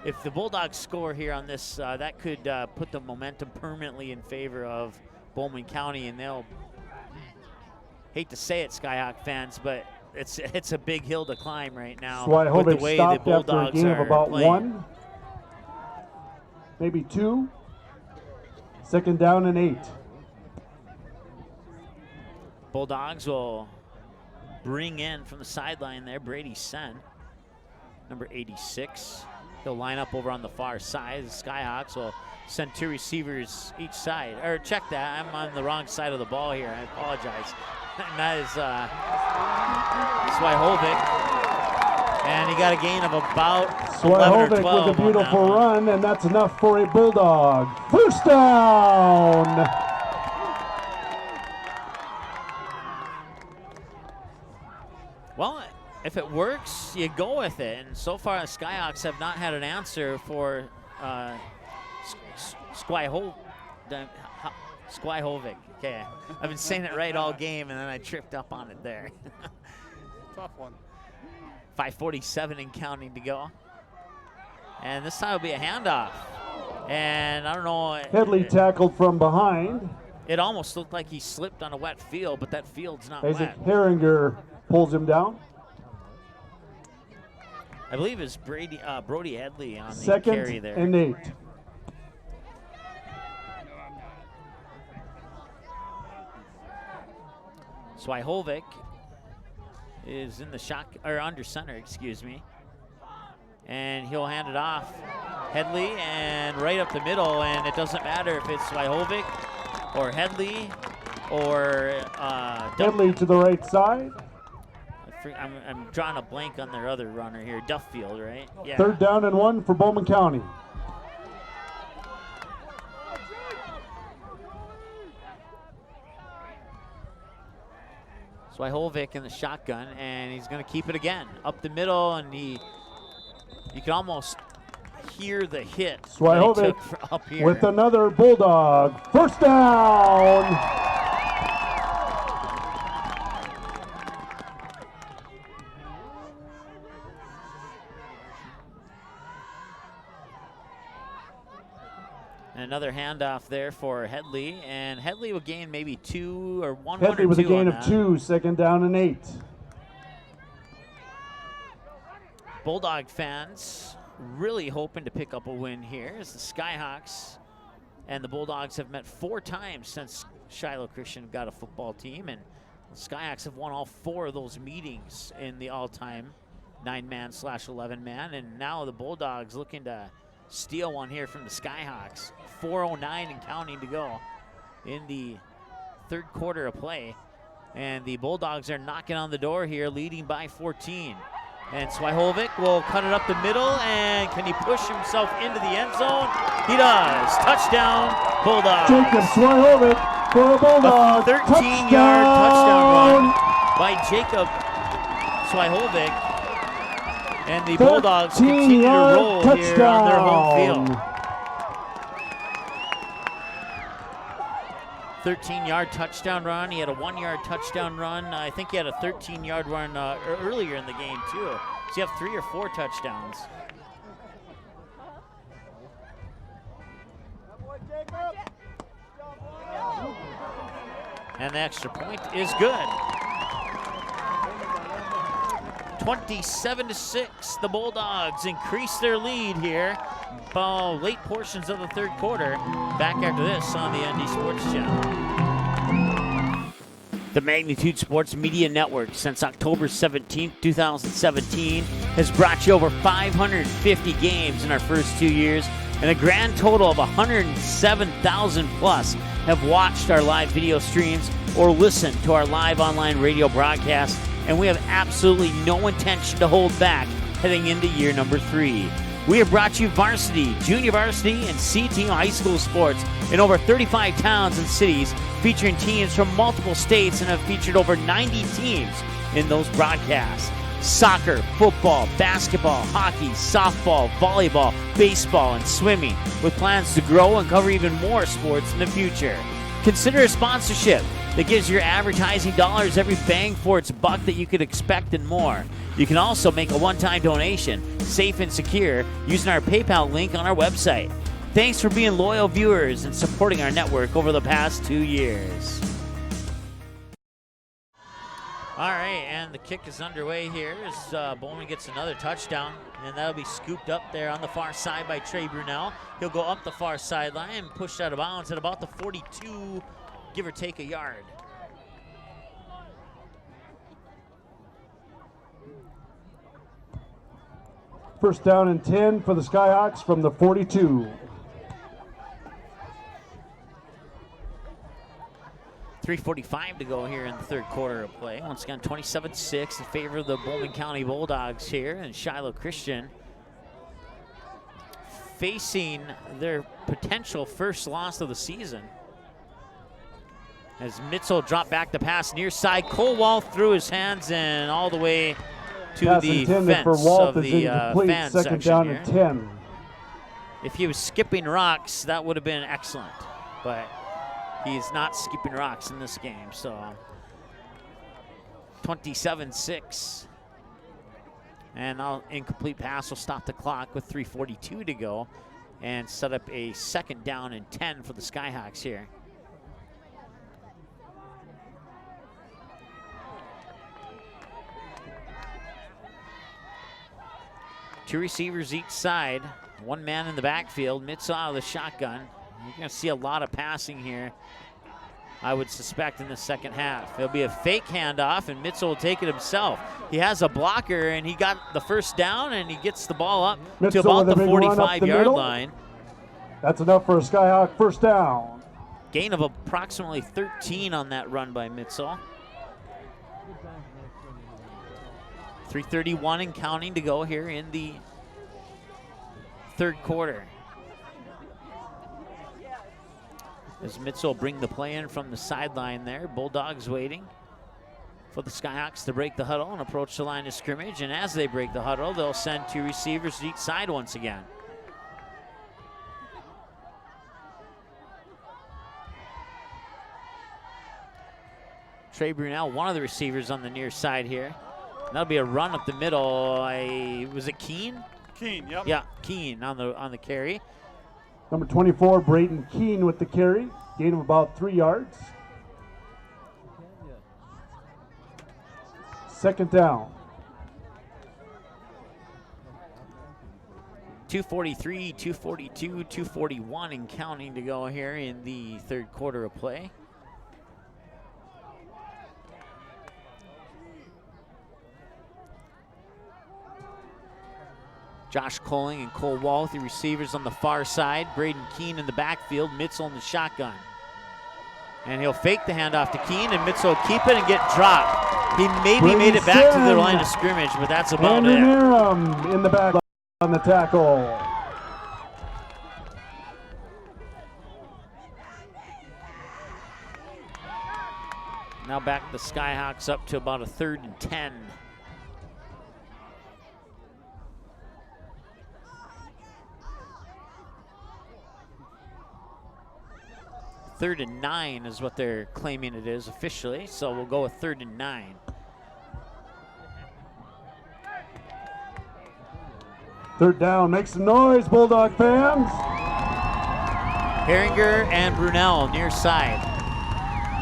If the Bulldogs score here on this, that could put the momentum permanently in favor of Bowman County, and they'll, hate to say it, Skyhawk fans, but it's a big hill to climb right now. So I hope with it the way stopped the Bulldogs after a gain of about playing. 1. maybe 2. Second down and 8. Bulldogs will bring in from the sideline there Brady Sen, number 86. He'll line up over on the far side. The Skyhawks will send 2 receivers each side. Or check that, I'm on the wrong side of the ball here. I apologize. And that is Swyhovic. And he got a gain of about 11 or 12 with a beautiful run, and that's enough for a Bulldog. First down! Well, if it works, you go with it. And so far, the Skyhawks have not had an answer for Swyhovic. Okay, I've been saying it right all game, and then I tripped up on it there. Tough one. 5:47 and counting to go. And this time will be a handoff. And I don't know. Headley tackled from behind. It almost looked like he slipped on a wet field, but that field's not Isaac wet. Herringer pulls him down. I believe it's Brody Headley on the Second carry there. and 8. Swyhovic is in the under center, excuse me. And he'll hand it off. Headley and right up the middle, and it doesn't matter if it's Swyhovic or Headley or Headley to the right side. I'm drawing a blank on their other runner here, Duffield, right? Yeah. Third down and 1 for Bowman County. Swyhovic in the shotgun, and he's going to keep it again up the middle, and you can almost hear the hit Swyhovic up here with another Bulldog. First down. Another handoff there for Headley, and Headley will gain maybe 2 or 1 Headley with a gain of 2, second down and 8. Bulldog fans really hoping to pick up a win here as the Skyhawks and the Bulldogs have met 4 times since Shiloh Christian got a football team, and the Skyhawks have won all 4 of those meetings in the all-time 9-man/11-man, and now the Bulldogs looking to steal one here from the Skyhawks. 4:09 and counting to go in the third quarter of play. And the Bulldogs are knocking on the door here, leading by 14. And Swyhovic will cut it up the middle, and can he push himself into the end zone? He does. Touchdown, Bulldogs. Jacob Swyhovic for a Bulldog. 13-yard touchdown run by Jacob Swyhovic. And the Bulldogs continue to roll here on their home field. 13-yard touchdown run. He had a 1-yard touchdown run. I think he had a 13-yard run earlier in the game, too. So you have 3 or 4 touchdowns. And the extra point is good. 27-6, the Bulldogs increase their lead here. Late portions of the third quarter. Back after this on the ND Sports Channel. The Magnitude Sports Media Network since October 17, 2017 has brought you over 550 games in our first 2 years, and a grand total of 107,000 plus have watched our live video streams or listened to our live online radio broadcast. And we have absolutely no intention to hold back heading into year number 3. We have brought you varsity, junior varsity, and C-team high school sports in over 35 towns and cities, featuring teams from multiple states, and have featured over 90 teams in those broadcasts. Soccer, football, basketball, hockey, softball, volleyball, baseball, and swimming, with plans to grow and cover even more sports in the future. Consider a sponsorship that gives your advertising dollars every bang for its buck that you could expect and more. You can also make a one-time donation, safe and secure, using our PayPal link on our website. Thanks for being loyal viewers and supporting our network over the past 2 years. All right, and the kick is underway here as Bowman gets another touchdown, and that'll be scooped up there on the far side by Trey Brunel. He'll go up the far sideline and push out of bounds at about the 42, give or take a yard. First down and 10 for the Skyhawks from the 42. 3:45 to go here in the third quarter of play. Once again, 27-6 in favor of the Bowman County Bulldogs here, and Shiloh Christian facing their potential first loss of the season. As Mitzel dropped back the pass near side, Colwall threw his hands in all the way to pass the intended fence for Walt of is the incomplete. fan Second section down here. and 10. If he was skipping rocks, that would have been excellent, but he's not skipping rocks in this game, so 27-6. And now incomplete pass will stop the clock with 3:42 to go and set up a second down and 10 for the Skyhawks here. Two receivers each side, one man in the backfield. Mitzel out of the shotgun. You're going to see a lot of passing here, I would suspect, in the second half. There'll be a fake handoff, and Mitzel will take it himself. He has a blocker, and he got the first down, and he gets the ball up to about the 45-yard line. That's enough for a Skyhawk first down. Gain of approximately 13 on that run by Mitzel. 3:31 and counting to go here in the third quarter. As Mitzel bring the play in from the sideline there. Bulldogs waiting for the Skyhawks to break the huddle and approach the line of scrimmage. And as they break the huddle, they'll send two receivers to each side once again. Trey Brunel, one of the receivers on the near side here. That'll be a run up the middle. Was it Keene? Keene, yep. Yeah, Keene on the carry. Number 24, Braden Keene with the carry. Gain of about 3 yards. Second down. 2:43, 2:42, 2:41 and counting to go here in the third quarter of play. Josh Coling and Cole Wall, the receivers on the far side. Braden Keene in the backfield. Mitzel in the shotgun. And he'll fake the handoff to Keene, and Mitzel will keep it and get dropped. He maybe made it back to the line of scrimmage, but that's about it. Andrew in the back on the tackle. Now back the Skyhawks up to about a 3rd and 10. Third and 9 is what they're claiming it is officially, so we'll go with 3rd and 9. Third down, make some noise, Bulldog fans. Herringer and Brunel near side.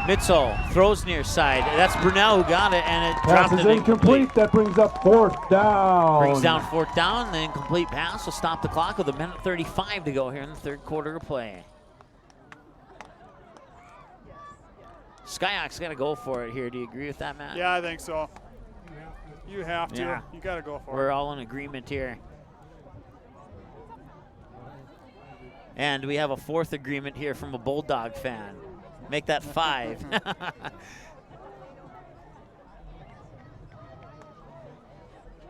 Mitzel throws near side. That's Brunel who got it, and it dropped Pass it is incomplete. That brings up 4th down. Brings down 4th down. The incomplete pass will stop the clock with 1:35 to go here in the third quarter of play. Skyhawks got to go for it here. Do you agree with that, Matt? Yeah, I think so. You have to. Yeah. You got to go for it. We're all in agreement here. And we have a 4th agreement here from a Bulldog fan. Make that 5.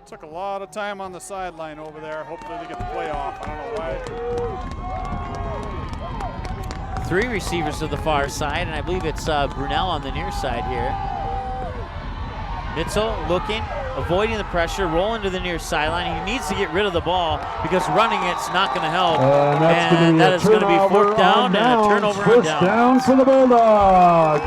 Took a lot of time on the sideline over there. Hopefully they get the play off. I don't know why. 3 receivers to the far side, and I believe it's Brunel on the near side here. Mitzel looking, avoiding the pressure, rolling to the near sideline. He needs to get rid of the ball because running it's not going to help. And that is going to be 4th down and a turnover on First down for the Bulldogs.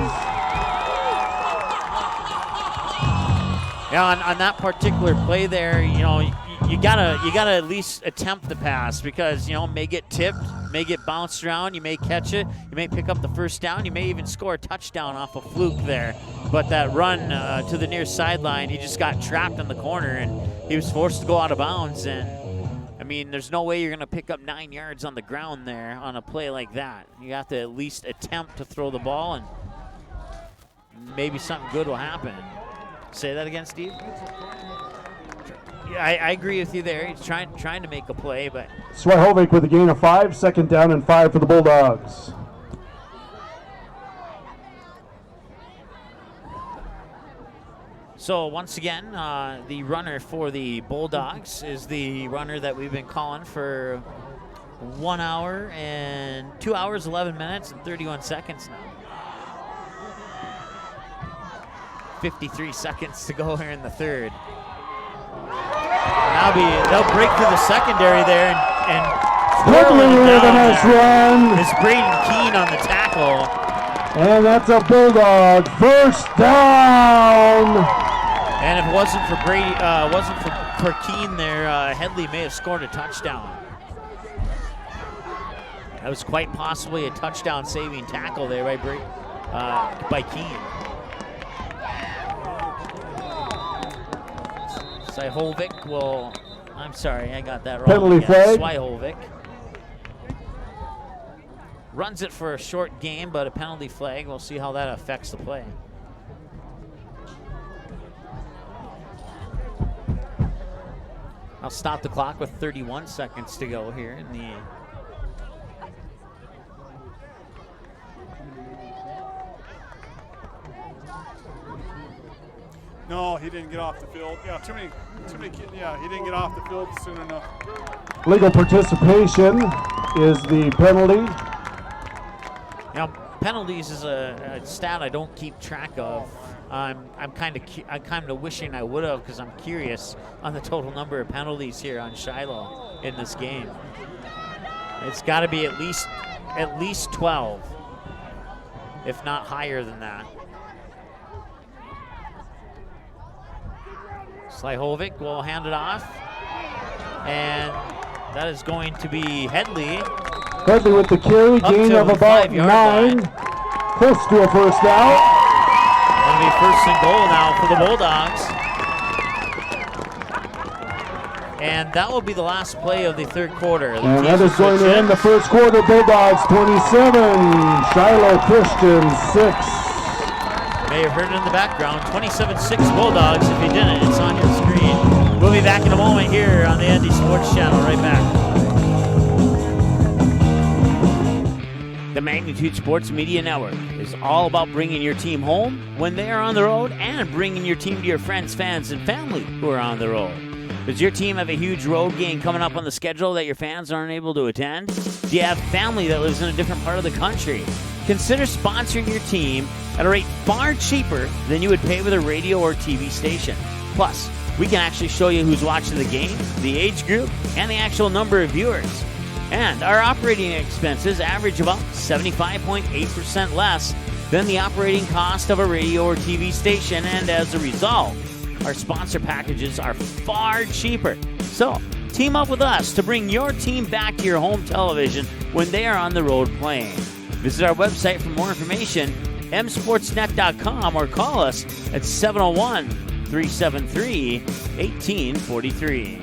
Yeah, on that particular play there, you you gotta at least attempt the pass because may get tipped, may get bounced around, you may catch it, you may pick up the first down, you may even score a touchdown off a fluke there. But that run to the near sideline, he just got trapped in the corner and he was forced to go out of bounds. And I mean, there's no way you're gonna pick up 9 yards on the ground there on a play like that. You have to at least attempt to throw the ball, and maybe something good will happen. Say that again, Steve. Yeah, I agree with you there. He's trying to make a play, but Swyhovic with a gain of 5, 2nd down and 5 for the Bulldogs. so once again, the runner for the Bulldogs is the runner that we've been calling for 1 hour and 2 hours, 11 minutes, and 31 seconds now. 53 seconds to go here in the third. They'll break through the secondary there and Quickly with a nice run. It's Braden Keene on the tackle. And that's a Bulldog first down. And if it wasn't for for Keene there, Headley may have scored a touchdown. That was quite possibly a touchdown-saving tackle there by Keene. Swyhovic will, I'm sorry, I got that wrong. Penalty flag. Swyhovic runs it for a short game, but a penalty flag. We'll see how that affects the play. I'll stop the clock with 31 seconds to go here in the No, he didn't get off the field. Yeah, too many kids. Yeah, he didn't get off the field soon enough. Legal participation is the penalty. Now, penalties is a stat I don't keep track of. I'm kind of wishing I would have because I'm curious on the total number of penalties here on Shiloh in this game. It's got to be at least 12, if not higher than that. Slyhovic will hand it off, and that is going to be Headley. Headley with the carry, gain of about 9, close to a first down. It'll be 1st and goal now for the Bulldogs. And that will be the last play of the third quarter. And that is going to end the first quarter. Bulldogs 27, Shiloh Christian 6. May have heard it in the background. 27-6 Bulldogs. If you didn't, it's on your screen. We'll be back in a moment here on the ND Sports Channel. Right back. The Magnitude Sports Media Network is all about bringing your team home when they are on the road and bringing your team to your friends, fans, and family who are on the road. Does your team have a huge road game coming up on the schedule that your fans aren't able to attend? Do you have family that lives in a different part of the country? Consider sponsoring your team at a rate far cheaper than you would pay with a radio or TV station. Plus, we can actually show you who's watching the game, the age group, and the actual number of viewers. And our operating expenses average about 75.8% less than the operating cost of a radio or TV station, and as a result, our sponsor packages are far cheaper. So, team up with us to bring your team back to your home television when they are on the road playing. Visit our website for more information, msportsnet.com, or call us at 701-373-1843.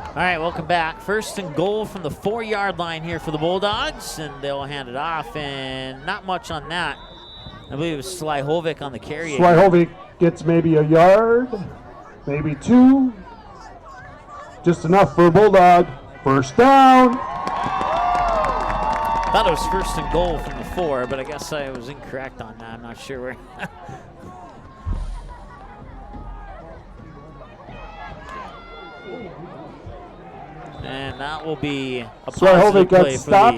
All right, welcome back. 1st and goal from the 4-yard line here for the Bulldogs, and they'll hand it off, and not much on that. I believe it was Slyhovic on the carry. Slyhovic gets maybe a yard, maybe 2. Just enough for a Bulldog. First down. Thought it was 1st and goal from the 4, but I guess I was incorrect on that. I'm not sure where. And that will be a positive play for the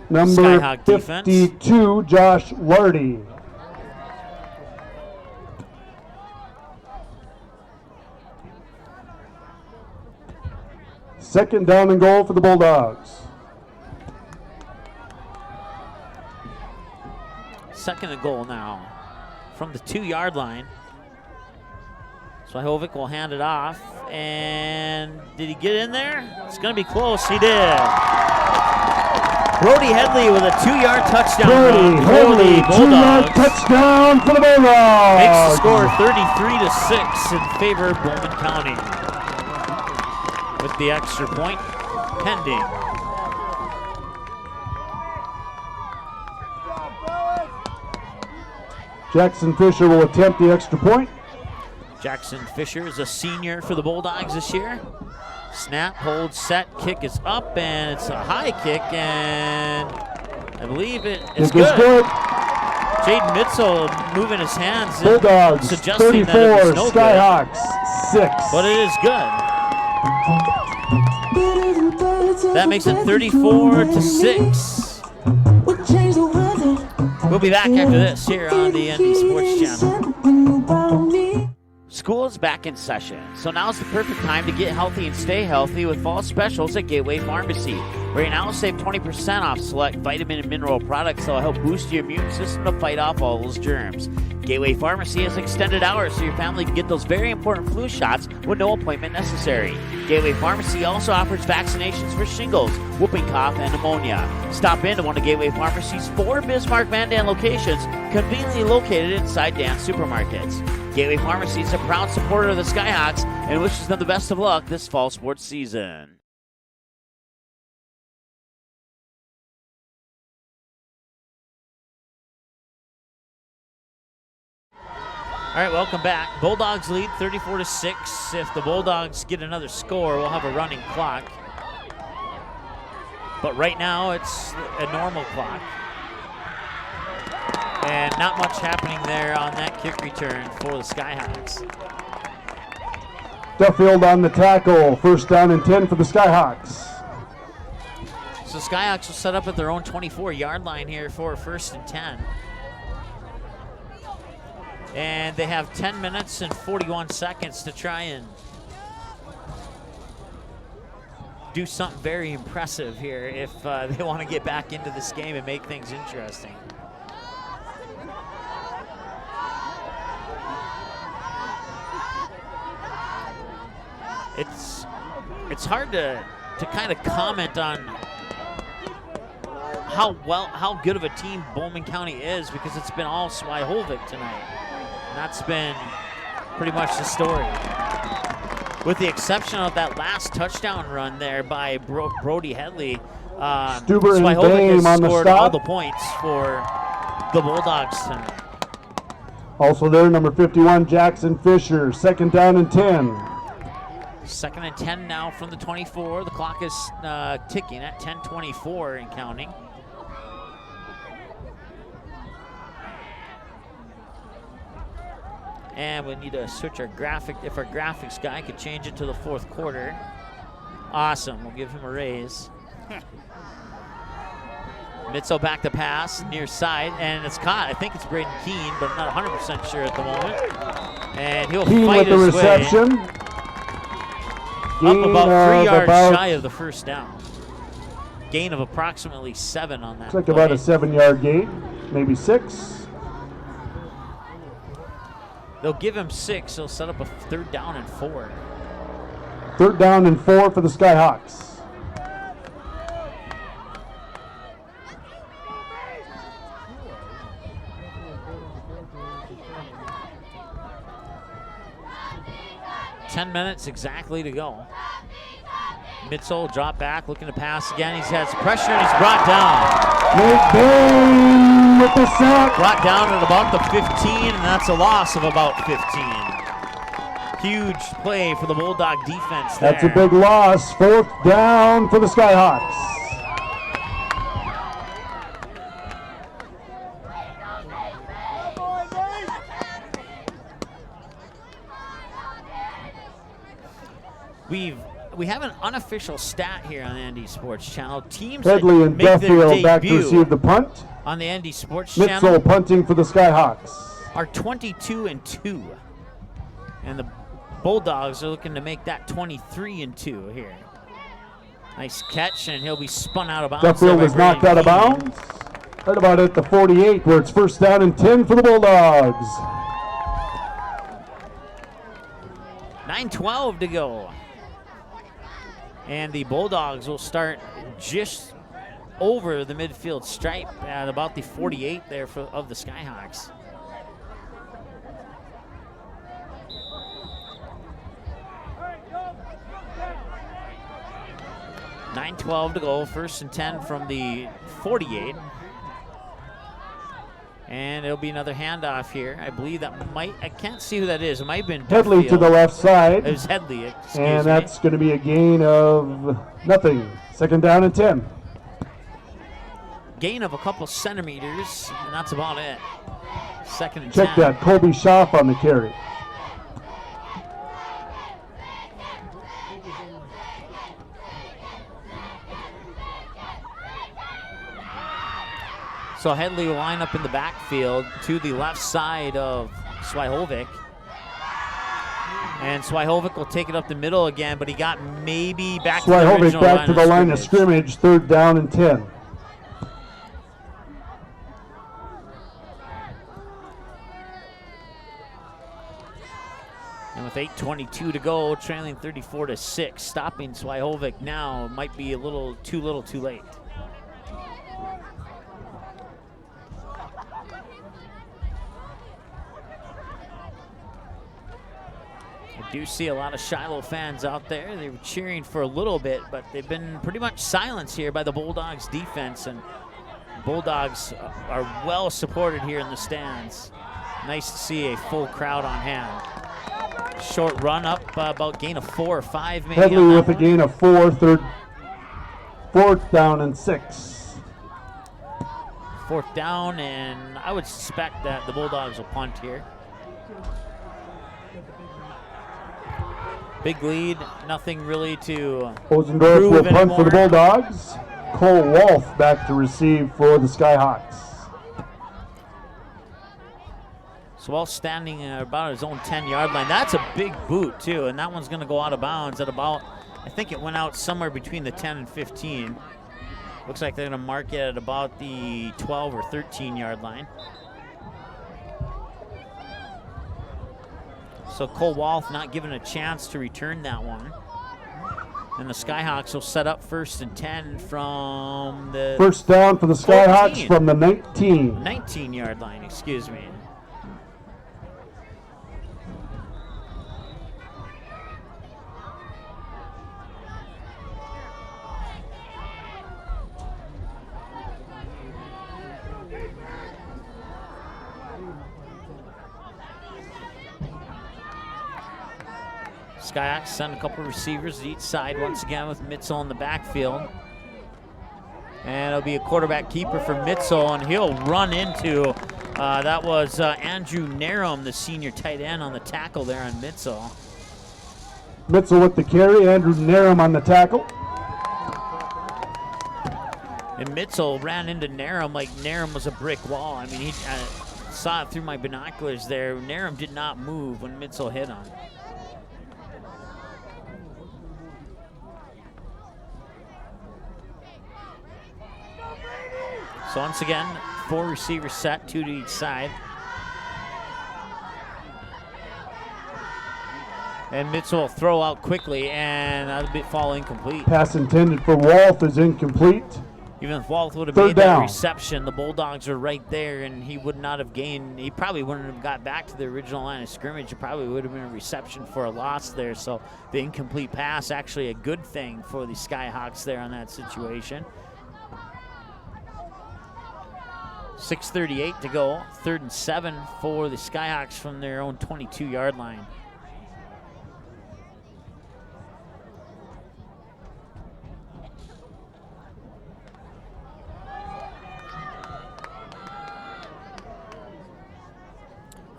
number Skyhawk 52, defense. Josh Lardy. Second down and goal for the Bulldogs. Second and goal now from the 2-yard line. Swihovic will hand it off, and did he get in there? It's going to be close. He did. Brody Headley with a 2-yard touchdown. Brody Headley, 2-yard touchdown for the Bulldogs. Makes the score 33-6 in favor of Bowman County, with the extra point pending. Jackson Fisher will attempt the extra point. Jackson Fisher is a senior for the Bulldogs this year. Snap, hold, set, kick is up, and it's a high kick, and I believe it's good. Jaden Mitzel moving his hands, Bulldogs suggesting 34, that it was no Skyhawks 6. But it is good. That makes it 34-6. We'll be back after this here on the ND Sports Channel. School is back in session, so now's the perfect time to get healthy and stay healthy with fall specials at Gateway Pharmacy. Right now, save 20% off select vitamin and mineral products that will help boost your immune system to fight off all those germs. Gateway Pharmacy has extended hours so your family can get those very important flu shots with no appointment necessary. Gateway Pharmacy also offers vaccinations for shingles, whooping cough, and pneumonia. Stop into one of Gateway Pharmacy's 4 Bismarck Mandan locations, conveniently located inside Dan's Supermarkets. Gateway Pharmacy is a proud supporter of the Skyhawks and wishes them the best of luck this fall sports season. All right, welcome back. Bulldogs lead 34-6. If the Bulldogs get another score, we'll have a running clock. But right now, it's a normal clock. And not much happening there on that kick return for the Skyhawks. Duffield on the tackle. First down and 10 for the Skyhawks. So Skyhawks will set up at their own 24-yard line here for first and 10. And they have 10 minutes and 41 seconds to try and do something very impressive here if they want to get back into this game and make things interesting. It's hard to kind of comment on how good of a team Bowman County is because it's been all Swihovic tonight. And that's been pretty much the story. With the exception of that last touchdown run there by Brody Headley, Swihovic has scored all the points for the Bulldogs tonight. Also there, number 51, Jackson Fisher. Second down and 10. Second and 10 now from the 24. The clock is ticking at 10:24 and counting. And we need to switch our graphic. If our graphics guy could change it to the fourth quarter. Awesome, we'll give him a raise. Mitzel back to pass, near side, and it's caught. I think it's Braden Keene, but I'm not 100% sure at the moment. And he'll Keene fight with the his reception. way. Up about 3 yards shy of the first down. Gain of approximately 7 on that. Looks like about a 7-yard gain, maybe 6. They'll give him 6. They'll set up a 3rd down and 4. 3rd down and 4 for the Skyhawks. Ten minutes exactly to go. Mitzel drop back, looking to pass again. He has pressure and he's brought down. McBain with the sack. Brought down at about the 15, and that's a loss of about 15. Huge play for the Bulldog defense there. That's a big loss. 4th down for the Skyhawks. We have an unofficial stat here on the ND Sports Channel. Teams Headley that and make Duffield their back to debut receive the punt. on the ND Sports Mitzel Channel punting for the Skyhawks. are 22-2, and the Bulldogs are looking to make that 23-2 here. Nice catch, and he'll be spun out of bounds. Duffield is knocked out of bounds. Right about at the 48, where it's first down and 10 for the Bulldogs. 9:12 to go. And the Bulldogs will start just over the midfield stripe at about the 48 there of the Skyhawks. $9:12 to go, first and 10 from the 48. And it'll be another handoff here. I believe that might, I can't see who that is. It might have been Headley Duffield. to the left side. It was Headley, excuse me. And that's going to be a gain of nothing. Second down and 10. Gain of a couple centimeters, and that's about it. Second and Check 10. that. Colby Schaaf on the carry. So Headley will line up in the backfield to the left side of Swyhovic. And Swyhovic will take it up the middle again, but he got maybe back to the Swyhovic original back to the line of scrimmage, third down and 10. And with 8:22 to go, trailing 34-6, stopping Swyhovic now might be a little too late. I do see a lot of Shiloh fans out there. They were cheering for a little bit, but they've been pretty much silenced here by the Bulldogs defense, and Bulldogs are well supported here in the stands. Nice to see a full crowd on hand. Short run up, about gain of 4 or 5 maybe. Headley with a gain of 4, fourth down and 6. Fourth down, and I would suspect that the Bulldogs will punt here. Big lead, nothing really to Osendorf will punt anymore for the Bulldogs. Cole Wolf back to receive for the Skyhawks. So while standing about his own 10-yard line, that's a big boot too, and that one's going to go out of bounds at about, I think it went out somewhere between the 10 and 15. Looks like they're going to mark it at about the 12 or 13-yard line. So Cole Wolf not given a chance to return that one. And the Skyhawks will set up first and 10 from the First down for the Skyhawks 14. from the 19. 19-yard line, excuse me. Skyhawks send a couple receivers to each side once again with Mitzel in the backfield. And it'll be a quarterback keeper for Mitzel, and he'll run into, that was Andrew Narum, the senior tight end on the tackle there on Mitzel. Mitzel with the carry, Andrew Narum on the tackle. And Mitzel ran into Narum like Narum was a brick wall. I mean, he saw it through my binoculars there. Narum did not move when Mitzel hit him. So once again, 4 receivers set, 2 to each side. And Mitzel will throw out quickly, and that'll be fall incomplete. Pass intended for Wolf is incomplete. Even if Wolf would have Third made that down. reception, the Bulldogs are right there, and he would not have gained. He probably wouldn't have got back to the original line of scrimmage. It probably would have been a reception for a loss there. So the incomplete pass, actually a good thing for the Skyhawks there on that situation. 6:38 to go, 3rd and 7 for the Skyhawks from their own 22-yard line.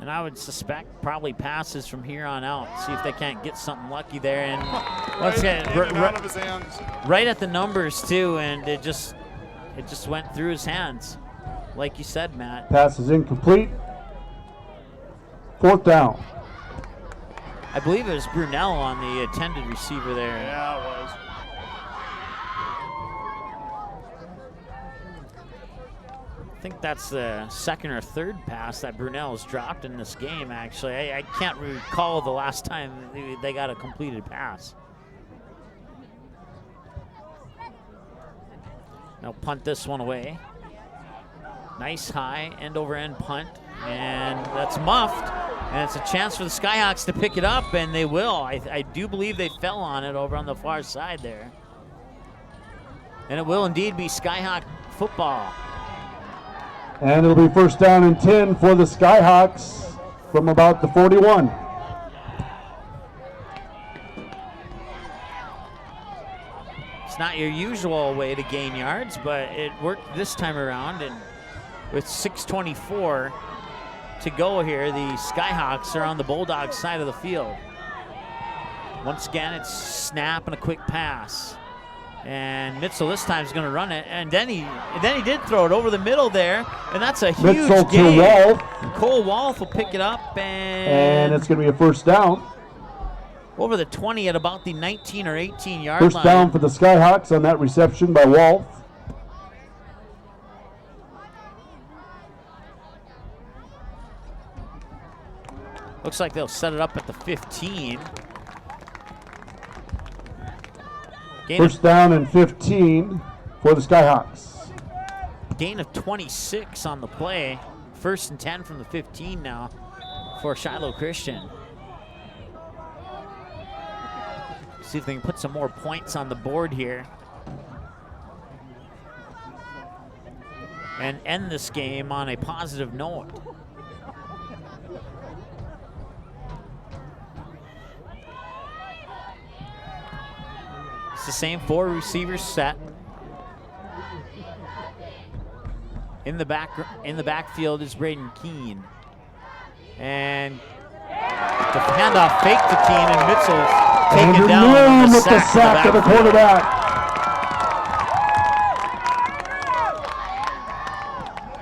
And I would suspect probably passes from here on out. See if they can't get something lucky there. And let's get out of his hands. Right at the numbers too, and it just went through his hands. Like you said, Matt. Pass is incomplete. 4th down. I believe it was Brunel on the intended receiver there. Yeah, it was. think that's the second or third pass that Brunel's dropped in this game, actually. I can't recall the last time they got a completed pass. Now punt this one away. Nice high end-over-end punt, and that's muffed. And it's a chance for the Skyhawks to pick it up, and they will. I do believe they fell on it over on the far side there. And it will indeed be Skyhawk football. And it'll be first down and 10 for the Skyhawks from about the 41. It's not your usual way to gain yards, but it worked this time around. And with 6:24 to go here, the Skyhawks are on the Bulldogs side of the field. Once again, it's snap and a quick pass. And Mitchell this time is going to run it, and then he did throw it over the middle there, and that's a huge Mitchell gain. to Wolf. Cole Wolf will pick it up, And it's going to be a first down. Over the 20 at about the 19 or 18 yard line. First down for the Skyhawks on that reception by Wolf. Looks like they'll set it up at the 15. First down and 15 for the Skyhawks. Gain of 26 on the play. First and 10 from the 15 now for Shiloh Christian. See if they can put some more points on the board here and end this game on a positive note. It's the same four receivers set. In the backfield is Braden Keene. And the handoff fake to Keene, and Mitchell taken down with the sack of the quarterback.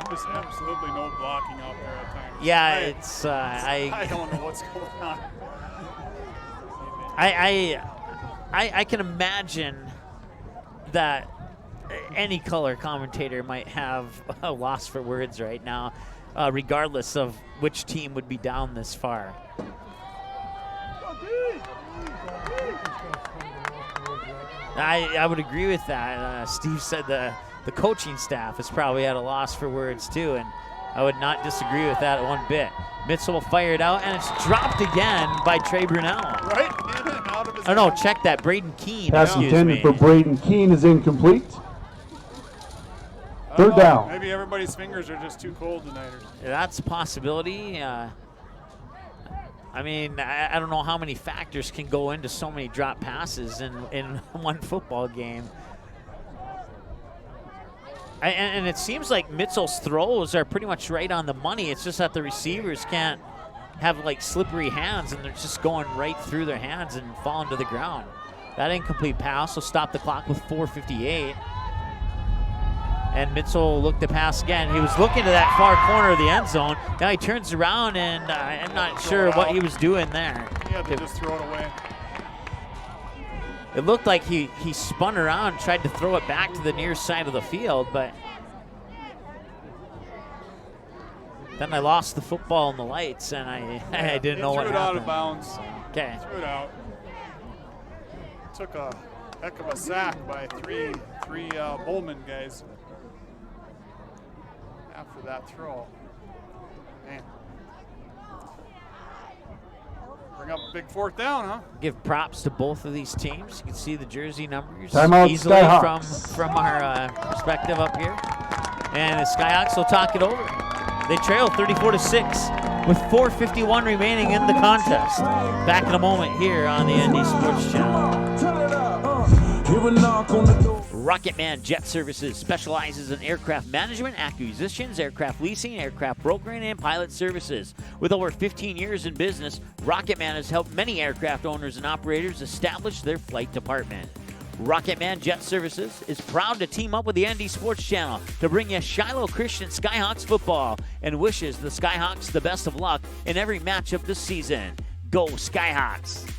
There's absolutely no blocking out there at times. Yeah, it's I don't know what's going on. I can imagine that any color commentator might have a loss for words right now, regardless of which team would be down this far. I would agree with that. Steve said the coaching staff has probably had a loss for words too, and I would not disagree with that one bit. Mitchell will fire it out, and it's dropped again by Trey Brunel. Right in and out of his Oh no, check that. Braden Keene. Pass intended for Braden Keene is incomplete. Third down. Maybe everybody's fingers are just too cold tonight. That's a possibility. I mean, I don't know how many factors can go into so many drop passes in one football game. And it seems like Mitchell's throws are pretty much right on the money. It's just that the receivers can't have like slippery hands, and they're just going right through their hands and falling to the ground. That incomplete pass will stop the clock with 4:58. And Mitchell looked to pass again. He was looking to that far corner of the end zone. Now he turns around, and I'm not sure what he was doing there. He had to just throw it away. It looked like he spun around, tried to throw it back to the near side of the field, but then I lost the football in the lights, and I didn't know what happened. Threw it out of bounds. Okay. Threw it out. Took a heck of a sack by three Bowman guys after that throw. Man. Bring up a big fourth down, huh? Give props to both of these teams. You can see the jersey numbers Timeout, easily Skyhawks. from our perspective up here. And the Skyhawks will talk it over. They trail 34-6 with 4:51 remaining in the contest. Back in a moment here on the ND Sports Channel. Rocketman Jet Services specializes in aircraft management, acquisitions, aircraft leasing, aircraft brokering, and pilot services. With over 15 years in business, Rocketman has helped many aircraft owners and operators establish their flight department. Rocketman Jet Services is proud to team up with the ND Sports Channel to bring you Shiloh Christian Skyhawks football and wishes the Skyhawks the best of luck in every matchup this season. Go Skyhawks!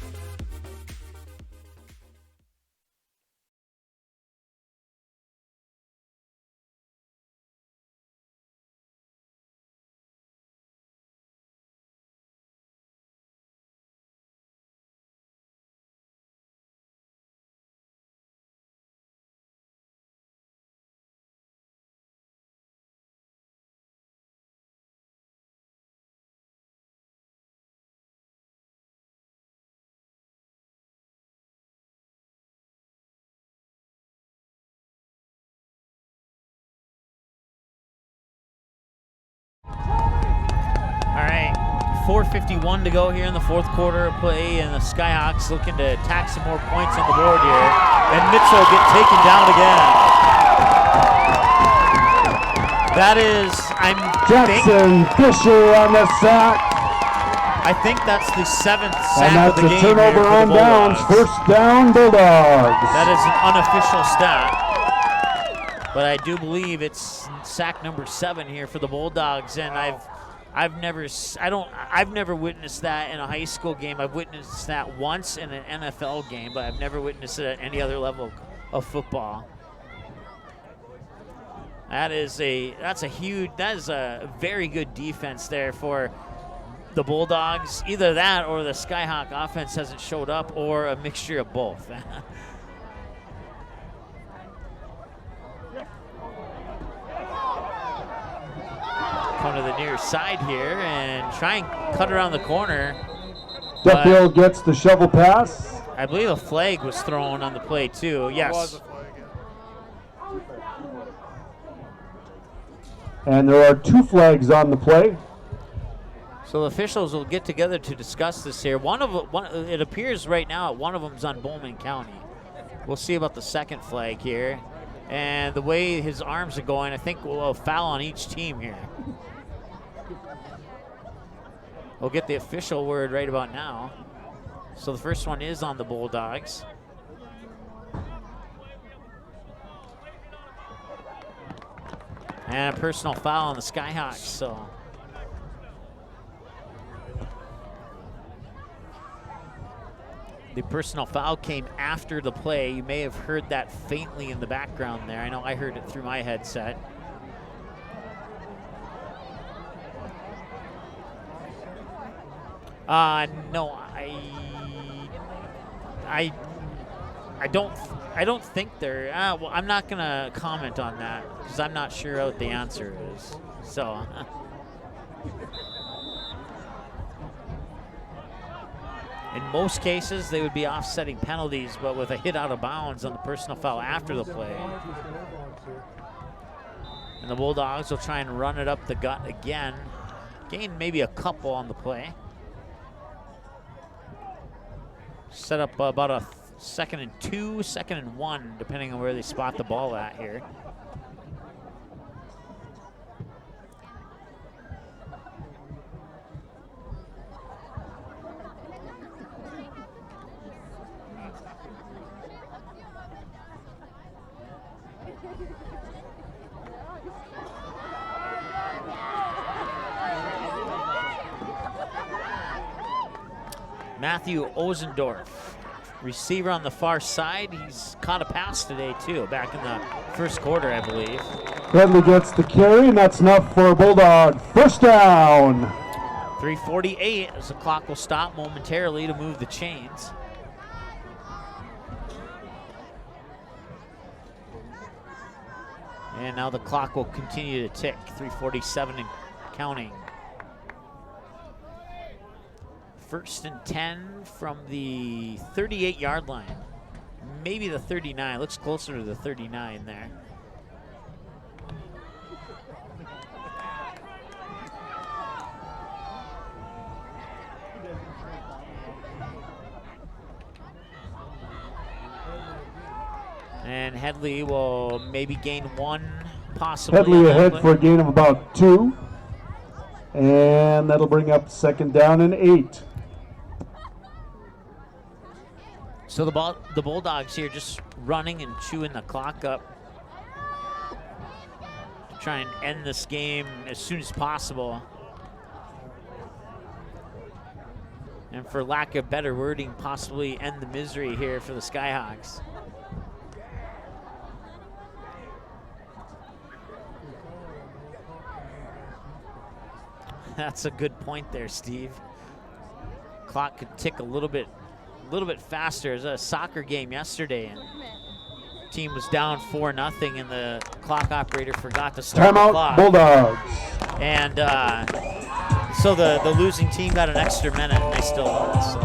4:51 to go here in the fourth quarter of play, and the Skyhawks looking to tack some more points on the board here. And Mitchell get taken down again. That is, Jackson Fisher on the sack. I think that's the 7th sack And that's of the a game turnover here for on the downs. Bulldogs. First down, Bulldogs. That is an unofficial stat, but I do believe it's sack number 7 here for the Bulldogs. And I've never witnessed that in a high school game. I've witnessed that once in an NFL game, but I've never witnessed it at any other level of football. That is a very good defense there for the Bulldogs. Either that or the Skyhawk offense hasn't showed up, or a mixture of both. Come to the near side here and try and cut around the corner. Duffield gets the shovel pass. I believe a flag was thrown on the play too. Yes. There was a flag, yeah. And there are 2 flags on the play. So the officials will get together to discuss this here. It appears right now one of them's on Bowman County. We'll see about the second flag here. And the way his arms are going, I think we'll foul on each team here. We'll get the official word right about now. So the first one is on the Bulldogs. And a personal foul on the Skyhawks, so. The personal foul came after the play. You may have heard that faintly in the background there. I know I heard it through my headset. No, I don't think they're. Well, I'm not gonna comment on that because I'm not sure what the answer is. So. In most cases, they would be offsetting penalties, but with a hit out of bounds on the personal foul after the play. And the Bulldogs will try and run it up the gut again. Gain maybe a couple on the play. Set up about a 2nd and 2, 2nd and 1, depending on where they spot the ball at here. Matthew Ozendorf, receiver on the far side. He's caught a pass today too, back in the first quarter, I believe. Headley gets the carry, and that's enough for a Bulldog. First down. 3:48 as the clock will stop momentarily to move the chains. And now the clock will continue to tick, 3:47 and counting. 1st and 10 from the 38-yard line. Maybe the 39, looks closer to the 39 there. And Headley will maybe gain 1, possibly. Headley ahead for a gain of about 2. And that'll bring up 2nd down and 8. So the Bulldogs here just running and chewing the clock up to try and end this game as soon as possible. And for lack of better wording, possibly end the misery here for the Skyhawks. That's a good point there, Steve. Clock could tick a little bit faster. It was a soccer game yesterday, and the team was down 4-0, and the clock operator forgot to start the clock. Timeout, Bulldogs. And so the losing team got an extra minute, and they still lost. So.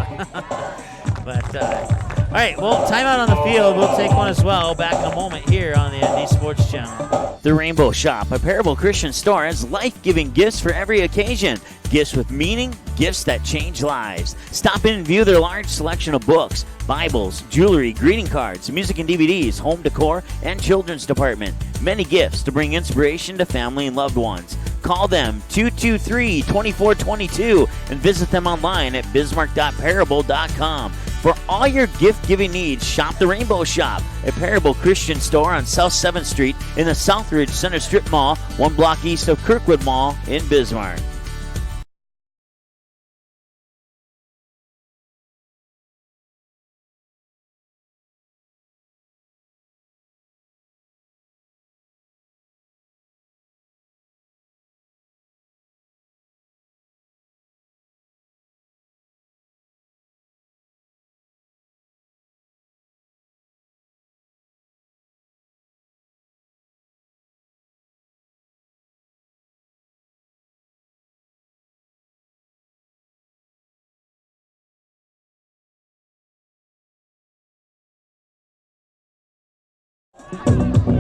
But all right, well, timeout on the field. We'll take one as well. Back in a moment here on the ND Sports Channel. The Rainbow Shop, a Parable Christian store, has life-giving gifts for every occasion. Gifts with meaning, gifts that change lives. Stop in and view their large selection of books, Bibles, jewelry, greeting cards, music and DVDs, home decor, and children's department. Many gifts to bring inspiration to family and loved ones. Call them 223-2422 and visit them online at bismarck.parable.com. For all your gift-giving needs, shop the Rainbow Shop, a Parable Christian store on South 7th Street in the Southridge Center Strip Mall, 1 block east of Kirkwood Mall in Bismarck.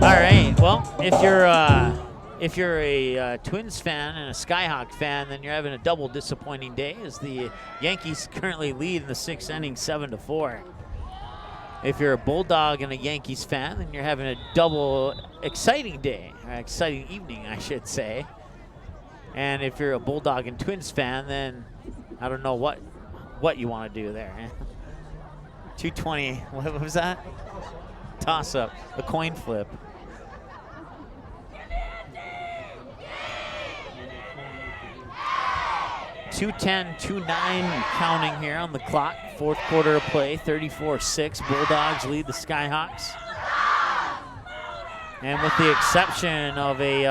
All right. Well, if you're a Twins fan and a Skyhawk fan, then you're having a double disappointing day as the Yankees currently lead in the 6th inning 7-4. If you're a Bulldog and a Yankees fan, then you're having a double exciting day, or exciting evening, I should say. And if you're a Bulldog and Twins fan, then I don't know what you want to do there. 220. What was that? Toss-up, a coin flip. .210-2-9 counting here on the clock. 4th quarter of play, 34-6. Bulldogs lead the Skyhawks. And with the exception of a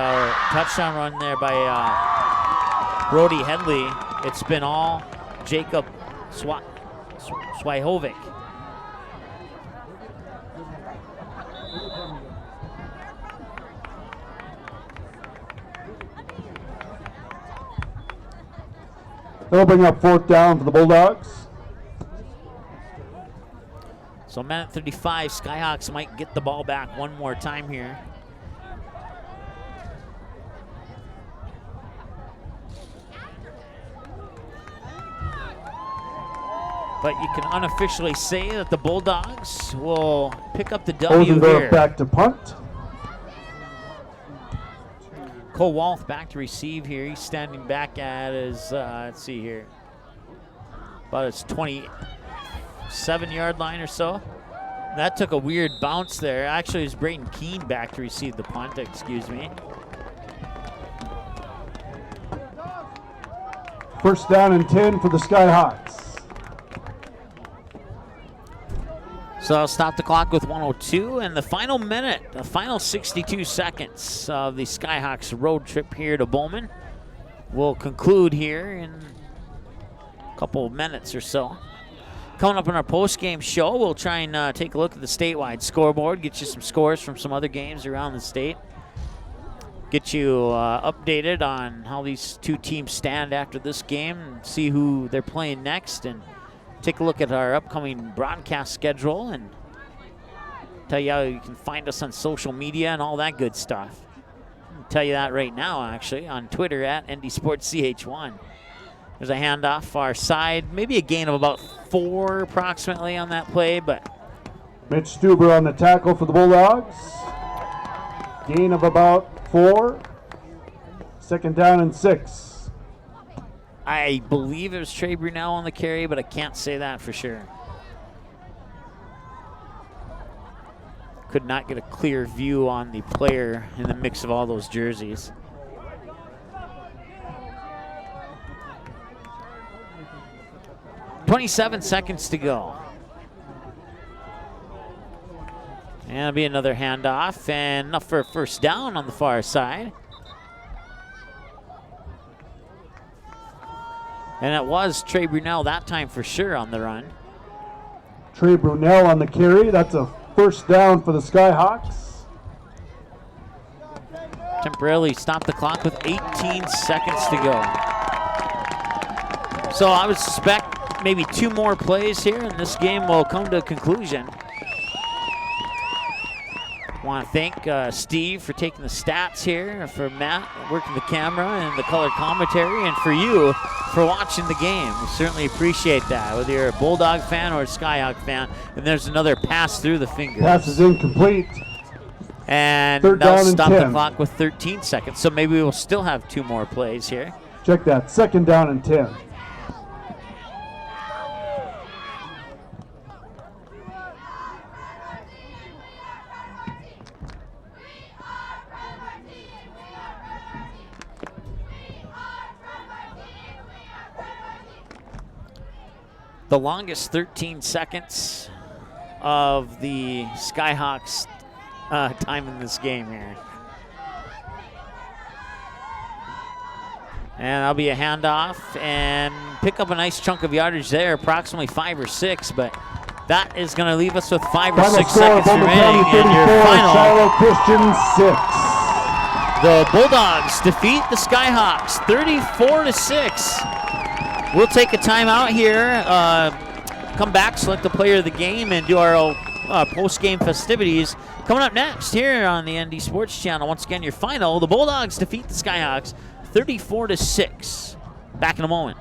touchdown run there by Brody Headley, it's been all Jacob Swihovic. They'll bring up 4th down for the Bulldogs. So minute 35, Skyhawks might get the ball back one more time here. But you can unofficially say that the Bulldogs will pick up the W here. Back to punt. Cole Walth back to receive here. He's standing back at his, let's see here, about his 27-yard line or so. That took a weird bounce there. Actually, it's Brayton Keene back to receive the punt, excuse me. 1st down and 10 for the Skyhawks. So I'll stop the clock with 1:02, and the final minute, the final 62 seconds of the Skyhawks road trip here to Bowman will conclude here in a couple of minutes or so. Coming up in our post-game show, we'll try and take a look at the statewide scoreboard, get you some scores from some other games around the state, get you updated on how these two teams stand after this game, and see who they're playing next, and take a look at our upcoming broadcast schedule and tell you how you can find us on social media and all that good stuff. I'll tell you that right now, actually, on Twitter at NDSportsCH1. There's a handoff far side, maybe a gain of about 4 approximately on that play, but Mitch Stuber on the tackle for the Bulldogs. Gain of about 4. 2nd down and 6. I believe it was Trey Brunell on the carry, but I can't say that for sure. Could not get a clear view on the player in the mix of all those jerseys. .27 seconds to go. And it'll be another handoff, and enough for a 1st down on the far side. And it was Trey Brunell that time for sure on the run. Trey Brunell on the carry. That's a 1st down for the Skyhawks. Temporarily stop the clock with 18 seconds to go. So I would suspect maybe 2 more plays here and this game will come to a conclusion. I want to thank Steve for taking the stats here, for Matt working the camera and the color commentary, and for you for watching the game. We certainly appreciate that, whether you're a Bulldog fan or a Skyhawk fan. And there's another pass through the fingers. Pass is incomplete. And Third they'll down and stop the 10. clock with 13 seconds. So maybe we'll still have 2 more plays here. Check that. 2nd down and 10. The longest 13 seconds of the Skyhawks time in this game here. And that'll be a handoff and pick up a nice chunk of yardage there, approximately 5 or 6, but that is going to leave us with 5 or 6 seconds remaining. And your final, Shiloh Christian 6. the Bulldogs defeat the Skyhawks 34-6. We'll take a timeout here, come back, select the player of the game, and do our post-game festivities. Coming up next here on the ND Sports Channel, once again, your final, the Bulldogs defeat the Skyhawks 34-6. Back in a moment.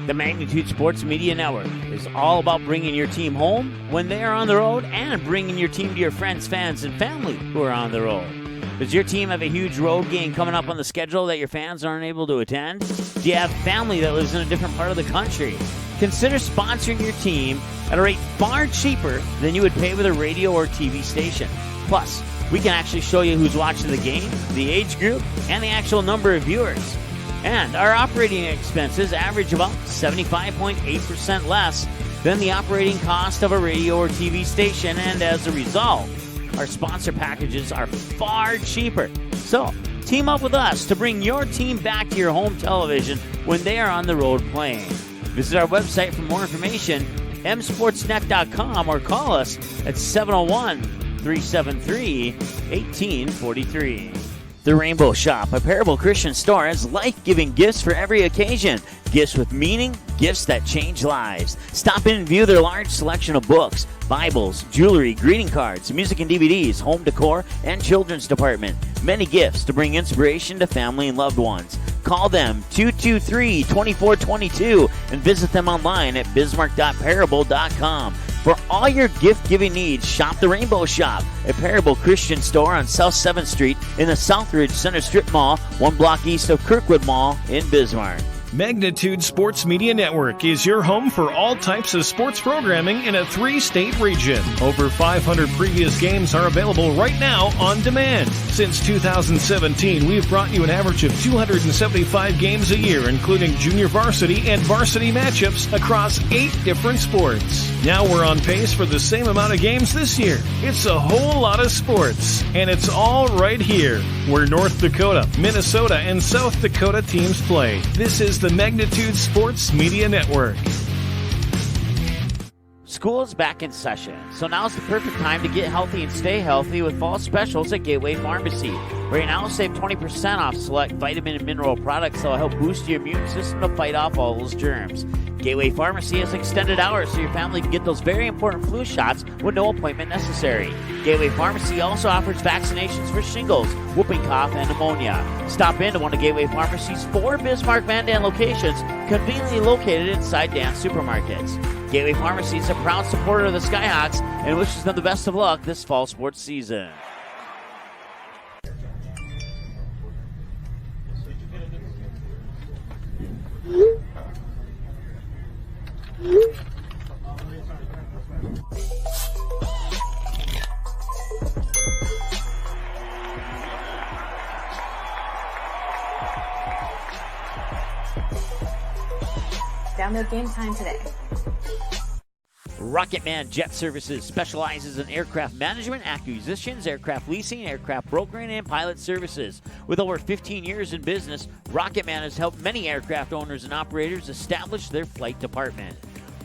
The Magnitude Sports Media Network is all about bringing your team home when they are on the road and bringing your team to your friends, fans, and family who are on the road. Does your team have a huge road game coming up on the schedule that your fans aren't able to attend? Do you have family that lives in a different part of the country? Consider sponsoring your team at a rate far cheaper than you would pay with a radio or TV station. Plus, we can actually show you who's watching the game, the age group, and the actual number of viewers. And our operating expenses average about 75.8% less than the operating cost of a radio or TV station, and as a result, our sponsor packages are far cheaper. So, team up with us to bring your team back to your home television when they are on the road playing. Visit our website for more information, msportsnet.com, or call us at 701-373-1843. The Rainbow Shop, a Parable Christian store, has life-giving gifts for every occasion. Gifts with meaning, gifts that change lives. Stop in and view their large selection of books, Bibles, jewelry, greeting cards, music and DVDs, home decor, and children's department. Many gifts to bring inspiration to family and loved ones. Call them 223-2422 and visit them online at bismarck.parable.com. For all your gift-giving needs, shop the Rainbow Shop, a Parable Christian store on South 7th Street in the Southridge Center Strip Mall, 1 block east of Kirkwood Mall in Bismarck. Magnitude Sports Media Network is your home for all types of sports programming in a 3-state region. Over 500 previous games are available right now on demand. Since 2017, we've brought you an average of 275 games a year, including junior varsity and varsity matchups across 8 different sports. Now we're on pace for the same amount of games this year. It's a whole lot of sports, and it's all right here, where North Dakota, Minnesota, and South Dakota teams play. This is the Magnitude Sports Media Network. School is back in session, so now's the perfect time to get healthy and stay healthy with fall specials at Gateway Pharmacy. Right now, save 20% off select vitamin and mineral products that will help boost your immune system to fight off all those germs. Gateway Pharmacy has extended hours so your family can get those very important flu shots with no appointment necessary. Gateway Pharmacy also offers vaccinations for shingles, whooping cough, and pneumonia. Stop into one of Gateway Pharmacy's 4 Bismarck Van Dan locations, conveniently located inside Dan's supermarkets. Gateway Pharmacy is a proud supporter of the Skyhawks and wishes them the best of luck this fall sports season. Download Game Time today. Rocketman Jet Services specializes in aircraft management, acquisitions, aircraft leasing, aircraft brokering, and pilot services. With over 15 years in business, Rocketman has helped many aircraft owners and operators establish their flight department.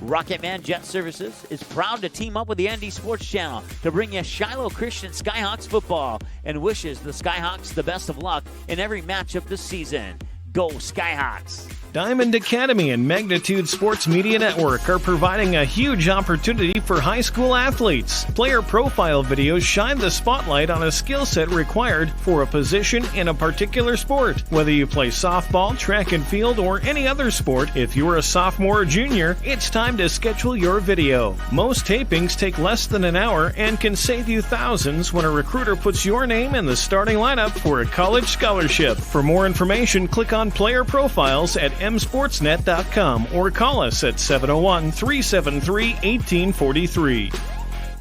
Rocketman Jet Services is proud to team up with the ND Sports Channel to bring you Shiloh Christian Skyhawks football and wishes the Skyhawks the best of luck in every matchup this season. Go Skyhawks! Diamond Academy and Magnitude Sports Media Network are providing a huge opportunity for high school athletes. Player profile videos shine the spotlight on a skill set required for a position in a particular sport. Whether you play softball, track and field, or any other sport, if you're a sophomore or junior, it's time to schedule your video. Most tapings take less than an hour and can save you thousands when a recruiter puts your name in the starting lineup for a college scholarship. For more information, click on Player Profiles at msportsnet.com or call us at 701-373-1843.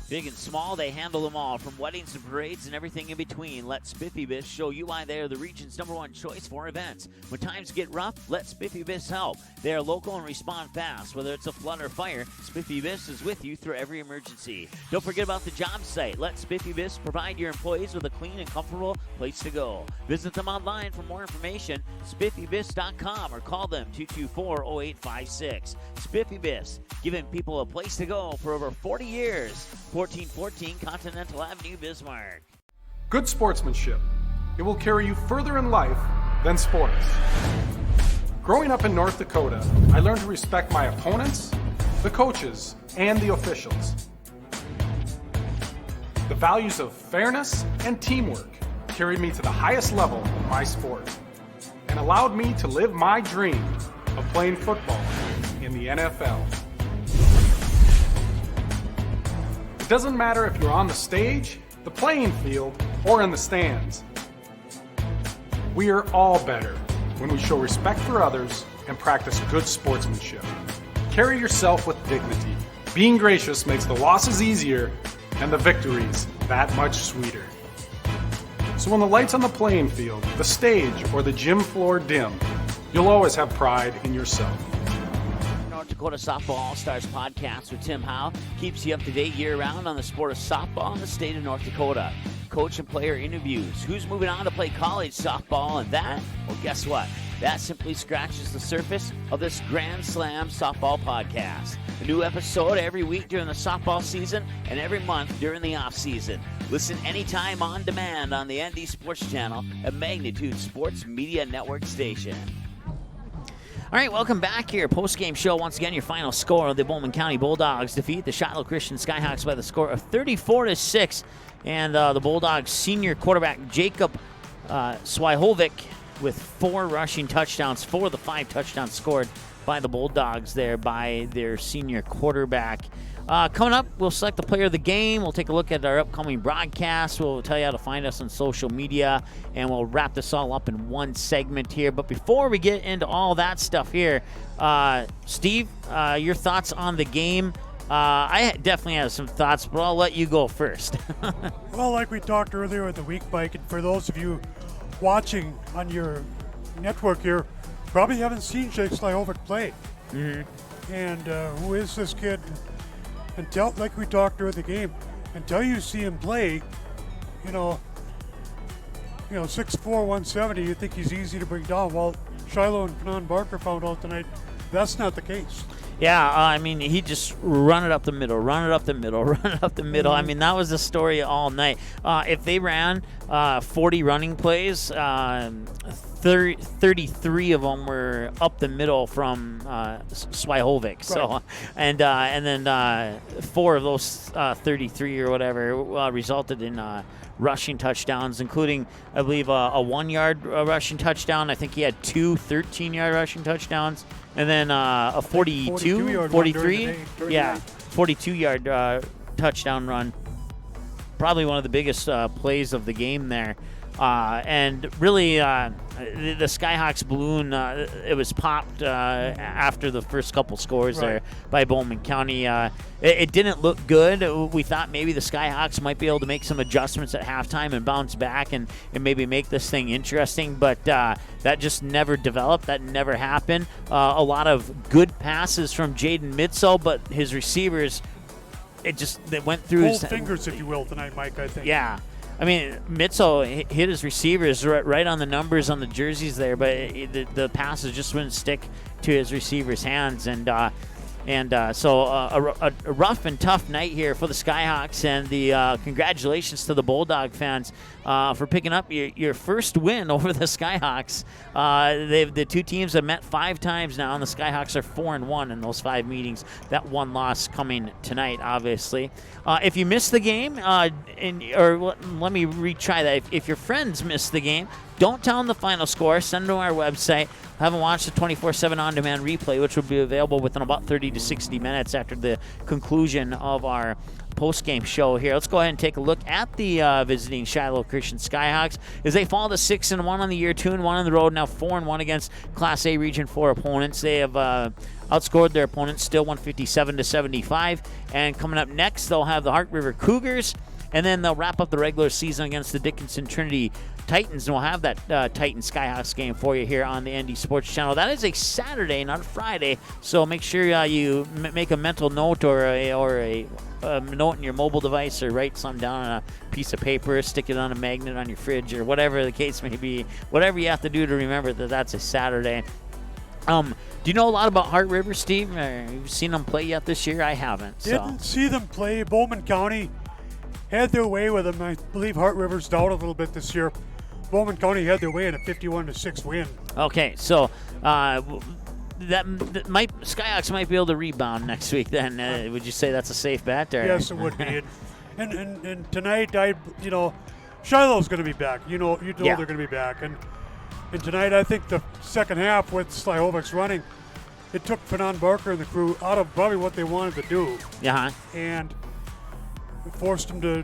Big and small, they handle them all, from weddings and parades and everything in between. Let Spiffy Biz show you why they are the region's #1 choice for events. When times get rough, let Spiffy Biz help. They are local and respond fast. Whether it's a flood or fire, Spiffy Biz is with you through every emergency. Don't forget about the job site. Let Spiffy Biz provide your employees with a clean and comfortable place to go. Visit them online for more information, spiffybiz.com, or call them 224-0856. Spiffy Biz, giving people a place to go for over 40 years. 1414 Continental Avenue, Bismarck. Good sportsmanship. It will carry you further in life than sports. Growing up in North Dakota, I learned to respect my opponents, the coaches, and the officials. The values of fairness and teamwork carried me to the highest level in my sport and allowed me to live my dream of playing football in the NFL. It doesn't matter if you're on the stage, the playing field, or in the stands. We are all better when we show respect for others and practice good sportsmanship. Carry yourself with dignity. Being gracious makes the losses easier and the victories that much sweeter. So when the lights on the playing field, the stage, or the gym floor dim, you'll always have pride in yourself. North Dakota Softball All-Stars podcast with Tim Howe keeps you up to date year-round on the sport of softball in the state of North Dakota. Coach and player interviews. Who's moving on to play college softball, and that? Well, guess what? That simply scratches the surface of this Grand Slam softball podcast. A new episode every week during the softball season and every month during the off-season. Listen anytime on demand on the ND Sports Channel, a Magnitude Sports Media Network station. All right, welcome back here. Post-game show. Once again, your final score: the Bowman County Bulldogs defeat the Shiloh Christian Skyhawks by the score of 34-6. And the Bulldogs senior quarterback Jacob Swyhovic with 4 rushing touchdowns, 4 of the 5 touchdowns scored by the Bulldogs there by their senior quarterback. Coming up, we'll select the player of the game. We'll take a look at our upcoming broadcast. We'll tell you how to find us on social media, and we'll wrap this all up in one segment here. But before we get into all that stuff here, Steve, your thoughts on the game? I definitely have some thoughts, but I'll let you go first. Well, like we talked earlier in the week, Mike, and for those of you watching on your network here, probably haven't seen Jake Slyhovic play. Mm-hmm. And who is this kid? Until, like we talked during the game, until you see him play, you know, 6'4", 170, you think he's easy to bring down. Well, Shiloh and Kanan Barker found out tonight that's not the case. Yeah, I mean, he just run it up the middle. Mm-hmm. I mean, that was the story all night. If they ran 40 running plays, 33 of them were up the middle from Swyhovic. Right. So, and then 4 of those 33 or whatever resulted in rushing touchdowns, including, I believe, a 1-yard rushing touchdown. I think he had 2 13-yard rushing touchdowns, and then a 42-yard touchdown run. Probably one of the biggest plays of the game there. And really, the Skyhawks balloon, it was popped after the first couple scores there by Bowman County. It didn't look good. We thought maybe the Skyhawks might be able to make some adjustments at halftime and bounce back and maybe make this thing interesting, but that just never developed. That never happened. A lot of good passes from Jaden Mitzel, but his receivers, they went through his fingers, if you will, tonight, Mike, I think. Yeah. I mean, Mitzel hit his receivers right on the numbers on the jerseys there, but the passes just wouldn't stick to his receivers' hands. And And so a rough and tough night here for the Skyhawks, and the congratulations to the Bulldog fans for picking up your first win over the Skyhawks. The two teams have met 5 times now, and the Skyhawks are 4-1 in those 5 meetings. That one loss coming tonight, obviously. If you missed the game, let me retry that. If your friends missed the game, don't tell them the final score. Send them to our website. Have them watch the 24/7 on-demand replay, which will be available within about 30 to 60 minutes after the conclusion of our post-game show here. Let's go ahead and take a look at the visiting Shiloh Christian Skyhawks as they fall to 6-1 on the year, 2-1 on the road, now 4-1 against Class A Region 4 opponents. They have outscored their opponents, still 157-75. And coming up next, they'll have the Heart River Cougars, and then they'll wrap up the regular season against the Dickinson Trinity Titans, and we'll have that Titans Skyhawks game for you here on the ND Sports Channel. That is a Saturday, not a Friday, so make sure you make a mental note or a note in your mobile device, or write something down on a piece of paper, stick it on a magnet on your fridge, or whatever the case may be. Whatever you have to do to remember that that's a Saturday. Do you know a lot about Heart River, Steve? Have you seen them play yet this year? I haven't. Didn't see them play. Bowman County had their way with them. I believe Heart River's down a little bit this year. Bowman County had their way in a 51-6 win. Okay, so Skyhawks might be able to rebound next week. Then would you say that's a safe bet? Or? Yes, it would be. And tonight, Shiloh's going to be back. You know they're going to be back. And tonight, I think the second half with Slyhovic's running, it took Fanon Barker and the crew out of probably what they wanted to do. Yeah. And it forced them to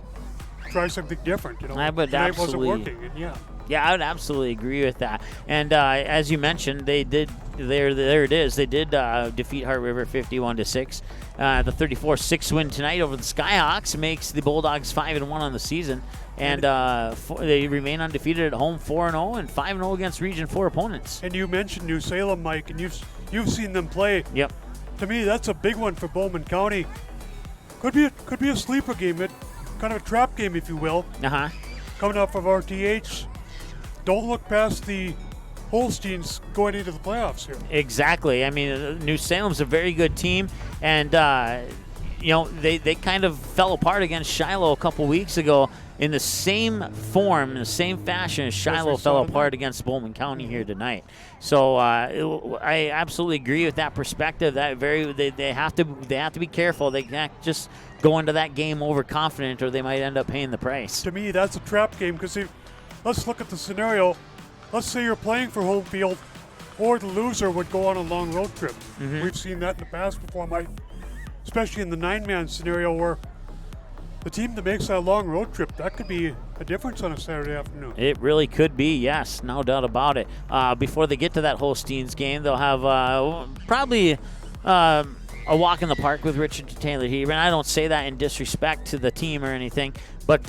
try something different. I would tonight absolutely. wasn't working. And Yeah, I would absolutely agree with that. And as you mentioned, they did. There it is. They did defeat Heart River 51-6. The 34-6 win tonight over the Skyhawks makes the Bulldogs 5-1 on the season, and they remain undefeated at home, 4-0 and 5-0 against Region 4 opponents. And you mentioned New Salem, Mike, and you've seen them play. Yep. To me, that's a big one for Bowman County. Could be a sleeper game, kind of a trap game, if you will. Coming off of RTH. Don't look past the Holsteins going into the playoffs here. Exactly. I mean, New Salem's a very good team, and they kind of fell apart against Shiloh a couple weeks ago in the same form, in the same fashion as Shiloh fell apart against Bowman County here tonight. So I absolutely agree with that perspective. They have to be careful. They can't just go into that game overconfident, or they might end up paying the price. To me, that's a trap game, because let's look at the scenario. Let's say you're playing for home field, or the loser would go on a long road trip. Mm-hmm. We've seen that in the past before, Mike, especially in the 9-man scenario, where the team that makes that long road trip, that could be a difference on a Saturday afternoon. It really could be, yes, no doubt about it. Before they get to that Holsteins game, they'll have probably a walk in the park with Richard Taylor here. And I don't say that in disrespect to the team or anything, but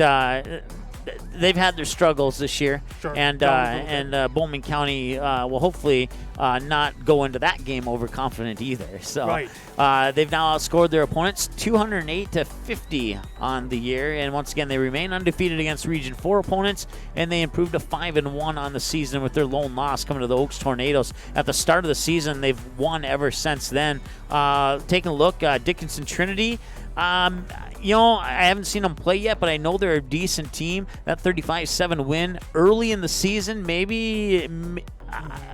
they've had their struggles this year, sure. and Bowman County will hopefully not go into that game overconfident either. So right. They've now outscored their opponents 208-50 on the year, and once again they remain undefeated against Region 4 opponents, and they improved to 5-1 on the season with their lone loss coming to the Oaks Tornadoes at the start of the season. They've won ever since then. Taking a look, Dickinson Trinity. I haven't seen them play yet, but I know they're a decent team. That 35-7 win early in the season, maybe,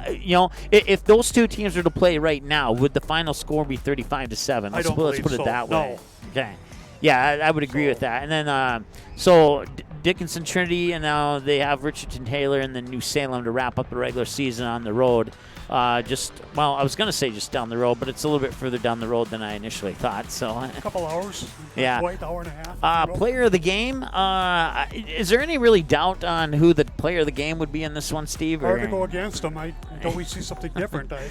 if those two teams were to play right now, would the final score be 35-7? Let's put it that no. way. Okay. Yeah, I would agree with that. And then, so Dickinson Trinity, and now they have Richardson Taylor and then New Salem to wrap up the regular season on the road. I was going to say just down the road, but it's a little bit further down the road than I initially thought. So a couple hours, yeah, quite hour and a half. Player of the game. Is there any really doubt on who the player of the game would be in this one, Steve? Hard to go against them. Until we see something different. Player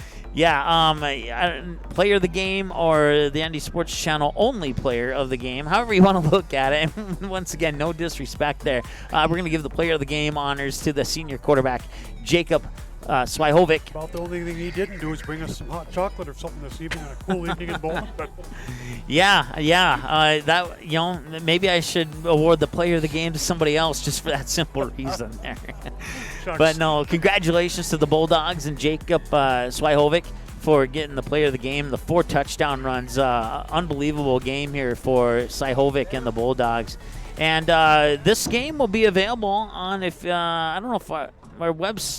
of the game or the ND Sports Channel only player of the game, however you want to look at it. Once again, no disrespect there. We're going to give the player of the game honors to the senior quarterback, Jacob Slyhovic. About the only thing he didn't do is bring us some hot chocolate or something this evening on a cool evening in Bowman. But maybe I should award the player of the game to somebody else just for that simple reason there. But no, congratulations to the Bulldogs and Jacob Slyhovic for getting the player of the game, the 4 touchdown runs. Unbelievable game here for Skyhawks and the Bulldogs. And this game will be available on, I don't know if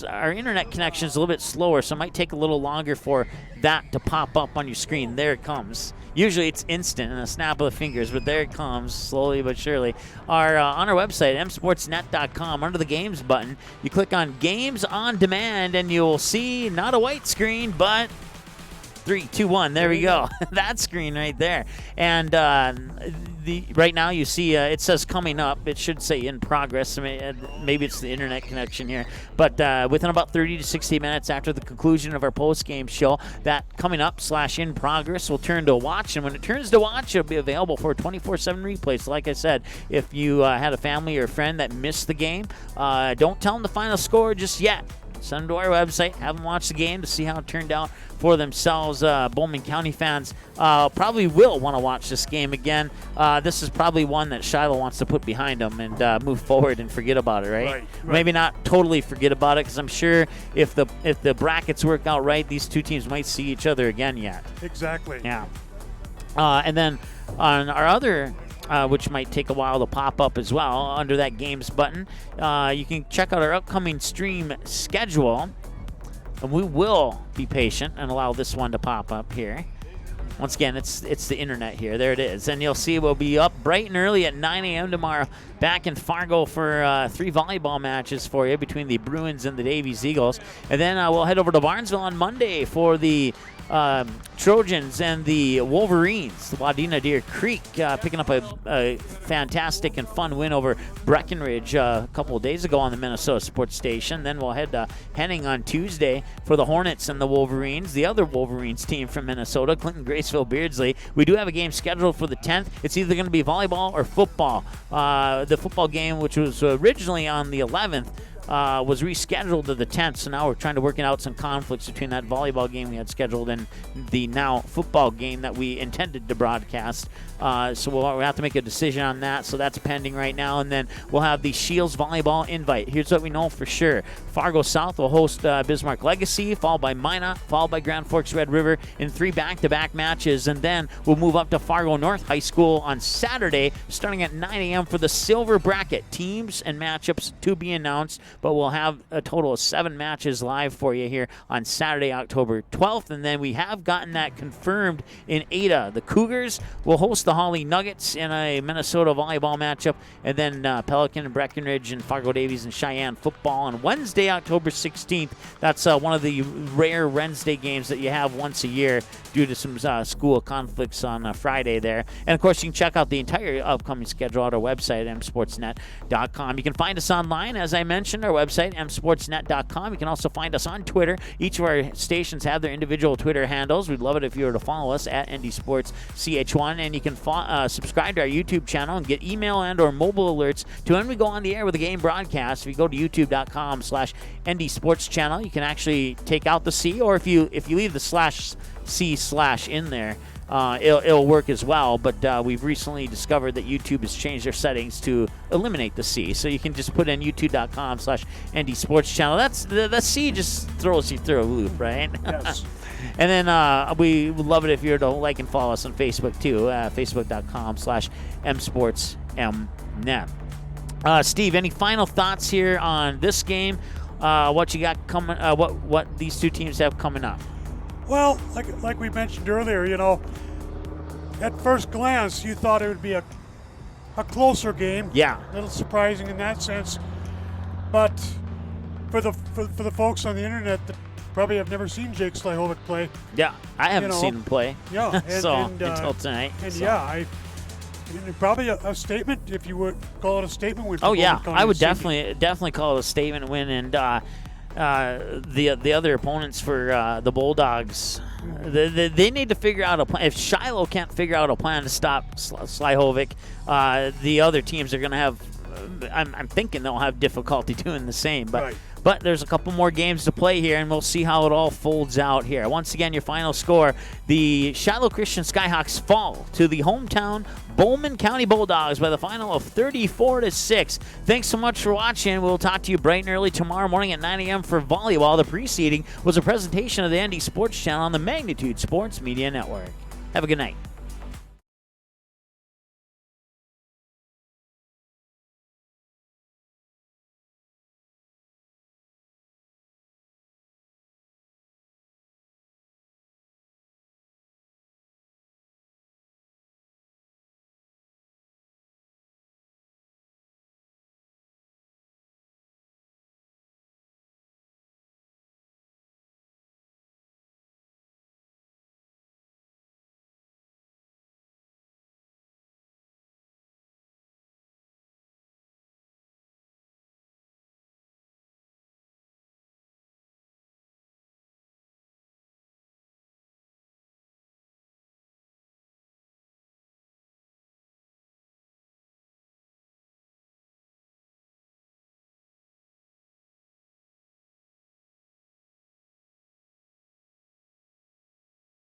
our internet connection is a little bit slower, so it might take a little longer for that to pop up on your screen. There it comes. Usually it's instant in a snap of the fingers, but there it comes, slowly but surely. On our website, msportsnet.com, under the Games button, you click on Games on Demand, and you'll see not a white screen, but 3, 2, 1. There we go. That screen right there. And right now you see it says coming up. It should say in progress. I mean, maybe it's the internet connection here. But within about 30 to 60 minutes after the conclusion of our post-game show, that coming up / in progress will turn to watch. And when it turns to watch, it'll be available for a 24/7 replay. So like I said, if you had a family or a friend that missed the game, don't tell them the final score just yet. Send them to our website, have them watch the game to see how it turned out for themselves. Bowman County fans probably will want to watch this game again. This is probably one that Shiloh wants to put behind them and move forward and forget about it, right? Right. Maybe not totally forget about it, because I'm sure if the brackets work out right, these two teams might see each other again yet. Exactly. Yeah. And then on our other which might take a while to pop up as well, under that Games button, you can check out our upcoming stream schedule. And we will be patient and allow this one to pop up here. Once again, it's the internet here. There it is. And you'll see we'll be up bright and early at 9 a.m. tomorrow back in Fargo for 3 volleyball matches for you between the Bruins and the Davies Eagles. And then we'll head over to Barnesville on Monday for the Trojans and the Wolverines. The Wadena Deer Creek picking up a fantastic and fun win over Breckenridge a couple of days ago on the Minnesota Sports Station. Then we'll head to Henning on Tuesday for the Hornets and the Wolverines, the other Wolverines team from Minnesota, Clinton Graceville Beardsley. We do have a game scheduled for the 10th. It's either going to be volleyball or football. The football game, which was originally on the 11th, was rescheduled to the 10th, so now we're trying to work out some conflicts between that volleyball game we had scheduled and the now football game that we intended to broadcast. So we'll have to make a decision on that, so that's pending right now. And then we'll have the Shields volleyball invite. Here's what we know for sure. Fargo South will host Bismarck Legacy, followed by Minot, followed by Grand Forks Red River in 3 back-to-back matches. And then we'll move up to Fargo North High School on Saturday, starting at 9 a.m. for the silver bracket. Teams and matchups to be announced, but we'll have a total of 7 matches live for you here on Saturday, October 12th. And then we have gotten that confirmed in Ada. The Cougars will host the Holly Nuggets in a Minnesota volleyball matchup, and then Pelican and Breckenridge and Fargo Davies and Cheyenne football on Wednesday, October 16th. That's one of the rare Wednesday games that you have once a year due to some school conflicts on Friday there. And of course, you can check out the entire upcoming schedule at our website, msportsnet.com. You can find us online, as I mentioned, our website, msportsnet.com. You can also find us on Twitter. Each of our stations have their individual Twitter handles. We'd love it if you were to follow us at ND Sports CH1, and you can subscribe to our YouTube channel and get email and or mobile alerts to when we go on the air with a game broadcast. If you go to youtube.com/ND Sports channel, you can actually take out the C, or if you leave the /C/ in there, it'll work as well. But we've recently discovered that YouTube has changed their settings to eliminate the C, so you can just put in youtube.com/ND Sports channel. That's the C just throws you through a loop, right? Yes. And then we would love it if you were to like and follow us on Facebook too, facebook.com/msportsmnet. Steve, any final thoughts here on this game? What you got coming? What these two teams have coming up? Well, like we mentioned earlier, you know, at first glance, you thought it would be a closer game. Yeah. A little surprising in that sense. But for the folks on the internet that probably have never seen Jake Slyhovic play. Yeah, I haven't seen him play. Yeah. Until tonight. And so. yeah, probably a statement, if you would call it a statement win. Oh yeah, I would definitely call it a statement win. And the other opponents for the Bulldogs, they need to figure out a plan. If Shiloh can't figure out a plan to stop Slyhovic, the other teams are going to have. I'm thinking they'll have difficulty doing the same. But But there's a couple more games to play here, and we'll see how it all folds out here. Once again, your final score, the Shiloh Christian Skyhawks fall to the hometown Bowman County Bulldogs by the final of 34-6. Thanks so much for watching. We'll talk to you bright and early tomorrow morning at 9 a.m. for volleyball. The preceding was a presentation of the ND Sports Channel on the Magnitude Sports Media Network. Have a good night.